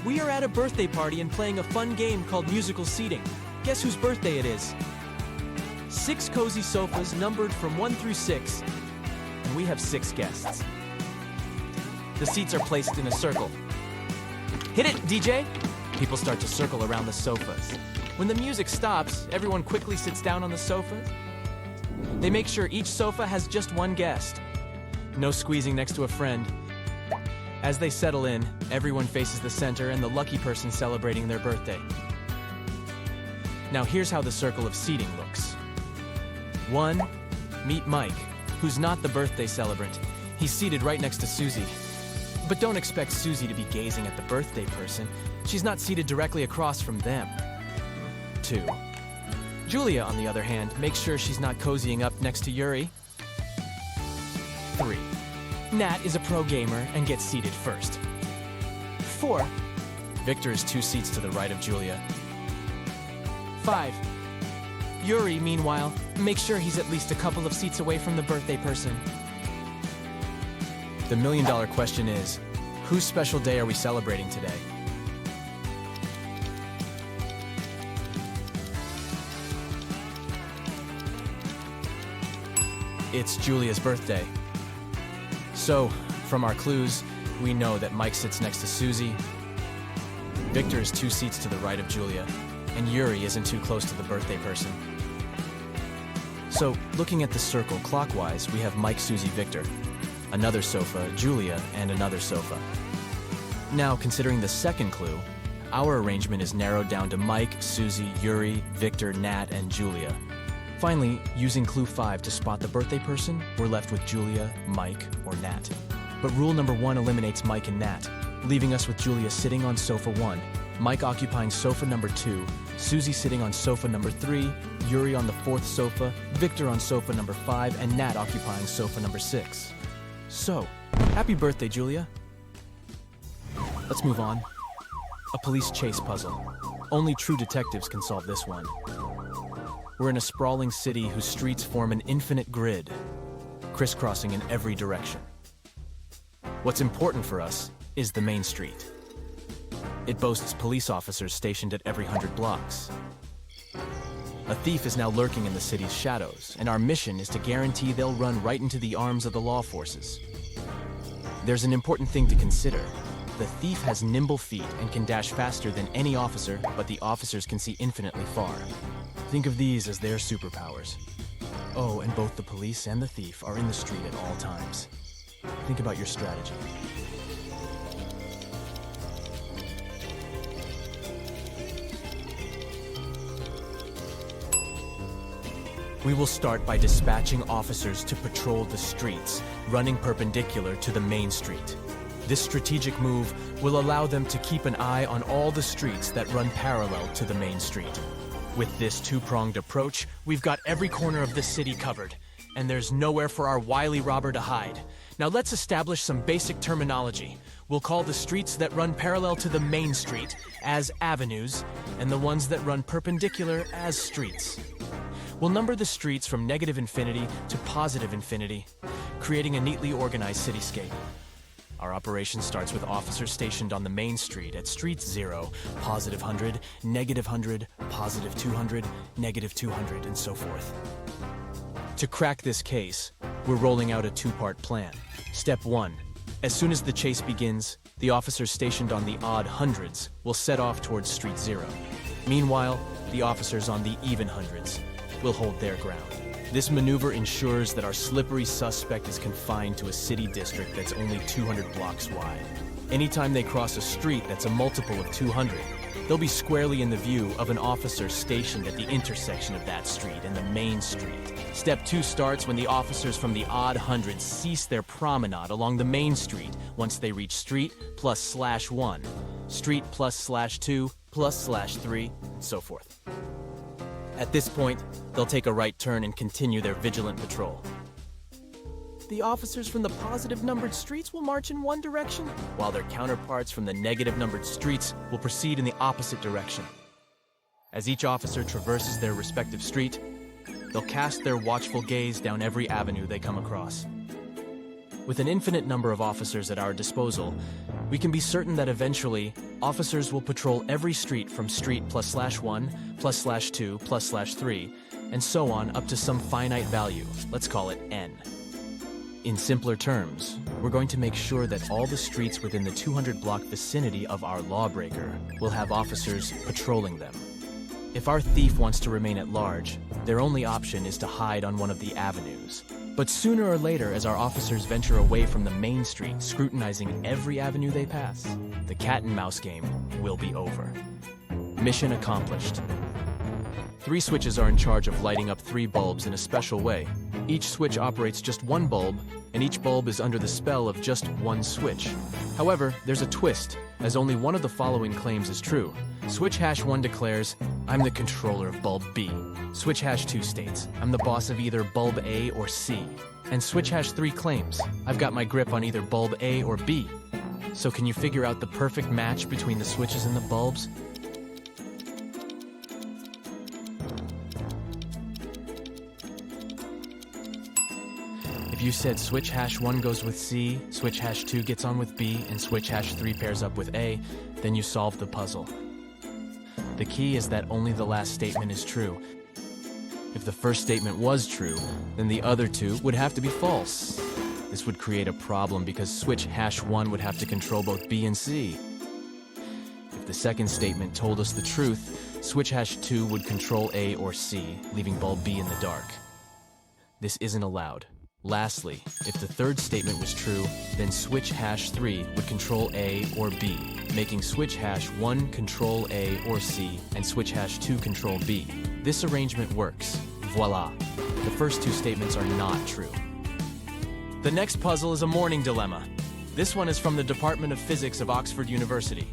We are at a birthday party and playing a fun game called musical seating. Guess whose birthday it is? 6 cozy sofas numbered from 1 through 6, and we have 6 guests. The seats are placed in a circle. Hit it, DJ! People start to circle around the sofas. When the music stops, everyone quickly sits down on the sofas. They make sure each sofa has just one guest. No squeezing next to a friend. As they settle in, everyone faces the center and the lucky person celebrating their birthday. Now here's how the circle of seating looks. 1. Meet Mike, who's not the birthday celebrant. He's seated right next to Susie. But don't expect Susie to be gazing at the birthday person. She's not seated directly across from them. 2. Julia, on the other hand, makes sure she's not cozying up next to Yuri. 3. Nat is a pro gamer and gets seated first. 4. Victor is 2 seats to the right of Julia. 5. Yuri, meanwhile, makes sure he's at least a couple of seats away from the birthday person. The million-dollar question is, whose special day are we celebrating today? It's Julia's birthday. So, from our clues, we know that Mike sits next to Susie, Victor is 2 seats to the right of Julia, and Yuri isn't too close to the birthday person. So, looking at the circle clockwise, we have Mike, Susie, Victor, another sofa, Julia, and another sofa. Now, considering the second clue, our arrangement is narrowed down to Mike, Susie, Yuri, Victor, Nat, and Julia. Finally, using clue 5 to spot the birthday person, we're left with Julia, Mike, or Nat. But rule number 1 eliminates Mike and Nat, leaving us with Julia sitting on sofa 1, Mike occupying sofa number 2, Susie sitting on sofa number 3, Yuri on the 4th sofa, Victor on sofa number 5, and Nat occupying sofa number 6. So, happy birthday, Julia. Let's move on. A police chase puzzle. Only true detectives can solve this one. We're in a sprawling city whose streets form an infinite grid, crisscrossing in every direction. What's important for us is the main street. It boasts police officers stationed at every 100 blocks. A thief is now lurking in the city's shadows, and our mission is to guarantee they'll run right into the arms of the law forces. There's an important thing to consider. The thief has nimble feet and can dash faster than any officer, but the officers can see infinitely far. Think of these as their superpowers. Oh, and both the police and the thief are in the street at all times. Think about your strategy. We will start by dispatching officers to patrol the streets, running perpendicular to the main street. This strategic move will allow them to keep an eye on all the streets that run parallel to the main street. With this two-pronged approach, we've got every corner of the city covered, and there's nowhere for our wily robber to hide. Now let's establish some basic terminology. We'll call the streets that run parallel to the main street as avenues, and the ones that run perpendicular as streets. We'll number the streets from negative infinity to positive infinity, creating a neatly organized cityscape. Our operation starts with officers stationed on the main street at streets 0, positive 100, negative 100, positive 200, negative 200, and so forth. To crack this case, we're rolling out a 2-part plan. Step 1. As soon as the chase begins, the officers stationed on the odd hundreds will set off towards Street Zero. Meanwhile, the officers on the even hundreds will hold their ground. This maneuver ensures that our slippery suspect is confined to a city district that's only 200 blocks wide. Anytime they cross a street that's a multiple of 200, they'll be squarely in the view of an officer stationed at the intersection of that street and the main street. Step 2 starts when the officers from the odd hundreds cease their promenade along the main street once they reach street +/1, street +/2, +/3, and so forth. At this point, they'll take a right turn and continue their vigilant patrol. The officers from the positive-numbered streets will march in one direction, while their counterparts from the negative-numbered streets will proceed in the opposite direction. As each officer traverses their respective street, they'll cast their watchful gaze down every avenue they come across. With an infinite number of officers at our disposal, we can be certain that eventually, officers will patrol every street from street +/1, +/2, +/3, and so on up to some finite value, let's call it n. In simpler terms, we're going to make sure that all the streets within the 200-block vicinity of our lawbreaker will have officers patrolling them. If our thief wants to remain at large, their only option is to hide on one of the avenues. But sooner or later, as our officers venture away from the main street, scrutinizing every avenue they pass, the cat-and-mouse game will be over. Mission accomplished. 3 switches are in charge of lighting up 3 bulbs in a special way. Each switch operates just one bulb, and each bulb is under the spell of just one switch. However, there's a twist, as only one of the following claims is true. Switch #1 declares, "I'm the controller of bulb B." Switch #2 states, "I'm the boss of either bulb A or C." And switch #3 claims, "I've got my grip on either bulb A or B." So can you figure out the perfect match between the switches and the bulbs? If you said switch #1 goes with C, switch #2 gets on with B, and switch #3 pairs up with A, then you solved the puzzle. The key is that only the last statement is true. If the first statement was true, then the other 2 would have to be false. This would create a problem because switch #1 would have to control both B and C. If the second statement told us the truth, switch #2 would control A or C, leaving bulb B in the dark. This isn't allowed. Lastly, if the third statement was true, then switch #3 would control A or B, making switch #1 control A or C, and switch #2 control B. This arrangement works. Voila. The first 2 statements are not true. The next puzzle is a morning dilemma. This one is from the Department of Physics of Oxford University.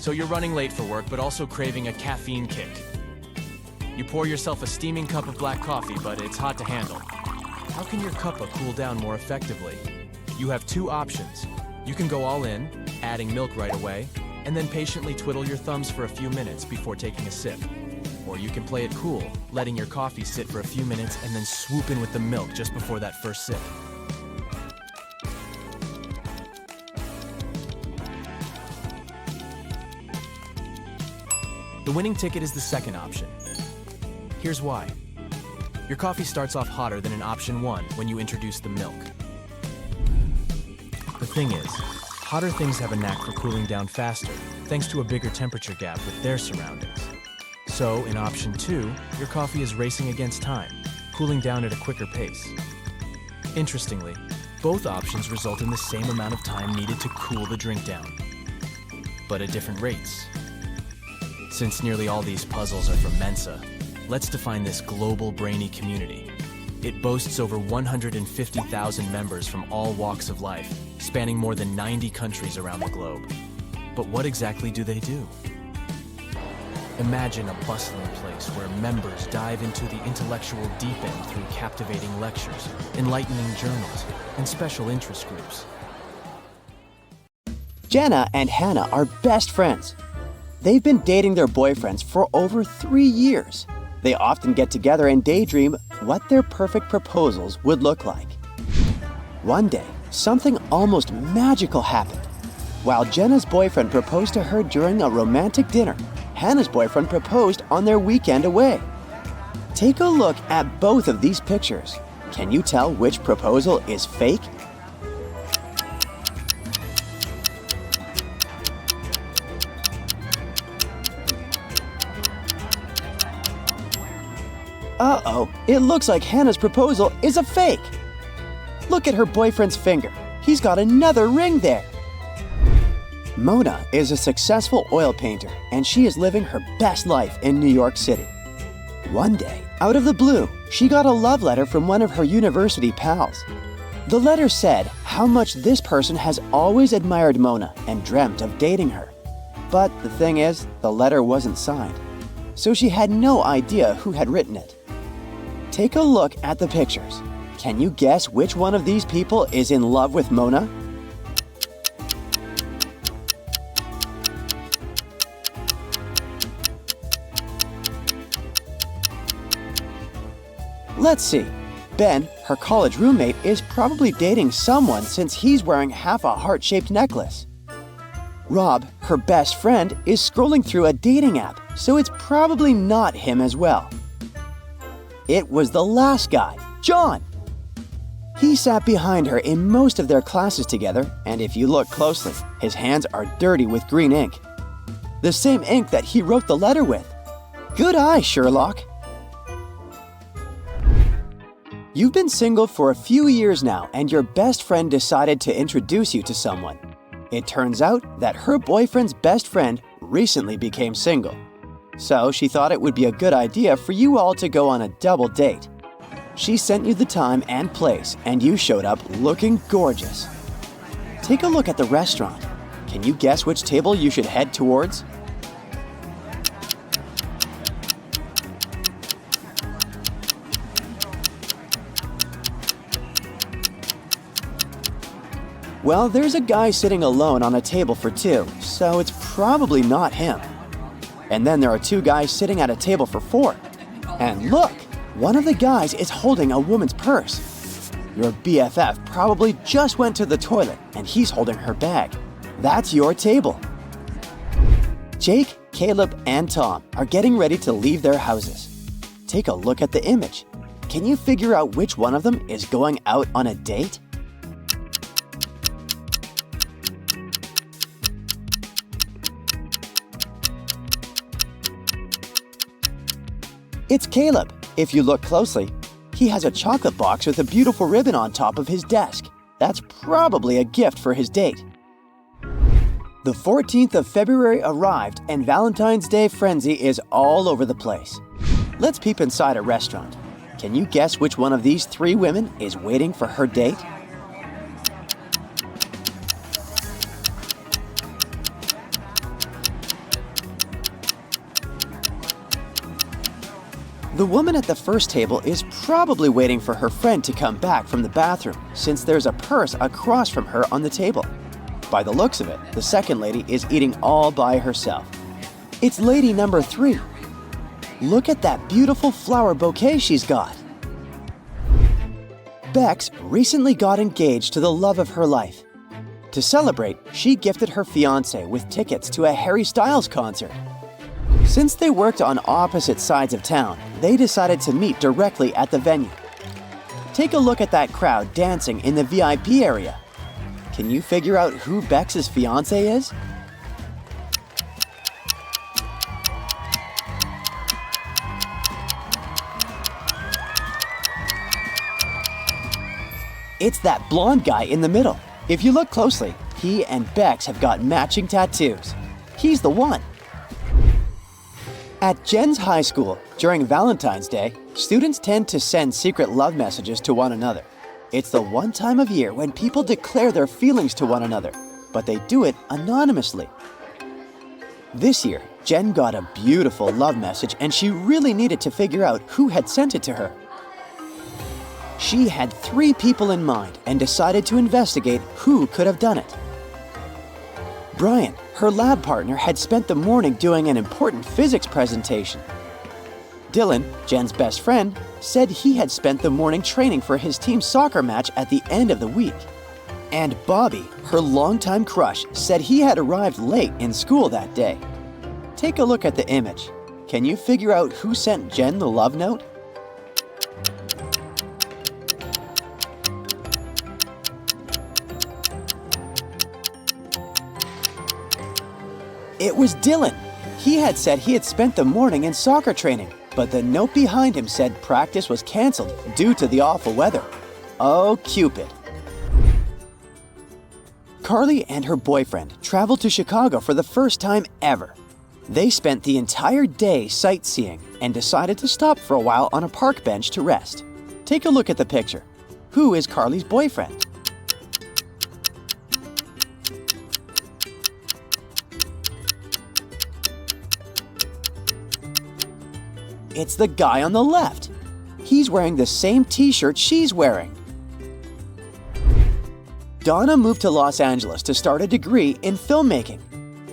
So you're running late for work, but also craving a caffeine kick. You pour yourself a steaming cup of black coffee, but it's hot to handle. How can your cuppa cool down more effectively? You have 2 options. You can go all in, adding milk right away, and then patiently twiddle your thumbs for a few minutes before taking a sip. Or you can play it cool, letting your coffee sit for a few minutes and then swoop in with the milk just before that first sip. The winning ticket is the second option. Here's why. Your coffee starts off hotter than in option 1 when you introduce the milk. The thing is, hotter things have a knack for cooling down faster, thanks to a bigger temperature gap with their surroundings. So, in option 2, your coffee is racing against time, cooling down at a quicker pace. Interestingly, both options result in the same amount of time needed to cool the drink down, but at different rates. Since nearly all these puzzles are from Mensa, let's define this global brainy community. It boasts over 150,000 members from all walks of life, spanning more than 90 countries around the globe. But what exactly do they do? Imagine a bustling place where members dive into the intellectual deep end through captivating lectures, enlightening journals, and special interest groups. Jenna and Hannah are best friends. They've been dating their boyfriends for over 3 years. They often get together and daydream what their perfect proposals would look like. One day, something almost magical happened. While Jenna's boyfriend proposed to her during a romantic dinner, Hannah's boyfriend proposed on their weekend away. Take a look at both of these pictures. Can you tell which proposal is fake? Uh-oh, it looks like Hannah's proposal is a fake. Look at her boyfriend's finger. He's got another ring there. Mona is a successful oil painter, and she is living her best life in New York City. One day, out of the blue, she got a love letter from one of her university pals. The letter said how much this person has always admired Mona and dreamt of dating her. But the thing is, the letter wasn't signed, so she had no idea who had written it. Take a look at the pictures. Can you guess which one of these people is in love with Mona? Let's see. Ben, her college roommate, is probably dating someone since he's wearing half a heart-shaped necklace. Rob, her best friend, is scrolling through a dating app, so it's probably not him as well. It was the last guy, John. He sat behind her in most of their classes together, and if you look closely, his hands are dirty with green ink. The same ink that he wrote the letter with. Good eye, Sherlock. You've been single for a few years now, and your best friend decided to introduce you to someone. It turns out that her boyfriend's best friend recently became single. So she thought it would be a good idea for you all to go on a double date. She sent you the time and place, and you showed up looking gorgeous. Take a look at the restaurant. Can you guess which table you should head towards? Well, there's a guy sitting alone on a table for two, so it's probably not him. And then there are two guys sitting at a table for four. And look, one of the guys is holding a woman's purse. Your BFF probably just went to the toilet and he's holding her bag. That's your table. Jake, Caleb, and Tom are getting ready to leave their houses. Take a look at the image. Can you figure out which one of them is going out on a date? It's Caleb. If you look closely, he has a chocolate box with a beautiful ribbon on top of his desk. That's probably a gift for his date. The 14th of February arrived and Valentine's Day frenzy is all over the place. Let's peep inside a restaurant. Can you guess which one of these three women is waiting for her date? The woman at the first table is probably waiting for her friend to come back from the bathroom since there's a purse across from her on the table. By the looks of it, the second lady is eating all by herself. It's lady number 3. Look at that beautiful flower bouquet she's got. Bex recently got engaged to the love of her life. To celebrate, she gifted her fiancé with tickets to a Harry Styles concert. Since they worked on opposite sides of town, they decided to meet directly at the venue. Take a look at that crowd dancing in the VIP area. Can you figure out who Bex's fiancé is? It's that blonde guy in the middle. If you look closely, he and Bex have got matching tattoos. He's the one. At Jen's high school, during Valentine's Day, students tend to send secret love messages to one another. It's the one time of year when people declare their feelings to one another, but they do it anonymously. This year, Jen got a beautiful love message and she really needed to figure out who had sent it to her. She had 3 people in mind and decided to investigate who could have done it. Brian, her lab partner, had spent the morning doing an important physics presentation. Dylan, Jen's best friend, said he had spent the morning training for his team's soccer match at the end of the week. And Bobby, her longtime crush, said he had arrived late in school that day. Take a look at the image. Can you figure out who sent Jen the love note? It was Dylan. He had said he had spent the morning in soccer training, But the note behind him said practice was canceled due to the awful weather. Oh, Cupid. Carly and her boyfriend traveled to Chicago for the first time ever. They spent the entire day sightseeing and decided to stop for a while on a park bench to rest. Take a look at the picture. Who is Carly's boyfriend? It's the guy on the left. He's wearing the same t-shirt she's wearing. Donna moved to Los Angeles to start a degree in filmmaking.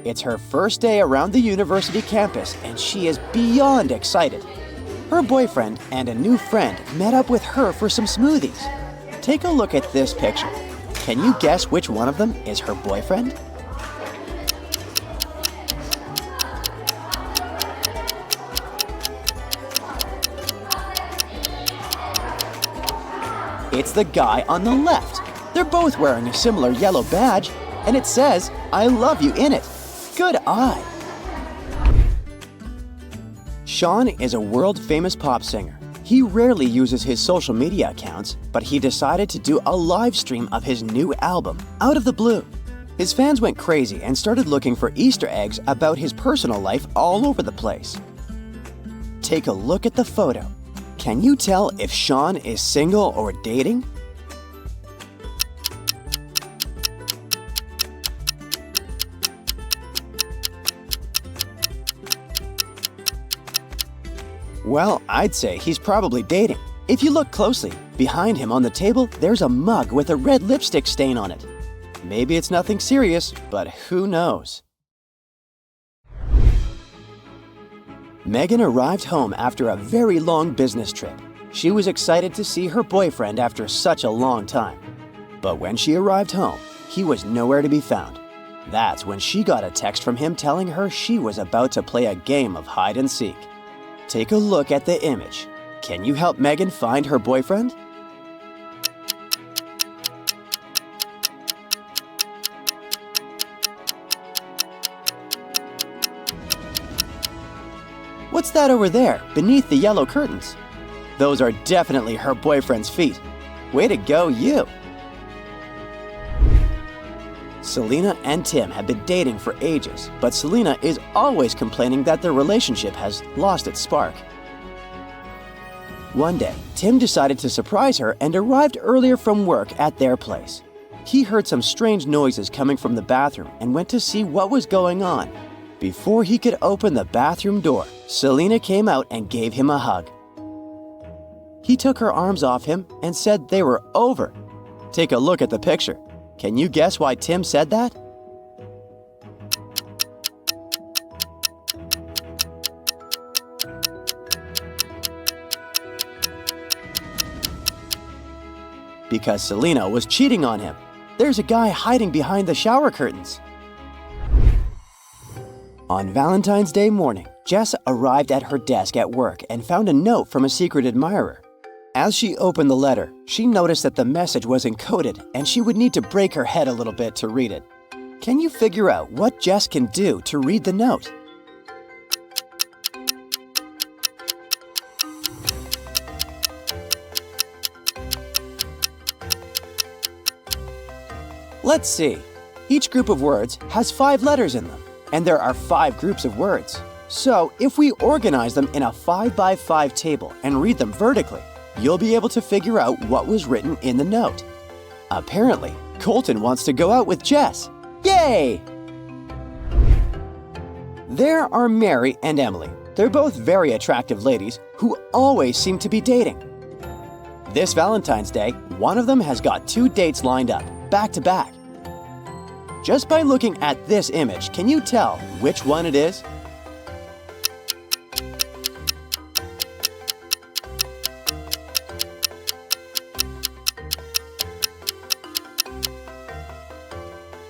It's her first day around the university campus and she is beyond excited. Her boyfriend and a new friend met up with her for some smoothies. Take a look at this picture. Can you guess which one of them is her boyfriend? It's the guy on the left. They're both wearing a similar yellow badge, and it says, "I love you" in it. Good eye. Sean is a world-famous pop singer. He rarely uses his social media accounts, but he decided to do a live stream of his new album, out of the blue. His fans went crazy and started looking for Easter eggs about his personal life all over the place. Take a look at the photo. Can you tell if Sean is single or dating? Well, I'd say he's probably dating. If you look closely, behind him on the table, there's a mug with a red lipstick stain on it. Maybe it's nothing serious, but who knows? Megan arrived home after a very long business trip. She was excited to see her boyfriend after such a long time. But when she arrived home, he was nowhere to be found. That's when she got a text from him telling her she was about to play a game of hide and seek. Take a look at the image. Can you help Megan find her boyfriend? What's that over there, beneath the yellow curtains? Those are definitely her boyfriend's feet. Way to go, you! Selena and Tim have been dating for ages, but Selena is always complaining that their relationship has lost its spark. One day, Tim decided to surprise her and arrived earlier from work at their place. He heard some strange noises coming from the bathroom and went to see what was going on. Before he could open the bathroom door, Selena came out and gave him a hug. He took her arms off him and said they were over. Take a look at the picture. Can you guess why Tim said that? Because Selena was cheating on him. There's a guy hiding behind the shower curtains. On Valentine's Day morning, Jess arrived at her desk at work and found a note from a secret admirer. As she opened the letter, she noticed that the message was encoded and she would need to break her head a little bit to read it. Can you figure out what Jess can do to read the note? Let's see. Each group of words has 5 letters in them, and there are 5 groups of words. So if we organize them in a 5x5 table and read them vertically, you'll be able to figure out what was written in the note. Apparently, Colton wants to go out with Jess. Yay! There are Mary and Emily. They're both very attractive ladies who always seem to be dating. This Valentine's Day, one of them has got 2 dates lined up, back to back. Just by looking at this image, can you tell which one it is?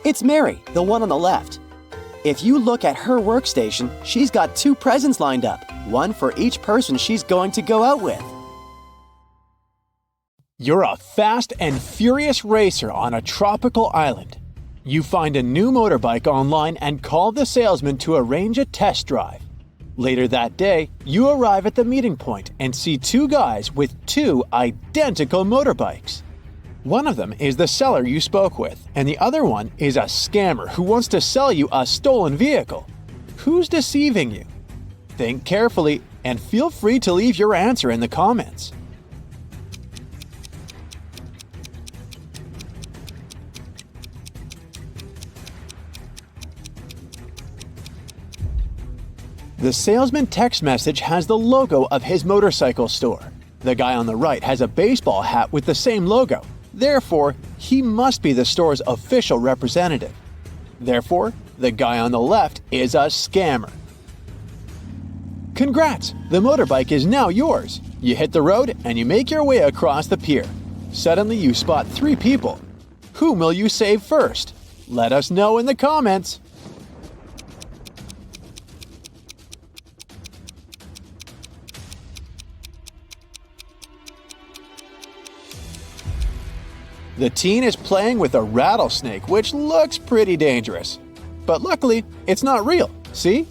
It's Mary, the one on the left. If you look at her workstation, she's got 2 presents lined up, one for each person she's going to go out with. You're a fast and furious racer on a tropical island. You find a new motorbike online and call the salesman to arrange a test drive. Later that day, you arrive at the meeting point and see two guys with two identical motorbikes. One of them is the seller you spoke with, and the other one is a scammer who wants to sell you a stolen vehicle. Who's deceiving you? Think carefully and feel free to leave your answer in the comments. The salesman text message has the logo of his motorcycle store. The guy on the right has a baseball hat with the same logo. Therefore, he must be the store's official representative. Therefore, the guy on the left is a scammer. Congrats! The motorbike is now yours. You hit the road and you make your way across the pier. Suddenly you spot 3 people. Whom will you save first? Let us know in the comments. The teen is playing with a rattlesnake, which looks pretty dangerous. But luckily, it's not real, see?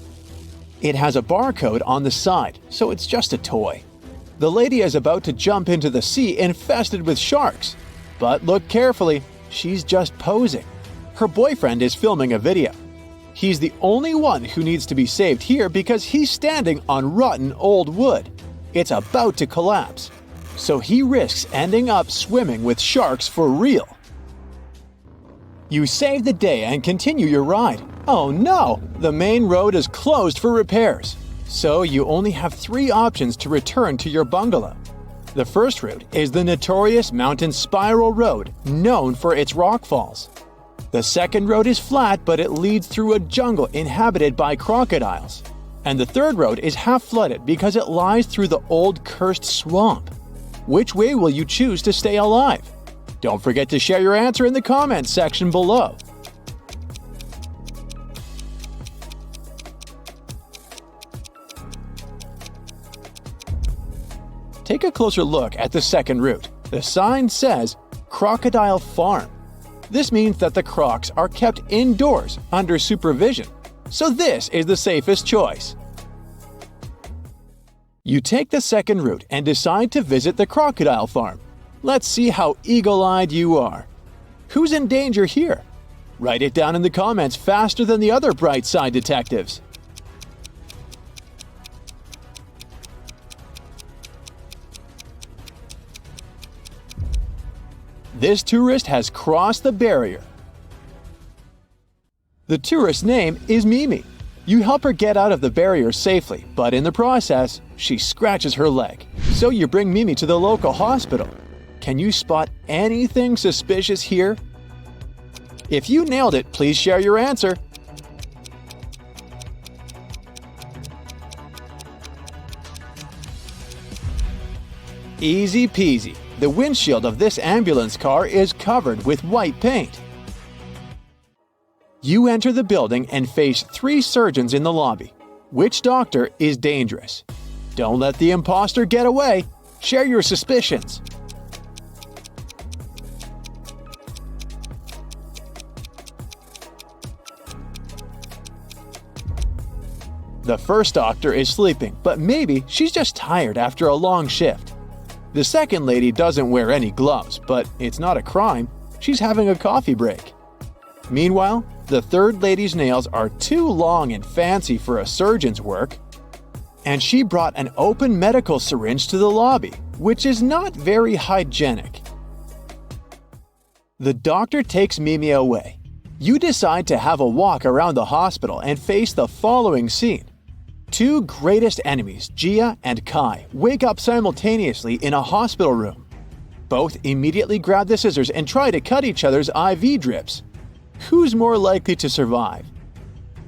It has a barcode on the side, so it's just a toy. The lady is about to jump into the sea infested with sharks. But look carefully, she's just posing. Her boyfriend is filming a video. He's the only one who needs to be saved here because he's standing on rotten old wood. It's about to collapse. So he risks ending up swimming with sharks for real. You save the day and continue your ride. Oh no! The main road is closed for repairs. So you only have 3 options to return to your bungalow. The first route is the notorious mountain spiral road, known for its rock falls. The second road is flat, but it leads through a jungle inhabited by crocodiles. And the third road is half flooded because it lies through the old cursed swamp. Which way will you choose to stay alive? Don't forget to share your answer in the comments section below. Take a closer look at the second route. The sign says Crocodile Farm. This means that the crocs are kept indoors under supervision. So this is the safest choice. You take the second route and decide to visit the crocodile farm. Let's see how eagle-eyed you are. Who's in danger here? Write it down in the comments faster than the other bright side detectives. This tourist has crossed the barrier. The tourist's name is Mimi. You help her get out of the barrier safely, but in the process, she scratches her leg. So you bring Mimi to the local hospital. Can you spot anything suspicious here? If you nailed it, please share your answer. Easy peasy. The windshield of this ambulance car is covered with white paint. You enter the building and face 3 surgeons in the lobby. Which doctor is dangerous? Don't let the imposter get away. Share your suspicions. The first doctor is sleeping, but maybe she's just tired after a long shift. The second lady doesn't wear any gloves, but it's not a crime. She's having a coffee break. Meanwhile, the third lady's nails are too long and fancy for a surgeon's work, and she brought an open medical syringe to the lobby, which is not very hygienic. The doctor takes Mimi away. You decide to have a walk around the hospital and face the following scene. 2 greatest enemies, Gia and Kai, wake up simultaneously in a hospital room. Both immediately grab the scissors and try to cut each other's IV drips. Who's more likely to survive?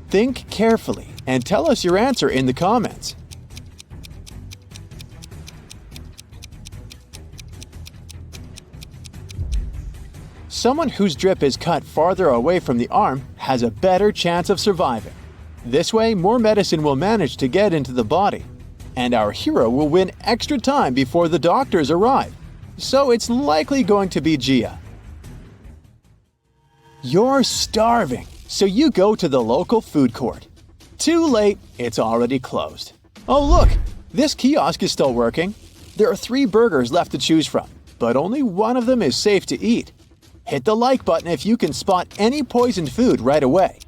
Think carefully and tell us your answer in the comments. Someone whose drip is cut farther away from the arm has a better chance of surviving. This way, more medicine will manage to get into the body, and our hero will win extra time before the doctors arrive. So it's likely going to be Gia. You're starving, so you go to the local food court. Too late, it's already closed. Oh look, this kiosk is still working. There are 3 burgers left to choose from, but only one of them is safe to eat. Hit the like button if you can spot any poisoned food right away.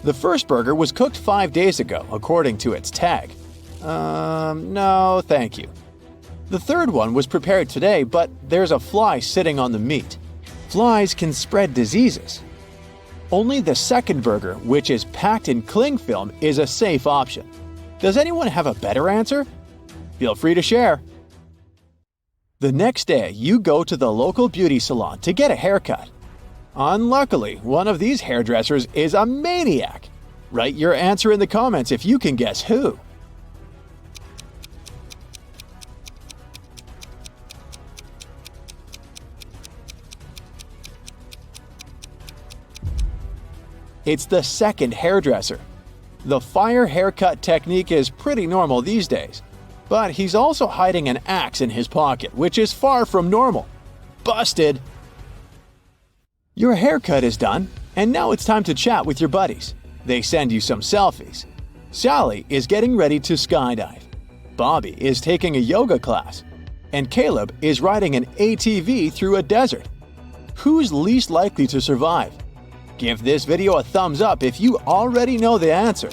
The first burger was cooked 5 days ago, according to its tag. No, thank you. The third one was prepared today, but there's a fly sitting on the meat. Flies can spread diseases. Only the second burger, which is packed in cling film, is a safe option. Does anyone have a better answer? Feel free to share. The next day, you go to the local beauty salon to get a haircut. Unluckily, one of these hairdressers is a maniac. Write your answer in the comments if you can guess who. It's the second hairdresser. The fire haircut technique is pretty normal these days, but he's also hiding an axe in his pocket, which is far from normal. Busted! Your haircut is done, and now it's time to chat with your buddies. They send you some selfies. Sally is getting ready to skydive. Bobby is taking a yoga class. And Caleb is riding an ATV through a desert. Who's least likely to survive? Give this video a thumbs up if you already know the answer.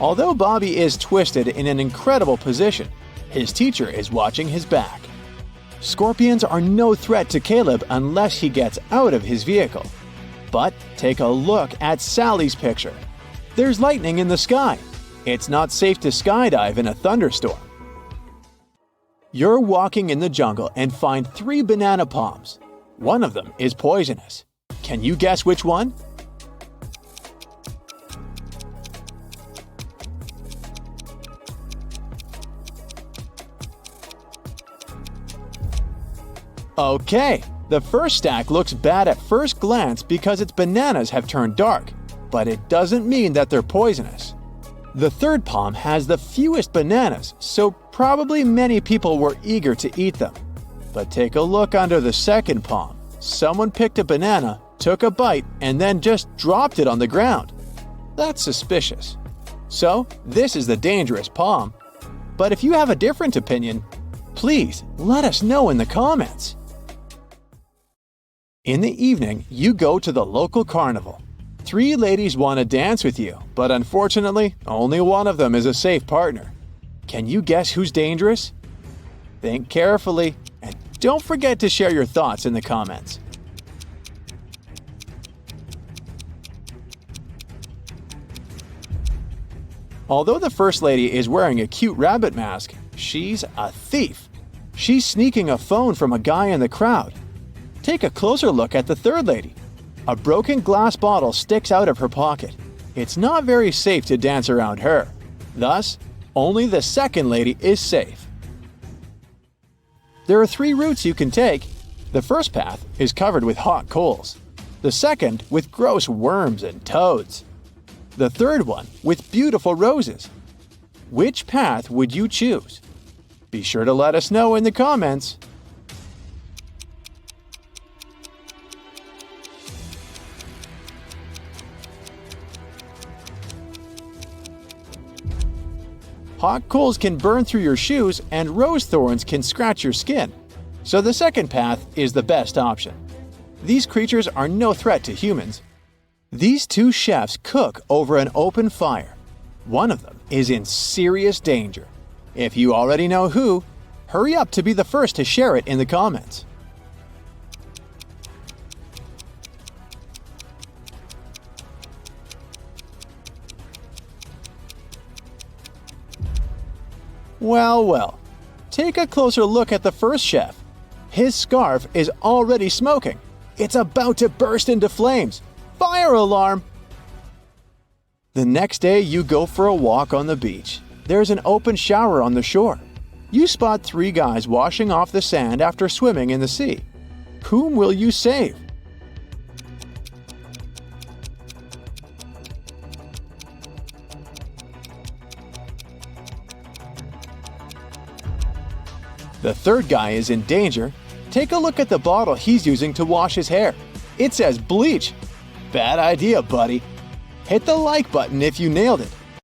Although Bobby is twisted in an incredible position, his teacher is watching his back. Scorpions are no threat to Caleb unless he gets out of his vehicle. But take a look at Sally's picture. There's lightning in the sky. It's not safe to skydive in a thunderstorm. You're walking in the jungle and find 3 banana palms. One of them is poisonous. Can you guess which one? Okay, the first stack looks bad at first glance because its bananas have turned dark, but it doesn't mean that they're poisonous. The third palm has the fewest bananas, so probably many people were eager to eat them. But take a look under the second palm. Someone picked a banana, took a bite, and then just dropped it on the ground. That's suspicious. So, this is the dangerous palm. But if you have a different opinion, please let us know in the comments. In the evening, you go to the local carnival. 3 ladies want to dance with you, but unfortunately, only one of them is a safe partner. Can you guess who's dangerous? Think carefully, and don't forget to share your thoughts in the comments. Although the first lady is wearing a cute rabbit mask, she's a thief. She's sneaking a phone from a guy in the crowd. Take a closer look at the third lady. A broken glass bottle sticks out of her pocket. It's not very safe to dance around her. Thus, only the second lady is safe. There are 3 routes you can take. The first path is covered with hot coals. The second with gross worms and toads. The third one with beautiful roses. Which path would you choose? Be sure to let us know in the comments. Hot coals can burn through your shoes and rose thorns can scratch your skin, so the second path is the best option. These creatures are no threat to humans. These 2 chefs cook over an open fire. One of them is in serious danger. If you already know who, hurry up to be the first to share it in the comments. Well, well. Take a closer look at the first chef. His scarf is already smoking. It's about to burst into flames. Fire alarm! The next day, you go for a walk on the beach. There's an open shower on the shore. You spot 3 guys washing off the sand after swimming in the sea. Whom will you save? The third guy is in danger. Take a look at the bottle he's using to wash his hair. It says bleach. Bad idea, buddy. Hit the like button if you nailed it.